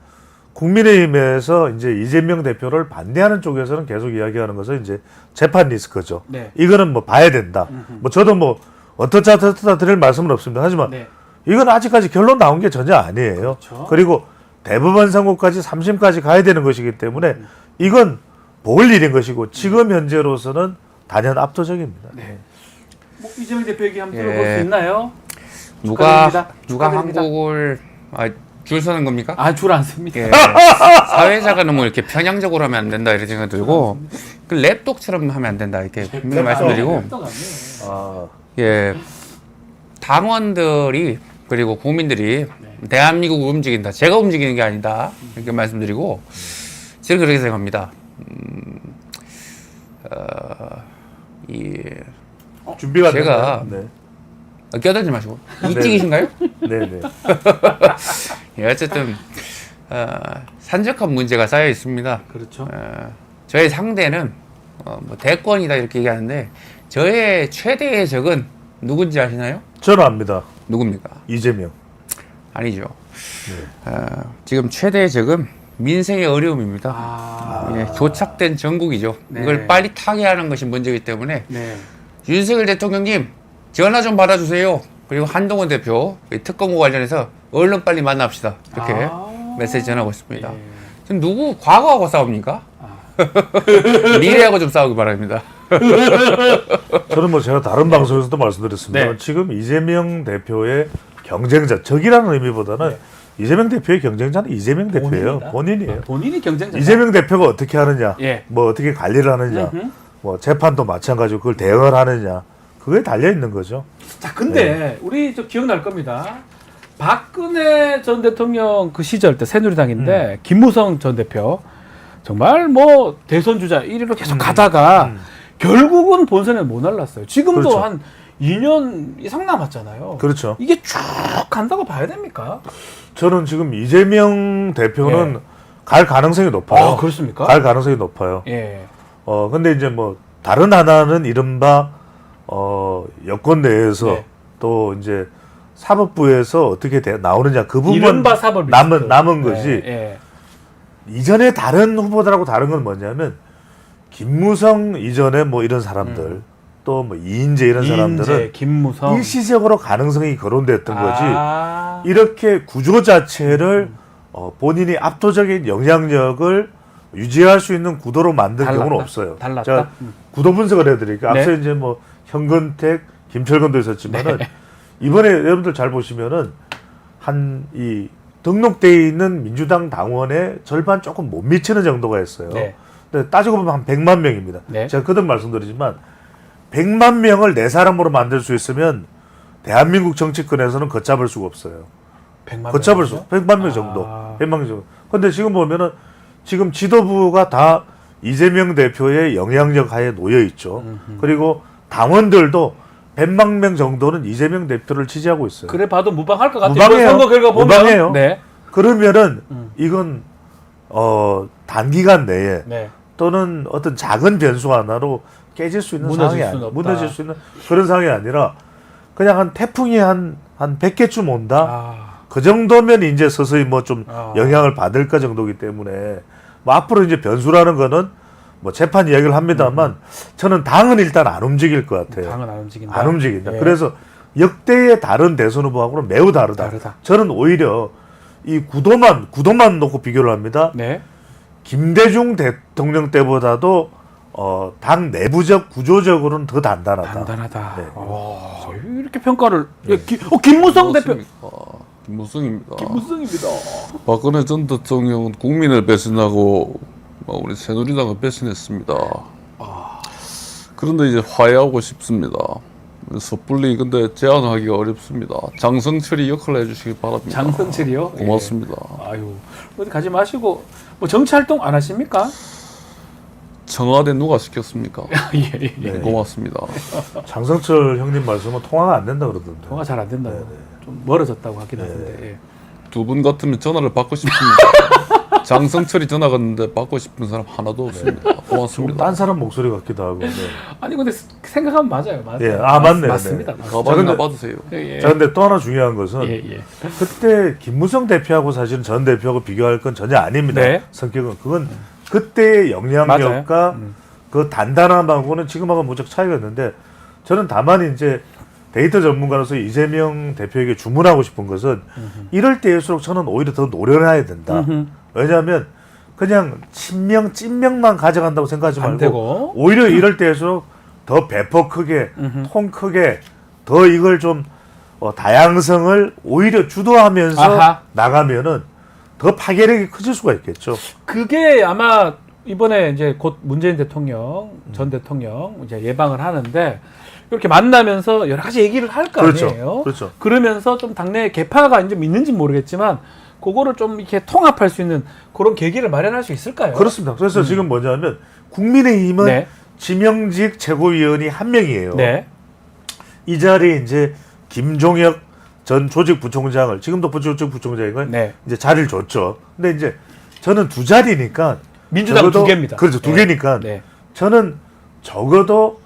S8: 국민의힘에서 이제 이재명 대표를 반대하는 쪽에서는 계속 이야기하는 것은 이제 재판 리스크죠.
S1: 네.
S8: 이거는 뭐 봐야 된다. 뭐 저도 뭐 어떻다 드릴 말씀은 없습니다. 하지만
S1: 네.
S8: 이건 아직까지 결론 나온 게 전혀 아니에요.
S1: 그렇죠.
S8: 그리고 대법원 선고까지 3심까지 가야 되는 것이기 때문에 이건 볼 일인 것이고 지금 현재로서는 단연 압도적입니다.
S1: 네. 뭐 이재명 대표 얘기 한번
S9: 예.
S1: 들어볼 수 있나요?
S9: 누가
S1: 축하드립니다.
S9: 한국을 줄 서는 겁니까?
S1: 아, 줄 안 씁니다.
S9: 예. 사회자가 너무 이렇게 편향적으로 하면 안 된다 이런 생각이 들고 그 랩독처럼 하면 안 된다 이렇게 분명히 말씀드리고 예 당원들이 그리고 국민들이 대한민국을 움직인다. 제가 움직이는 게 아니다 이렇게 말씀드리고 저는 그렇게 생각합니다.
S8: 준비가
S9: 제가
S8: 됐나요?
S9: 껴들지 마시고 이직이신가요?
S8: 네, 네.
S9: 예, 어쨌든 산적한 문제가 쌓여 있습니다.
S1: 그렇죠.
S9: 저의 상대는 뭐 대권이다 이렇게 얘기하는데 저의 최대의 적은 누군지 아시나요?
S8: 저는 압니다.
S9: 누굽니까?
S8: 이재명.
S9: 아니죠. 지금 최대의 적은 민생의 어려움입니다.
S1: 아.
S9: 예, 조착된 전국이죠.
S1: 네.
S9: 이걸 빨리 타개하는 것이 문제이기 때문에
S1: 네.
S9: 윤석열 대통령님 전화 좀 받아주세요. 그리고 한동훈 대표 이 특검과 관련해서 얼른 빨리 만납시다. 이렇게 메시지 전하고 있습니다.
S1: 예.
S9: 지금 누구 과거하고 싸웁니까? 미래하고 좀 싸우기 바랍니다.
S8: 저는 뭐 제가 다른 방송에서도 말씀드렸습니다.
S1: 네.
S8: 지금 이재명 대표의 경쟁자, 적이라는 의미보다는 이재명 대표의 경쟁자는 이재명 대표예요. 본인이에요.
S1: 본인이 경쟁자.
S8: 이재명 대표가 어떻게 하느냐,
S1: 예.
S8: 뭐 어떻게 관리를 하느냐, 뭐 재판도 마찬가지고 그걸 대응을 하느냐, 그거에 달려 있는 거죠.
S1: 자, 근데 우리 저 기억날 겁니다. 박근혜 전 대통령 그 시절 때 새누리당인데 김무성 전 대표 정말 뭐 대선 주자 1위로 계속 가다가 결국은 본선에 못 날랐어요. 지금도
S8: 그렇죠.
S1: 한 2년 이상 남았잖아요.
S8: 그렇죠.
S1: 이게 쭉 간다고 봐야 됩니까?
S8: 저는 지금 이재명 대표는 갈 가능성이 높아요.
S1: 아, 그렇습니까?
S8: 갈 가능성이 높아요.
S1: 예.
S8: 근데 이제 뭐 다른 하나는 이른바 여권 내에서
S1: 네.
S8: 또 이제 사법부에서 어떻게 나오느냐 그 부분
S1: 이른바 사법
S8: 남은 거지.
S1: 예.
S8: 이전에 다른 후보들하고 다른 건 뭐냐면 김무성 이전에 뭐 이런 사람들 또 뭐 이인재 이런 사람들은
S1: 이인재, 김무성
S8: 일시적으로 가능성이 거론됐던 거지.
S1: 아.
S8: 이렇게 구조 자체를 본인이 압도적인 영향력을 유지할 수 있는 구도로 만든
S1: 달랐다?
S8: 경우는 없어요.
S1: 달랐다?
S8: 제가 구도 분석을 해드릴게요.
S1: 네.
S8: 앞서 이제 뭐 현근택, 김철근도 있었지만은 이번에 여러분들 잘 보시면은 이 등록돼 있는 민주당 당원의 절반 조금 못 미치는 정도가 있어요.
S1: 네.
S8: 근데 따지고 보면 한 100만 명입니다.
S1: 네.
S8: 제가 거듭 말씀드리지만 100만 명을 내 사람으로 만들 수 있으면 대한민국 정치권에서는 걷잡을 수가 없어요.
S1: 100만
S8: 걷잡을
S1: 명이죠?
S8: 수 100만 명 정도.
S1: 아.
S8: 100만 명 정도. 근데 지금 보면은 지금 지도부가 다 이재명 대표의 영향력 하에 놓여 있죠. 그리고 당원들도 100만 명 정도는 이재명 대표를 지지하고 있어요.
S1: 그래 봐도 무방할 것 같아요.
S8: 무방해요.
S1: 선거 결과 보면.
S8: 무방해요.
S1: 네.
S8: 그러면은 이건 단기간 내에
S1: 네.
S8: 또는 어떤 작은 변수 하나로 깨질 수 있는
S1: 무너질
S8: 상황이
S1: 수는 없다.
S8: 무너질 수 있는 그런 상황이 아니라 그냥 한 태풍이 한 100개쯤 온다.
S1: 아.
S8: 그 정도면 이제 서서히 뭐 좀
S1: 아.
S8: 영향을 받을까 정도기 때문에 뭐 앞으로 이제 변수라는 거는 뭐 재판 이야기를 합니다만 저는 당은 일단 안 움직일 것 같아요.
S1: 당은 안 움직인다.
S8: 안 움직인다.
S1: 예.
S8: 그래서 역대의 다른 대선 후보하고는 매우 다르다. 저는 오히려 이 구도만 놓고 비교를 합니다.
S1: 네.
S8: 김대중 대통령 때보다도 당 내부적 구조적으로는 더 단단하다.
S1: 단단하다.
S8: 네.
S1: 이렇게 평가를. 예, 김무성 대표.
S10: 김무성입니다.
S1: 김무성입니다.
S10: 박근혜 전 대통령은 국민을 배신하고 우리 새누리당을 배신했습니다. 그런데 이제 화해하고 싶습니다. 섣불리 근데 제안하기가 어렵습니다. 장성철이 역할을 해주시기 바랍니다.
S1: 장성철이요?
S10: 고맙습니다.
S1: 예. 아유, 어디 가지 마시고 뭐 정치 활동 안 하십니까?
S10: 청와대 누가 시켰습니까?
S1: 예.
S8: 네.
S10: 고맙습니다.
S8: 장성철 형님 말씀은 통화가 안 된다 그러던데.
S1: 통화 잘 안 된다고. 좀 멀어졌다고 하긴 하던데. 예.
S10: 두 분 같으면 전화를 받고 싶습니다. 장성철이 전화 갔는데 받고 싶은 사람 하나도 없습니다. 고맙습니다.
S8: 딴 사람 목소리 같기도 하고. 네.
S1: 아니 근데 생각하면 맞아요.
S8: 예, 맞네요.
S1: 맞습니다.
S8: 네.
S10: 가방이나 받으세요.
S1: 예.
S8: 자, 근데 또 하나 중요한 것은
S1: 예.
S8: 그때 김무성 대표하고 사실은 전 대표하고 비교할 건 전혀 아닙니다.
S1: 네.
S8: 성격은 그건 그때의 영향력과 그 단단함하고는 지금하고 무척 차이가 있는데 저는 다만 이제 데이터 전문가로서 이재명 대표에게 주문하고 싶은 것은 이럴 때일수록 저는 오히려 더 노련해야 된다. 왜냐하면 그냥 친명, 찐명만 가져간다고 생각하지
S1: 안
S8: 말고
S1: 되고.
S8: 오히려 이럴 때일수록 더 배포 크게, 통 크게 더 이걸 좀 다양성을 오히려 주도하면서
S1: 아하.
S8: 나가면은 더 파괴력이 커질 수가 있겠죠.
S1: 그게 아마 이번에 이제 곧 문재인 대통령, 전 대통령 이제 예방을 하는데 이렇게 만나면서 여러 가지 얘기를 할 거
S8: 그렇죠.
S1: 아니에요.
S8: 그렇죠.
S1: 그러면서 좀 당내 개파가 좀 있는지 모르겠지만 그거를 좀 이렇게 통합할 수 있는 그런 계기를 마련할 수 있을까요?
S8: 그렇습니다. 그래서 지금 뭐냐면 국민의힘은
S1: 네.
S8: 지명직 최고위원이 한 명이에요.
S1: 네.
S8: 이 자리에 이제 김종혁 전 조직부총장을 지금도 조직부총장이고
S1: 네.
S8: 이제 자리를 줬죠. 근데 이제 저는 두 자리니까
S1: 민주당
S8: 적어도
S1: 두 개입니다.
S8: 그렇죠. 두
S1: 네.
S8: 개니까
S1: 네.
S8: 저는 적어도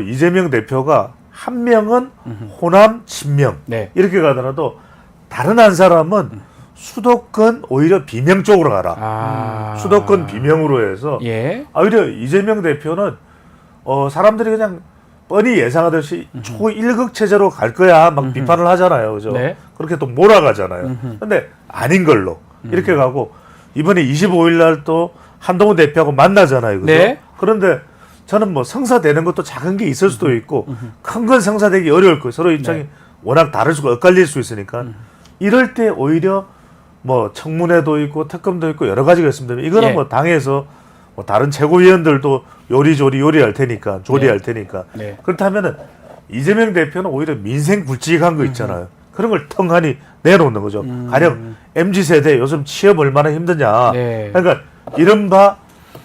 S8: 이재명 대표가 한 명은 호남 친명
S1: 네.
S8: 이렇게 가더라도 다른 한 사람은 수도권 오히려 비명 쪽으로 가라. 수도권 비명으로 해서
S1: 예.
S8: 오히려 이재명 대표는 사람들이 그냥 뻔히 예상하듯이 초일극 체제로 갈 거야 막 비판을 하잖아요. 그죠?
S1: 네.
S8: 그렇게 또 몰아가잖아요. 근데 아닌 걸로 이렇게 가고 이번에 25일 날 또 한동훈 대표하고 만나잖아요. 그죠?
S1: 네.
S8: 그런데 저는 뭐 성사되는 것도 작은 게 있을 수도 있고 큰 건 성사되기 어려울 거예요. 서로 입장이
S1: 네.
S8: 워낙 다를 수가 엇갈릴 수 있으니까 이럴 때 오히려 뭐 청문회도 있고 특검도 있고 여러 가지가 있습니다. 이거는
S1: 예.
S8: 뭐 당에서 뭐 다른 최고위원들도 요리조리 요리할 테니까 조리할 테니까
S1: 네.
S8: 그렇다면은 이재명 대표는 오히려 민생 굵직한 거 있잖아요. 그런 걸 텅하니 내놓는 거죠. 가령 MZ세대 요즘 취업 얼마나 힘드냐.
S1: 네.
S8: 그러니까 이른바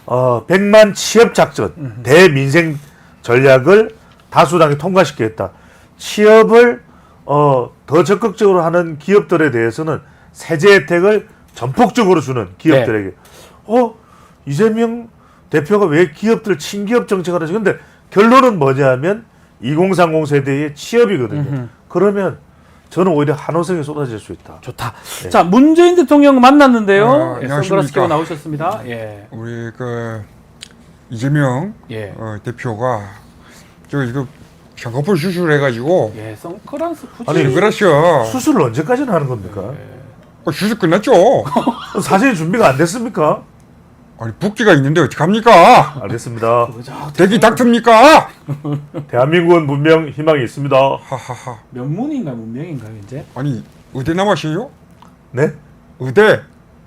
S8: 100만 취업 작전 대민생 전략을 다수당이 통과시키겠다. 취업을 더 적극적으로 하는 기업들에 대해서는 세제 혜택을 전폭적으로 주는 기업들에게 이재명 대표가 왜 기업들 친기업 정책을 하지? 근데 결론은 뭐냐면 2030 세대의 취업이거든요. 그러면 저는 오히려 한호성이 쏟아질 수 있다.
S1: 좋다.
S8: 네.
S1: 자, 문재인 대통령 만났는데요. 예,
S10: 안녕하십니까.
S1: 선글라스 끼고 나오셨습니다. 예.
S10: 우리 이재명
S1: 예.
S10: 대표가 이거 쌍꺼풀 수술해가지고
S1: 예, 선글라스 굳이
S8: 아니,
S10: 그러셔.
S8: 수술을 언제까지는 하는 겁니까?
S10: 수술 끝났죠.
S8: 사실 준비가 안 됐습니까?
S10: 아니 붓기가 있는데 어떡합니까?
S8: 알겠습니다.
S10: 대기 닥터입니까?
S8: 대한민국은 분명 희망이 있습니다.
S10: 하하하.
S1: 면문인가요, 문명인가요, 이제?
S10: 아니 의대 남았어요?
S8: 네?
S10: 의대.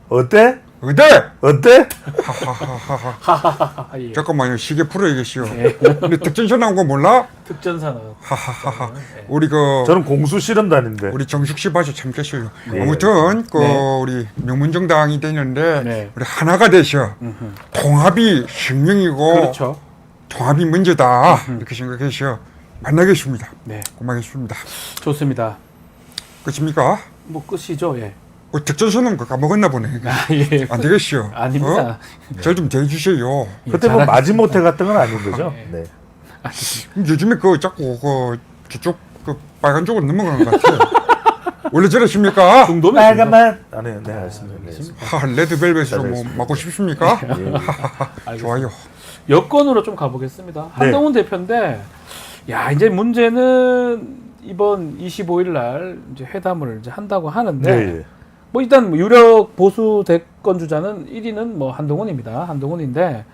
S8: 어때?
S10: 의대.
S8: 어때?
S1: 하하하. 예.
S10: 잠깐만요. 시계 풀어야겠어요.
S1: 예.
S10: 근데 특전사 나온 거 몰라?
S1: 특전사 나왔.
S10: 하하하하.
S1: 예.
S10: 우리
S8: 저는 공수 실험단인데.
S10: 우리 정숙 씨 봐서 참겠어요.
S8: 네.
S10: 아무튼
S1: 네.
S10: 우리 명문정당이 되는데
S1: 네.
S10: 우리 하나가 되셔. 통합이 생명이고
S1: 그렇죠.
S10: 통합이 문제다 이렇게 생각해서 만나겠습니다.
S1: 네.
S10: 고맙겠습니다.
S1: 좋습니다.
S10: 끝입니까?
S1: 뭐 끝이죠, 예.
S10: 특전선은 그거 까먹었나 보네.
S1: 예.
S10: 안 되겠어요.
S1: 아닙니다.
S10: 절 좀 대주세요.
S8: 그때 뭐 마지못해 갔던 건 아닌 거죠?
S1: 예.
S8: 네.
S10: 요즘에 자꾸 저쪽 빨간 쪽으로 넘어가는 것 같아요. 원래 저러십니까?
S1: 정도면
S8: 빨간만. 네, 알겠습니다. 네.
S10: 레드벨벳으로 뭐 맞고 싶습니까?
S1: 알겠습니다.
S10: 좋아요.
S1: 여권으로 좀 가보겠습니다. 한동훈 대표인데, 야, 이제 문제는 이번 25일 날 이제 회담을 이제 한다고 하는데,
S8: 네.
S1: 뭐 일단 유력 보수 대권 주자는 1위는 뭐 한동훈입니다. 한동훈인데,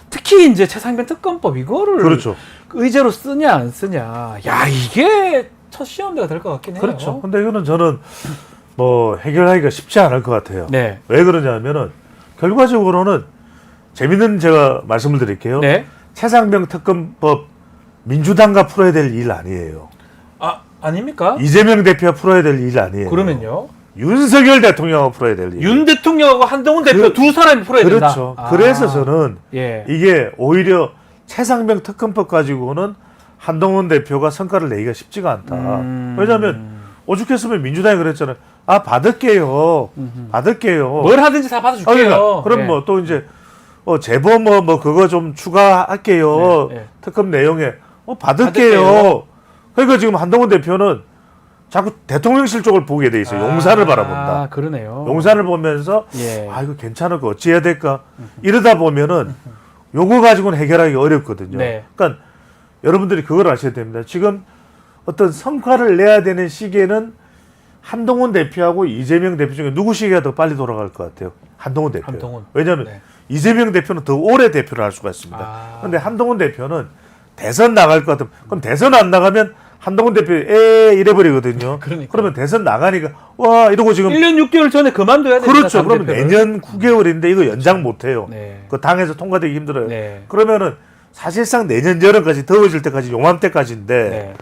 S1: 특히 이제 최상병 특검법 이거를
S8: 그렇죠.
S1: 의제로 쓰냐 안 쓰냐, 야, 이게 첫 시험대가 될 것 같긴 해요.
S8: 그렇죠. 근데 이거는 저는 뭐 해결하기가 쉽지 않을 것 같아요.
S1: 네.
S8: 왜 그러냐면은 결과적으로는 재밌는 제가 말씀을 드릴게요.
S1: 네.
S8: 최상병 특검법 민주당가 풀어야 될 일 아니에요.
S1: 아, 아닙니까?
S8: 이재명 대표가 풀어야 될 일 아니에요.
S1: 그러면요.
S8: 윤석열 대통령이 풀어야 될 일.
S1: 윤 대통령하고 한동훈 대표 두 사람이 풀어야 된다.
S8: 그렇죠.
S1: 아.
S8: 그래서 저는
S1: 예.
S8: 이게 오히려 최상병 특검법 가지고는 한동훈 대표가 성과를 내기가 쉽지가 않다. 왜냐하면 오죽했으면 민주당이 그랬잖아요. 아, 받을게요. 받을게요.
S1: 뭘 하든지 다 받아줄게요.
S8: 그러니까 그럼
S1: 예.
S8: 뭐 또 이제 제보 뭐 그거 좀 추가할게요.
S1: 네, 네.
S8: 특검 내용에 받을게요. 그러니까 지금 한동훈 대표는 자꾸 대통령실 쪽을 보게 돼 있어요. 용산을 바라본다.
S1: 아, 그러네요.
S8: 용산을 보면서
S1: 예.
S8: 아, 이거 괜찮을 거 어찌 해야 될까? 이러다 보면은 요거 가지고는 해결하기 어렵거든요.
S1: 네.
S8: 그러니까 여러분들이 그걸 아셔야 됩니다. 지금 어떤 성과를 내야 되는 시기에는 한동훈 대표하고 이재명 대표 중에 누구 시기가 더 빨리 돌아갈 것 같아요? 한동훈 대표.
S1: 한동훈.
S8: 왜냐하면
S1: 네.
S8: 이재명 대표는 더 오래 대표를 할 수가 있습니다.
S1: 아.
S8: 그런데 한동훈 대표는 대선 나갈 것 같으면 그럼 대선 안 나가면 한동훈 대표 이래버리거든요.
S1: 그러니까요.
S8: 그러면 대선 나가니까 와 이러고 지금
S1: 1년 6개월 전에 그만둬야 됩니다.
S8: 그렇죠.
S1: 당
S8: 그러면
S1: 대표를.
S8: 내년 9개월인데 이거 연장 못 해요.
S1: 네.
S8: 그 당에서 통과되기 힘들어요.
S1: 네.
S8: 그러면은 사실상 내년 여름까지 더워질 때까지 요맘때까지인데
S1: 네.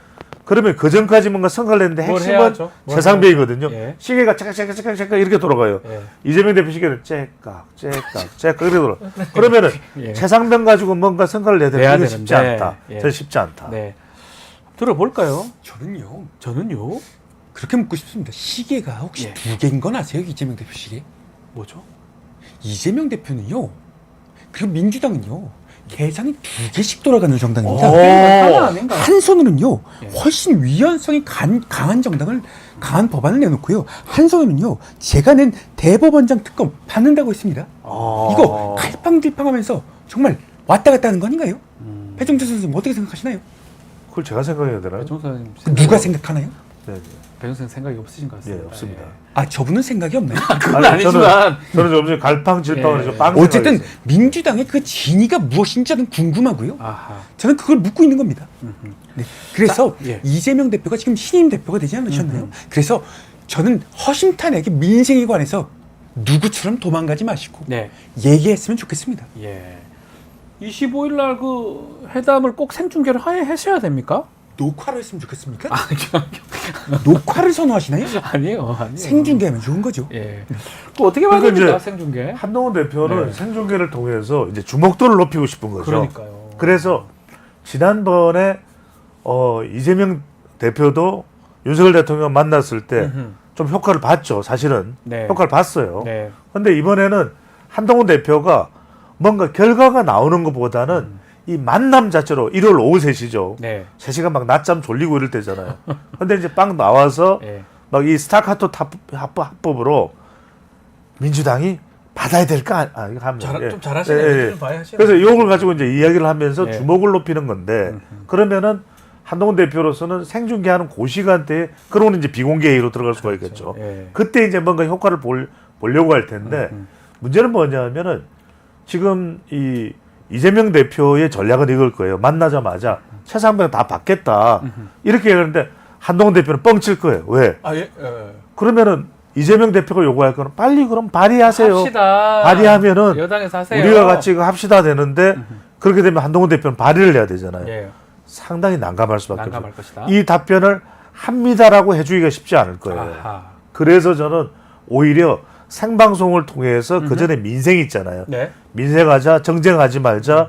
S8: 그러면 그 전까지 뭔가 성과를 냈는데
S1: 뭘
S8: 핵심은
S1: 해야죠? 뭘
S8: 최상병이거든요.
S1: 예.
S8: 시계가 째깍째깍째깍 이렇게 돌아가요.
S1: 예.
S8: 이재명 대표 시계는 째깍 이렇게 돌아. 그러면은
S1: 예.
S8: 최상병 가지고 뭔가 성과를 내야
S1: 내야
S8: 되는 게 쉽지
S1: 되는데.
S8: 않다.
S1: 예.
S8: 저는 쉽지 않다.
S1: 네. 들어볼까요?
S9: 저는요.
S1: 저는요.
S9: 그렇게 묻고 싶습니다. 시계가 혹시
S1: 예.
S9: 두 개인 건 아세요? 이재명 대표 시계?
S1: 뭐죠?
S9: 이재명 대표는요. 그리고 민주당은요. 계산이 두 개씩 돌아가는 정당입니다.
S1: 하나 아닌가요?
S9: 한 손으로는요.
S1: 예.
S9: 훨씬 위헌성이 강한 정당을 강한 법안을 내놓고요. 한 손으로는요. 제가 낸 대법원장 특검 받는다고 했습니다. 이거 갈팡질팡하면서 정말 왔다 갔다 하는 거 아닌가요? 배종철 선생님 어떻게 생각하시나요?
S8: 그걸 제가 생각해야 되나요?
S1: 배종사님
S9: 누가 생각하나요?
S8: 네.
S1: 배종사님 생각이 없으신 것 같습니다.
S8: 예, 없습니다.
S9: 아 저분은 생각이 없나요?
S1: 그건 아니지만
S8: 저는 좀 갈팡질팡을
S1: 예.
S8: 좀 빵.
S9: 어쨌든
S8: 생각했어요.
S9: 민주당의 그 진위가 무엇인지 저는 궁금하고요.
S1: 아하.
S9: 저는 그걸 묻고 있는 겁니다. 네. 그래서
S1: 예.
S9: 이재명 대표가 지금 신임 대표가 되지 않으셨나요? 그래서 저는 허심탄회하게 민생에 관해서 누구처럼 도망가지 마시고
S1: 네.
S9: 얘기했으면 좋겠습니다.
S1: 예. 25일 날 그 회담을 꼭 생중계를 하셔야 됩니까?
S9: 녹화를 했으면 좋겠습니까?
S1: 아,
S9: 녹화를 선호하시나요?
S1: 아니에요.
S9: 생중계하면 좋은 거죠.
S1: 예. 그 어떻게 봐야
S8: 그러니까
S1: 됩니까?
S8: 이제
S1: 생중계.
S8: 한동훈 대표는
S1: 네.
S8: 생중계를 통해서 이제 주목도를 높이고 싶은 거죠.
S1: 그러니까요.
S8: 그래서 지난번에 이재명 대표도 윤석열 대통령 만났을 때 좀 효과를 봤죠. 사실은
S1: 네.
S8: 효과를 봤어요.
S1: 네.
S8: 근데 이번에는 한동훈 대표가 뭔가 결과가 나오는 것보다는 이 만남 자체로 1월 오후 3시죠.
S1: 네.
S8: 3시간 막 낮잠 졸리고 이럴 때잖아요. 근데 이제 막 나와서
S1: 네.
S8: 막 이 스타카토 합법으로 민주당이 받아야 될까? 이거 하면
S1: 좀 잘하시네요. 좀 봐야 하시네요.
S8: 그래서 이걸 가지고 이제 이야기를 하면서
S1: 예.
S8: 주목을 높이는 건데 그러면은 한동훈 대표로서는 생중계하는 그 시간대에 그러면 이제 비공개 회의로 들어갈 수가 있겠죠.
S1: 예.
S8: 그때 이제 뭔가 효과를 보려고 할 텐데 문제는 뭐냐면은 지금 이 이재명 대표의 전략은 이걸 거예요. 만나자마자 최상병 다 받겠다 이렇게 얘기하는데 한동훈 대표는 뻥칠 거예요. 왜? 그러면은 이재명 대표가 요구할 거는 빨리 그럼 발의하세요.
S1: 합시다.
S8: 발의하면은
S1: 여당에서 하세요.
S8: 우리가 같이 이거 합시다 되는데 그렇게 되면 한동훈 대표는 발의를 해야 되잖아요.
S1: 예.
S8: 상당히 난감할 수밖에
S1: 난감할
S8: 없어요.
S1: 것이다.
S8: 이 답변을 합니다라고 해주기가 쉽지 않을 거예요.
S1: 아하.
S8: 그래서 저는 오히려 생방송을 통해서 그 전에 민생 있잖아요.
S1: 네.
S8: 민생하자, 정쟁하지 말자,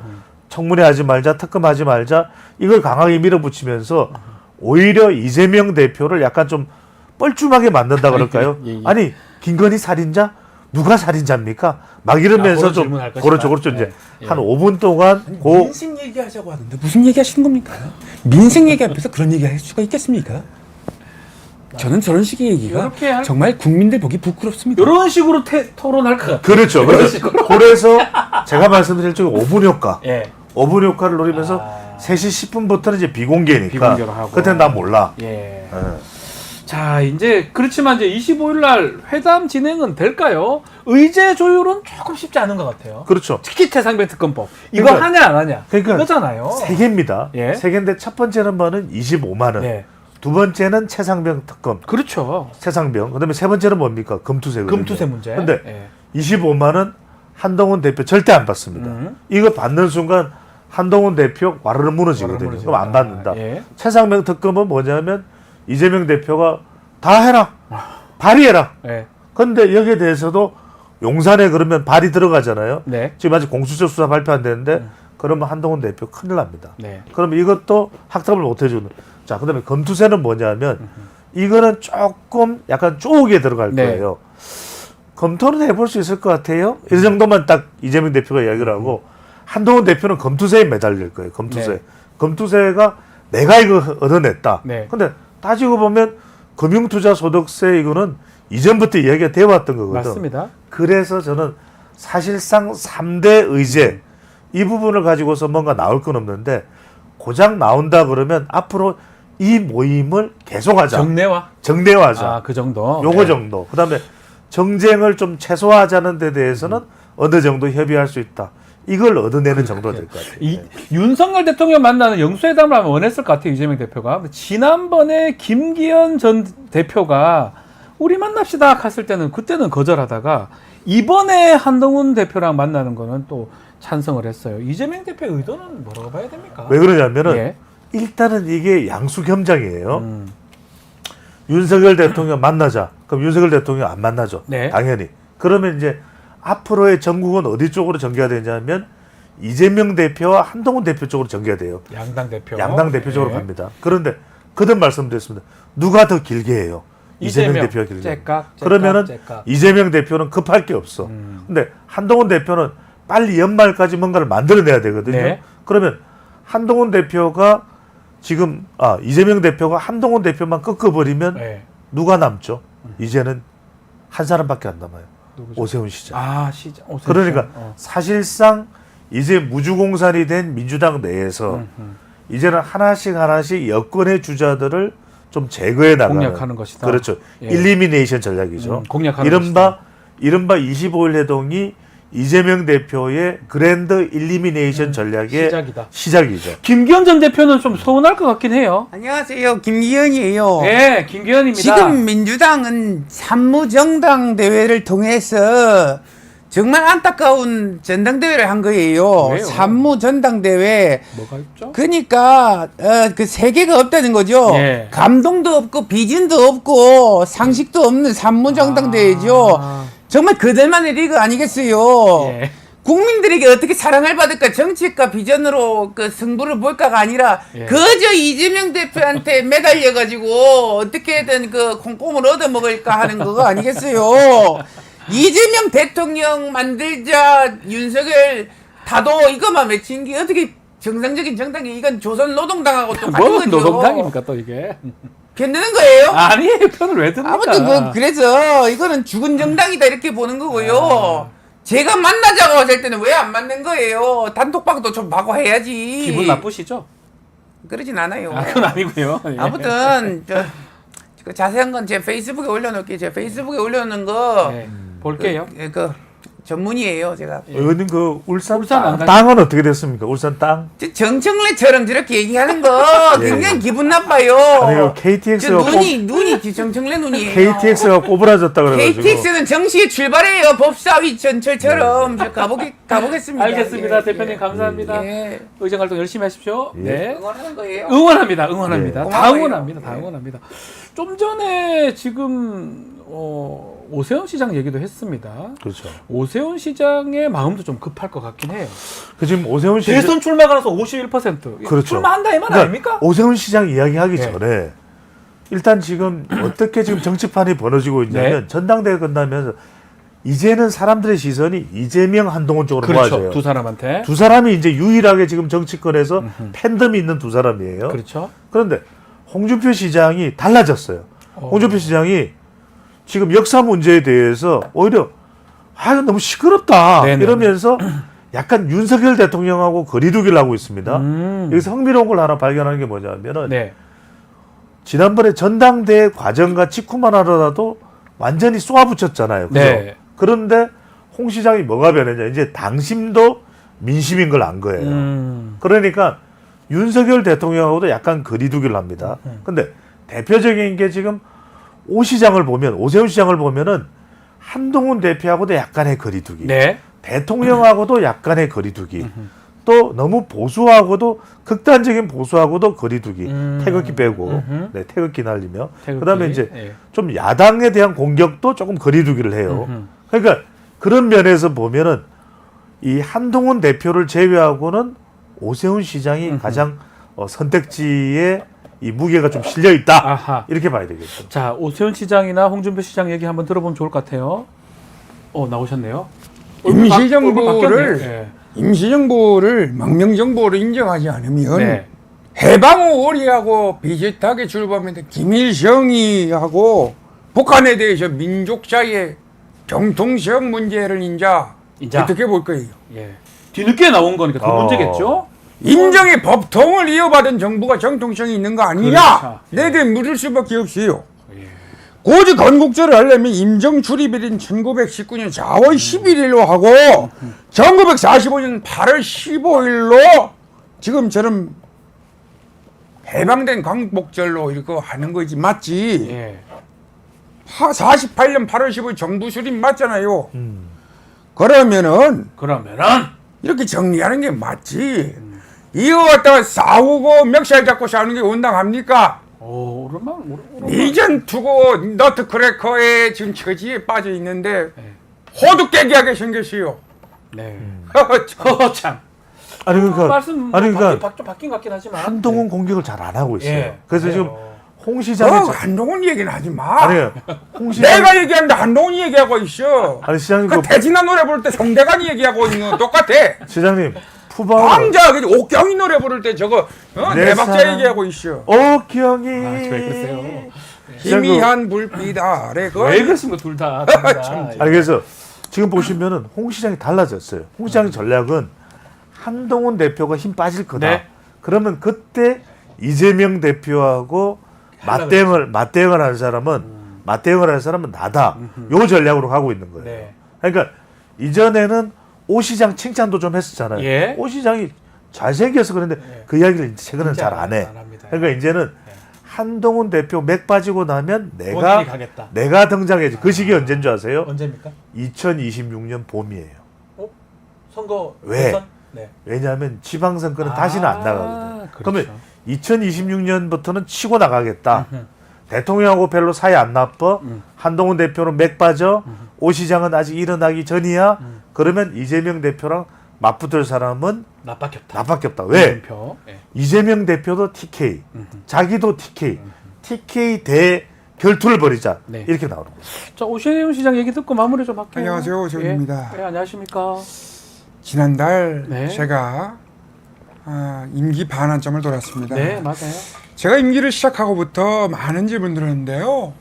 S8: 청문회 하지 말자, 특검하지 말자 이걸 강하게 밀어붙이면서 오히려 이재명 대표를 약간 좀 뻘쭘하게 만든다 그럴까요?
S1: 예, 예.
S8: 아니 김건희 살인자? 누가 살인자입니까? 막 이러면서
S1: 그런
S8: 좀
S1: 질문할 것이다.
S8: 그렇죠. 이제
S1: 예.
S8: 한 5분 동안
S9: 민생 얘기하자고 하는데 무슨 얘기하시는 겁니까? 민생 얘기 앞에서 그런 얘기할 수가 있겠습니까? 저는 저런 식의
S1: 이렇게
S9: 얘기가 정말 국민들 보기 부끄럽습니다.
S1: 이런 식으로 토론할 것 같아요.
S8: 그렇죠. 그래서 제가 말씀드릴 적에 5분 효과.
S1: 예.
S8: 5분 효과를 노리면서 3시 10분부터는 이제 비공개니까.
S1: 비공개로 하고.
S8: 그때는 나 몰라.
S1: 예.
S8: 예.
S1: 자, 이제 그렇지만 이제 25일 날 회담 진행은 될까요? 의제 조율은 조금 쉽지 않은 것 같아요.
S8: 그렇죠.
S1: 특히 최상병 특검법. 이거
S8: 그러니까,
S1: 하냐 안 하냐.
S8: 그러니까
S1: 이거잖아요.
S8: 세 개입니다.
S1: 예.
S8: 세 개인데 첫 번째는 뭐는 25만 원.
S1: 예.
S8: 두 번째는 최상병 특검.
S1: 그렇죠.
S8: 최상병. 그다음에 세 번째는 뭡니까? 금투세.
S1: 금투세 문제.
S8: 근데
S1: 예.
S8: 25만 원 한동훈 대표 절대 안 받습니다. 이거 받는 순간 한동훈 대표 와르르 무너지거든요. 그럼 안 받는다.
S1: 예.
S8: 최상병 특검은 뭐냐면 이재명 대표가 다 해라. 발의해라.
S1: 예.
S8: 근데 여기에 대해서도 용산에 그러면 발의 들어가잖아요.
S1: 네.
S8: 지금 아직 공수처 수사 발표 안 됐는데 그러면 한동훈 대표 큰일 납니다.
S1: 네.
S8: 그러면 이것도 확답을 못 해주는. 자, 그다음에 검투세는 뭐냐면 이거는 조금 약간 쪼개 들어갈
S1: 네.
S8: 거예요. 검토는 해볼 수 있을 것 같아요. 이 정도만 딱 이재명 대표가 이야기를 하고 한동훈 대표는 검투세에 매달릴 거예요. 검투세.
S1: 네.
S8: 검투세가 내가 이거 얻어냈다.
S1: 네.
S8: 근데 따지고 보면 금융투자소득세 이거는 이전부터 이야기가 되어 왔던 거거든.
S1: 맞습니다.
S8: 그래서 저는 사실상 3대 의제 이 부분을 가지고서 뭔가 나올 건 없는데 고작 나온다 그러면 앞으로 이 모임을 계속하자. 정례화하자.
S1: 아, 그 정도.
S8: 요거
S1: 네.
S8: 정도. 그다음에 정쟁을 좀 최소화하자는 데 대해서는 어느 정도 협의할 수 있다. 이걸 얻어내는 정도가 될 것 같아요.
S1: 윤석열 대통령 만나는 영수회담을 하면 원했을 것 같아요. 이재명 대표가. 지난번에 김기현 전 대표가 우리 만납시다 갔을 때는 그때는 거절하다가 이번에 한동훈 대표랑 만나는 거는 또 찬성을 했어요. 이재명 대표의 의도는 뭐라고 봐야 됩니까?
S8: 왜 그러냐면은
S1: 예.
S8: 일단은 이게 양수겸장이에요. 윤석열 대통령 만나자. 그럼 윤석열 대통령 안 만나죠.
S1: 네.
S8: 당연히. 그러면 이제 앞으로의 전국은 어디 쪽으로 전개가 되냐면 이재명 대표와 한동훈 대표 쪽으로 전개가 돼요.
S1: 양당 대표.
S8: 양당 대표 쪽으로
S1: 예.
S8: 갑니다. 그런데 그전 말씀드렸습니다. 누가 더 길게 해요? 이재명 대표가 길게.
S1: 째깍,
S8: 그러면은
S1: 째깍.
S8: 이재명 대표는 급할 게 없어. 근데 한동훈 대표는 빨리 연말까지 뭔가를 만들어내야 되거든요.
S1: 네.
S8: 그러면 한동훈 대표가 지금 이재명 대표가 한동훈 대표만 꺾어버리면
S1: 네.
S8: 누가 남죠? 이제는 한 사람밖에 안 남아요.
S1: 누구죠?
S8: 오세훈 시장.
S1: 아, 시장. 오세훈
S8: 그러니까
S1: 시장.
S8: 사실상 이제 무주공산이 된 민주당 내에서 이제는 하나씩 여권의 주자들을 좀 제거해 나가는
S1: 공략하는 것이다.
S8: 그렇죠.
S1: 예.
S8: 일리미네이션 전략이죠.
S1: 공략하는
S8: 이른바 25일 해동이 이재명 대표의 그랜드 일리미네이션 전략의 시작이죠.
S1: 김기현 전 대표는 좀 서운할 것 같긴 해요.
S11: 안녕하세요. 김기현이에요.
S1: 네, 김기현입니다.
S11: 지금 민주당은 산무정당대회를 통해서 정말 안타까운 전당대회를 한 거예요.
S1: 왜요?
S11: 산무전당대회.
S1: 뭐가 있죠?
S11: 그러니까 그 세계가 없다는 거죠.
S1: 예.
S11: 감동도 없고 비전도 없고 상식도 없는 산무정당대회죠. 정말 그들만의 리그 아니겠어요.
S1: 예.
S11: 국민들에게 어떻게 사랑을 받을까 정책과 비전으로 그 승부를 볼까가 아니라
S1: 예.
S11: 그저 이재명 대표한테 매달려가지고 어떻게든 그 콩고물 얻어먹을까 하는 그거 아니겠어요. 이재명 대통령 만들자 윤석열 다도 이것만 외친 게 어떻게 정상적인 정당이 이건 조선 노동당하고 또 같은
S1: 뭐
S11: 거죠.
S1: 노동당입니까 또 이게?
S11: 견드는 거예요?
S1: 아니 편을 왜 듭니까?
S11: 아무튼 그래서 이거는 죽은 정당이다 이렇게 보는 거고요. 제가 만나자고 하실 때는 왜 안 맞는 거예요? 단톡방도 좀 하고 해야지.
S1: 기분 나쁘시죠?
S11: 그러진 않아요.
S1: 아, 그건 아니고요. 예.
S11: 아무튼 그 자세한 건 제 페이스북에 올려놓을게요. 제 페이스북에 올려놓는 거
S1: 예, 볼게요.
S11: 그 전문이에요, 제가.
S8: 의원님 그 울산
S1: 울산 안 가죠?
S8: 땅은 어떻게 됐습니까? 울산 땅?
S11: 정청래처럼 저렇게 얘기하는 거
S8: 예.
S11: 굉장히 기분 나빠요.
S8: 아니 그 KTX가
S11: 눈이 정청래 눈이에요.
S8: KTX가 꼬부라졌다 그래가지고.
S11: KTX는 정시에 출발해요. 법사위 전철처럼. 저 가보겠습니다.
S1: 알겠습니다.
S11: 예,
S1: 대표님
S11: 예.
S1: 감사합니다.
S11: 예.
S1: 의정 활동 열심히 하십시오.
S8: 예.
S1: 네.
S11: 응원하는 거예요.
S1: 응원합니다. 응원합니다.
S11: 예.
S1: 다
S11: 고마워요.
S1: 응원합니다. 다
S11: 예.
S1: 응원합니다. 좀 전에 지금 오세훈 시장 얘기도 했습니다.
S8: 그렇죠.
S1: 오세훈 시장의 마음도 좀 급할 것 같긴 해요.
S8: 그 지금 오세훈 시장
S1: 대선 출마가 나서 51%.
S8: 그렇죠.
S1: 출마한다 이 말
S8: 그러니까
S1: 아닙니까?
S8: 오세훈 시장 이야기하기
S1: 예.
S8: 전에 일단 지금 어떻게 지금 정치판이 벌어지고 있냐면
S1: 네.
S8: 전당대회 끝나면서 이제는 사람들의 시선이 이재명 한동훈 쪽으로
S1: 그렇죠.
S8: 모아져요.
S1: 두 사람한테.
S8: 두 사람이 이제 유일하게 지금 정치권에서 팬덤이 있는 두 사람이에요.
S1: 그렇죠.
S8: 그런데 홍준표 시장이 달라졌어요. 홍준표 시장이 지금 역사 문제에 대해서 오히려 이거 너무 시끄럽다
S1: 네네.
S8: 이러면서 약간 윤석열 대통령하고 거리두기를 하고 있습니다. 여기서 흥미로운 걸 하나 발견하는 게 뭐냐면은
S1: 네.
S8: 지난번에 전당대회 과정과 직후만 하더라도 완전히 쏘아붙였잖아요. 그죠?
S1: 네.
S8: 그런데 홍 시장이 뭐가 변했냐? 이제 당심도 민심인 걸 안 거예요. 그러니까 윤석열 대통령하고도 약간 거리두기를 합니다. 근데 대표적인 게 지금 오 시장을 보면, 오세훈 시장을 보면은 한동훈 대표하고도 약간의 거리두기.
S1: 네.
S8: 대통령하고도 약간의 거리두기. 또 너무 보수하고도 극단적인 보수하고도 거리두기. 태극기 빼고 네, 태극기 날리며
S1: 태극기.
S8: 그다음에 이제
S1: 예.
S8: 좀 야당에 대한 공격도 조금 거리두기를 해요. 그러니까 그런 면에서 보면은 이 한동훈 대표를 제외하고는 오세훈 시장이 가장 선택지에 이 무게가 좀 실려 있다.
S1: 아하.
S8: 이렇게 봐야 되겠죠.
S1: 자, 오세훈 시장이나 홍준표 시장 얘기 한번 들어보면 좋을 것 같아요. 나오셨네요.
S12: 임시정부를 임시정부를 망명정부로 인정하지 않으면
S1: 네.
S12: 해방후 오리하고 비슷하게 출범했는데 김일성이하고 북한에 대해서 민족사의 정통성 문제를 인자 어떻게 볼 거예요?
S1: 예. 뒤늦게 나온 거니까 그 문제겠죠?
S12: 인정의 법통을 이어받은 정부가 정통성이 있는 거 아니냐?
S1: 그렇죠.
S12: 내게 물을 수밖에 없어요. 고지 건국절을 하려면 임정 출입일인 1919년 4월 11일로 하고 1945년 8월 15일로 지금처럼 해방된 광복절로 이렇게 하는 거지 맞지?
S1: 예.
S12: 48년 8월 15일 정부 수립 맞잖아요. 그러면은 이렇게 정리하는 게 맞지. 이거 갖다가 싸우고 멱살 잡고 싸우는 게 온당합니까? 이전 투고 너트 크래커에 지금 처지에 빠져 있는데 호두 깨기하게 생겼어요.
S1: 네.
S12: 참.
S8: 아니 그러니까
S1: 말씀 좀 바뀐 것 같긴 하지만
S8: 한동훈 공격을 잘 안 하고 있어요.
S1: 예.
S8: 그래서 지금 홍 시장이
S12: 한동훈 얘기는 하지 마.
S8: 아니에요. 홍 시장
S12: 내가 얘기하는데 한동훈이 얘기하고 있어.
S8: 아니 시장님
S12: 그 태진아 노래 부를 때 송대관이 얘기하고 있는 거 똑같아.
S8: 시장님 푸바오
S12: 왕자 옥경이 노래 부를 때 저거
S8: 내
S12: 내 박자
S8: 사랑.
S12: 얘기하고 있어.
S8: 옥경이
S1: 왜 그러세요?
S12: 희미한 불빛 아래
S1: 왜 그러십니까 둘 다.
S8: 아니 그래서 지금 보시면은 홍 시장이 달라졌어요. 홍 시장의 전략은 한동훈 대표가 힘 빠질 거다.
S1: 네.
S8: 그러면 그때 이재명 대표하고 맞대응을 하는 사람은 나다. 요 전략으로 가고 있는 거예요.
S1: 네.
S8: 그러니까 이전에는 오 시장 칭찬도 좀 했었잖아요.
S1: 예.
S8: 오 시장이 잘생겨서 그런데 그 이야기를 이제 최근에는 잘 안 해. 그러니까 이제는 한동훈 대표 맥 빠지고 나면 내가 등장해야지. 그 시기 언제인 줄 아세요?
S1: 언제입니까?
S8: 2026년 봄이에요.
S1: 선거
S8: 왜?
S1: 대선? 네.
S8: 왜냐하면 지방선거는 다시는 안 나가거든요.
S1: 그렇죠.
S8: 그러면 2026년부터는 치고 나가겠다. 대통령하고 별로 사이 안 나빠. 한동훈 대표는 맥 빠져. 오 시장은 아직 일어나기 전이야. 그러면 이재명 대표랑 맞붙을 사람은
S1: 나밖에 없다.
S8: 나밖에 없다. 왜?
S1: 이재명. 예.
S8: 이재명 대표도 TK, 자기도 TK, TK 대 결투를 벌이자.
S1: 네.
S8: 이렇게 나오는 거예요.
S1: 자, 오신영 시장 얘기 듣고 마무리 좀 할게요.
S12: 안녕하세요, 오신영입니다.
S1: 예, 안녕하십니까.
S12: 지난달
S1: 네.
S12: 제가 임기 반환점을 돌았습니다.
S1: 네, 맞아요.
S12: 제가 임기를 시작하고부터 많은 질문 들었는데요.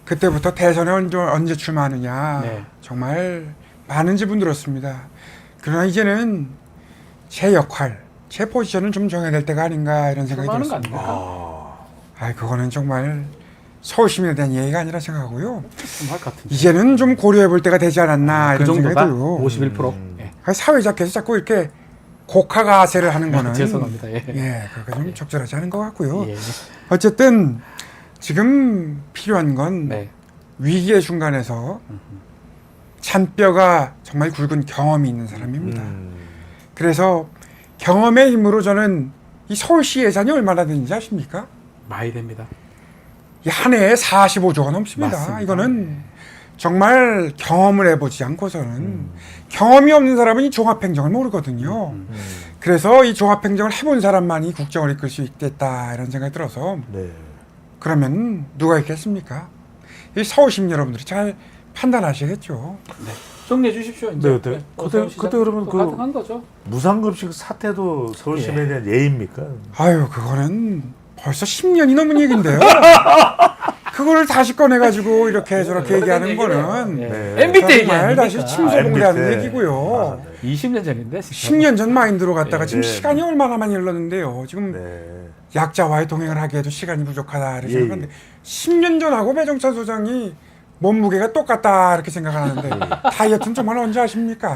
S12: 그때부터 대선에 언제 출마하느냐
S1: 네.
S12: 정말 많은 질문 들었습니다. 그러나 이제는 제 역할, 제 포지션을 좀 정해야 될 때가 아닌가 이런 생각이
S1: 출마하는 거
S12: 들었습니다.
S1: 아닙니까?
S12: 그거는 정말 서울 시민에 대한 예의가 아니라 생각하고요.
S1: 할 것 같은데.
S12: 이제는 좀 고려해 볼 때가 되지 않았나
S1: 그
S12: 이런 생각이
S1: 정도가
S12: 들고
S1: 51%. 예.
S12: 사회자께서 자꾸 이렇게 곡하가세를 하는 거는
S1: 죄송합니다. 예.
S12: 그렇게 좀 적절하지 않은 것 같고요.
S1: 예.
S12: 어쨌든 지금 필요한 건
S1: 네.
S12: 위기의 순간에서 잔뼈가 정말 굵은 경험이 있는 사람입니다. 그래서 경험의 힘으로 저는 이 서울시 예산이 얼마나 되는지 아십니까?
S1: 많이 됩니다.
S12: 이 한 해에 45조가 넘습니다.
S1: 맞습니다.
S12: 이거는 정말 경험을 해보지 않고서는 경험이 없는 사람은 이 종합행정을 모르거든요. 그래서 이 종합행정을 해본 사람만이 국정을 이끌 수 있겠다 이런 생각이 들어서
S8: 네.
S12: 그러면 누가 있겠습니까? 이 서울시민 여러분들이 잘 판단하시겠죠.
S1: 정리해 주십시오. 이제.
S8: 네.
S1: 오세훈 시장
S8: 그때 그러면
S1: 또 가능한 거죠.
S8: 무상급식 사태도 서울 시민에 대한 예의입니까?
S12: 아유, 그거는 벌써 10년이 넘은 얘기인데요. 그거를 다시 꺼내가지고 이렇게 저렇게 얘기하는 거는
S1: 네. MB 때 얘기
S12: 정말
S1: 아닙니까?
S12: 다시 침소봉대하는
S8: MB 때.
S12: 얘기고요.
S1: 20년 전인데.
S12: 10년 전 마인드로 갔다가 지금
S8: 네.
S12: 시간이 얼마나 많이 흘렀는데요. 지금
S8: 네.
S12: 약자와의 동행을 하기에도 시간이 부족하다 이렇게
S8: 예,
S12: 생각하는데 10년 전하고 배정찬 소장이 몸무게가 똑같다 이렇게 생각하는데 다이어트는 정말 언제 하십니까?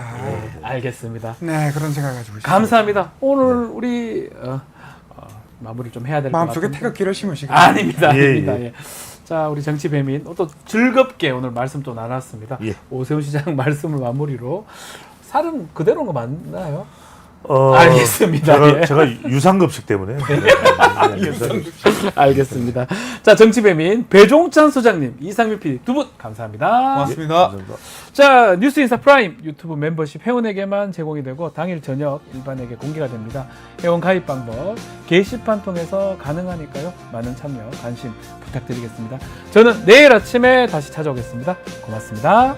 S1: 알겠습니다.
S12: 네, 그런 생각 가지고 있습니다.
S1: 감사합니다. 오늘 우리 마무리 좀 해야 될 것 같은데.
S12: 마음속에 태극기를 심으시고
S1: 아닙니다.
S8: 예,
S1: 아닙니다. 예. 자, 우리 정치배민 또 즐겁게 오늘 말씀 또 나눴습니다.
S8: 예.
S1: 오세훈 시장 말씀을 마무리로 살은 그대로인 거 맞나요? 알겠습니다.
S8: 제가,
S1: 예.
S8: 제가 유상급식 때문에.
S1: 알겠습니다. 자, 정치배민 배종찬 소장님, 이상민 PD 두 분 감사합니다.
S10: 고맙습니다.
S1: 자, 뉴스인사 프라임 유튜브 멤버십 회원에게만 제공이 되고 당일 저녁 일반에게 공개가 됩니다. 회원 가입 방법 게시판 통해서 가능하니까요. 많은 참여, 관심 부탁드리겠습니다. 저는 내일 아침에 다시 찾아오겠습니다. 고맙습니다.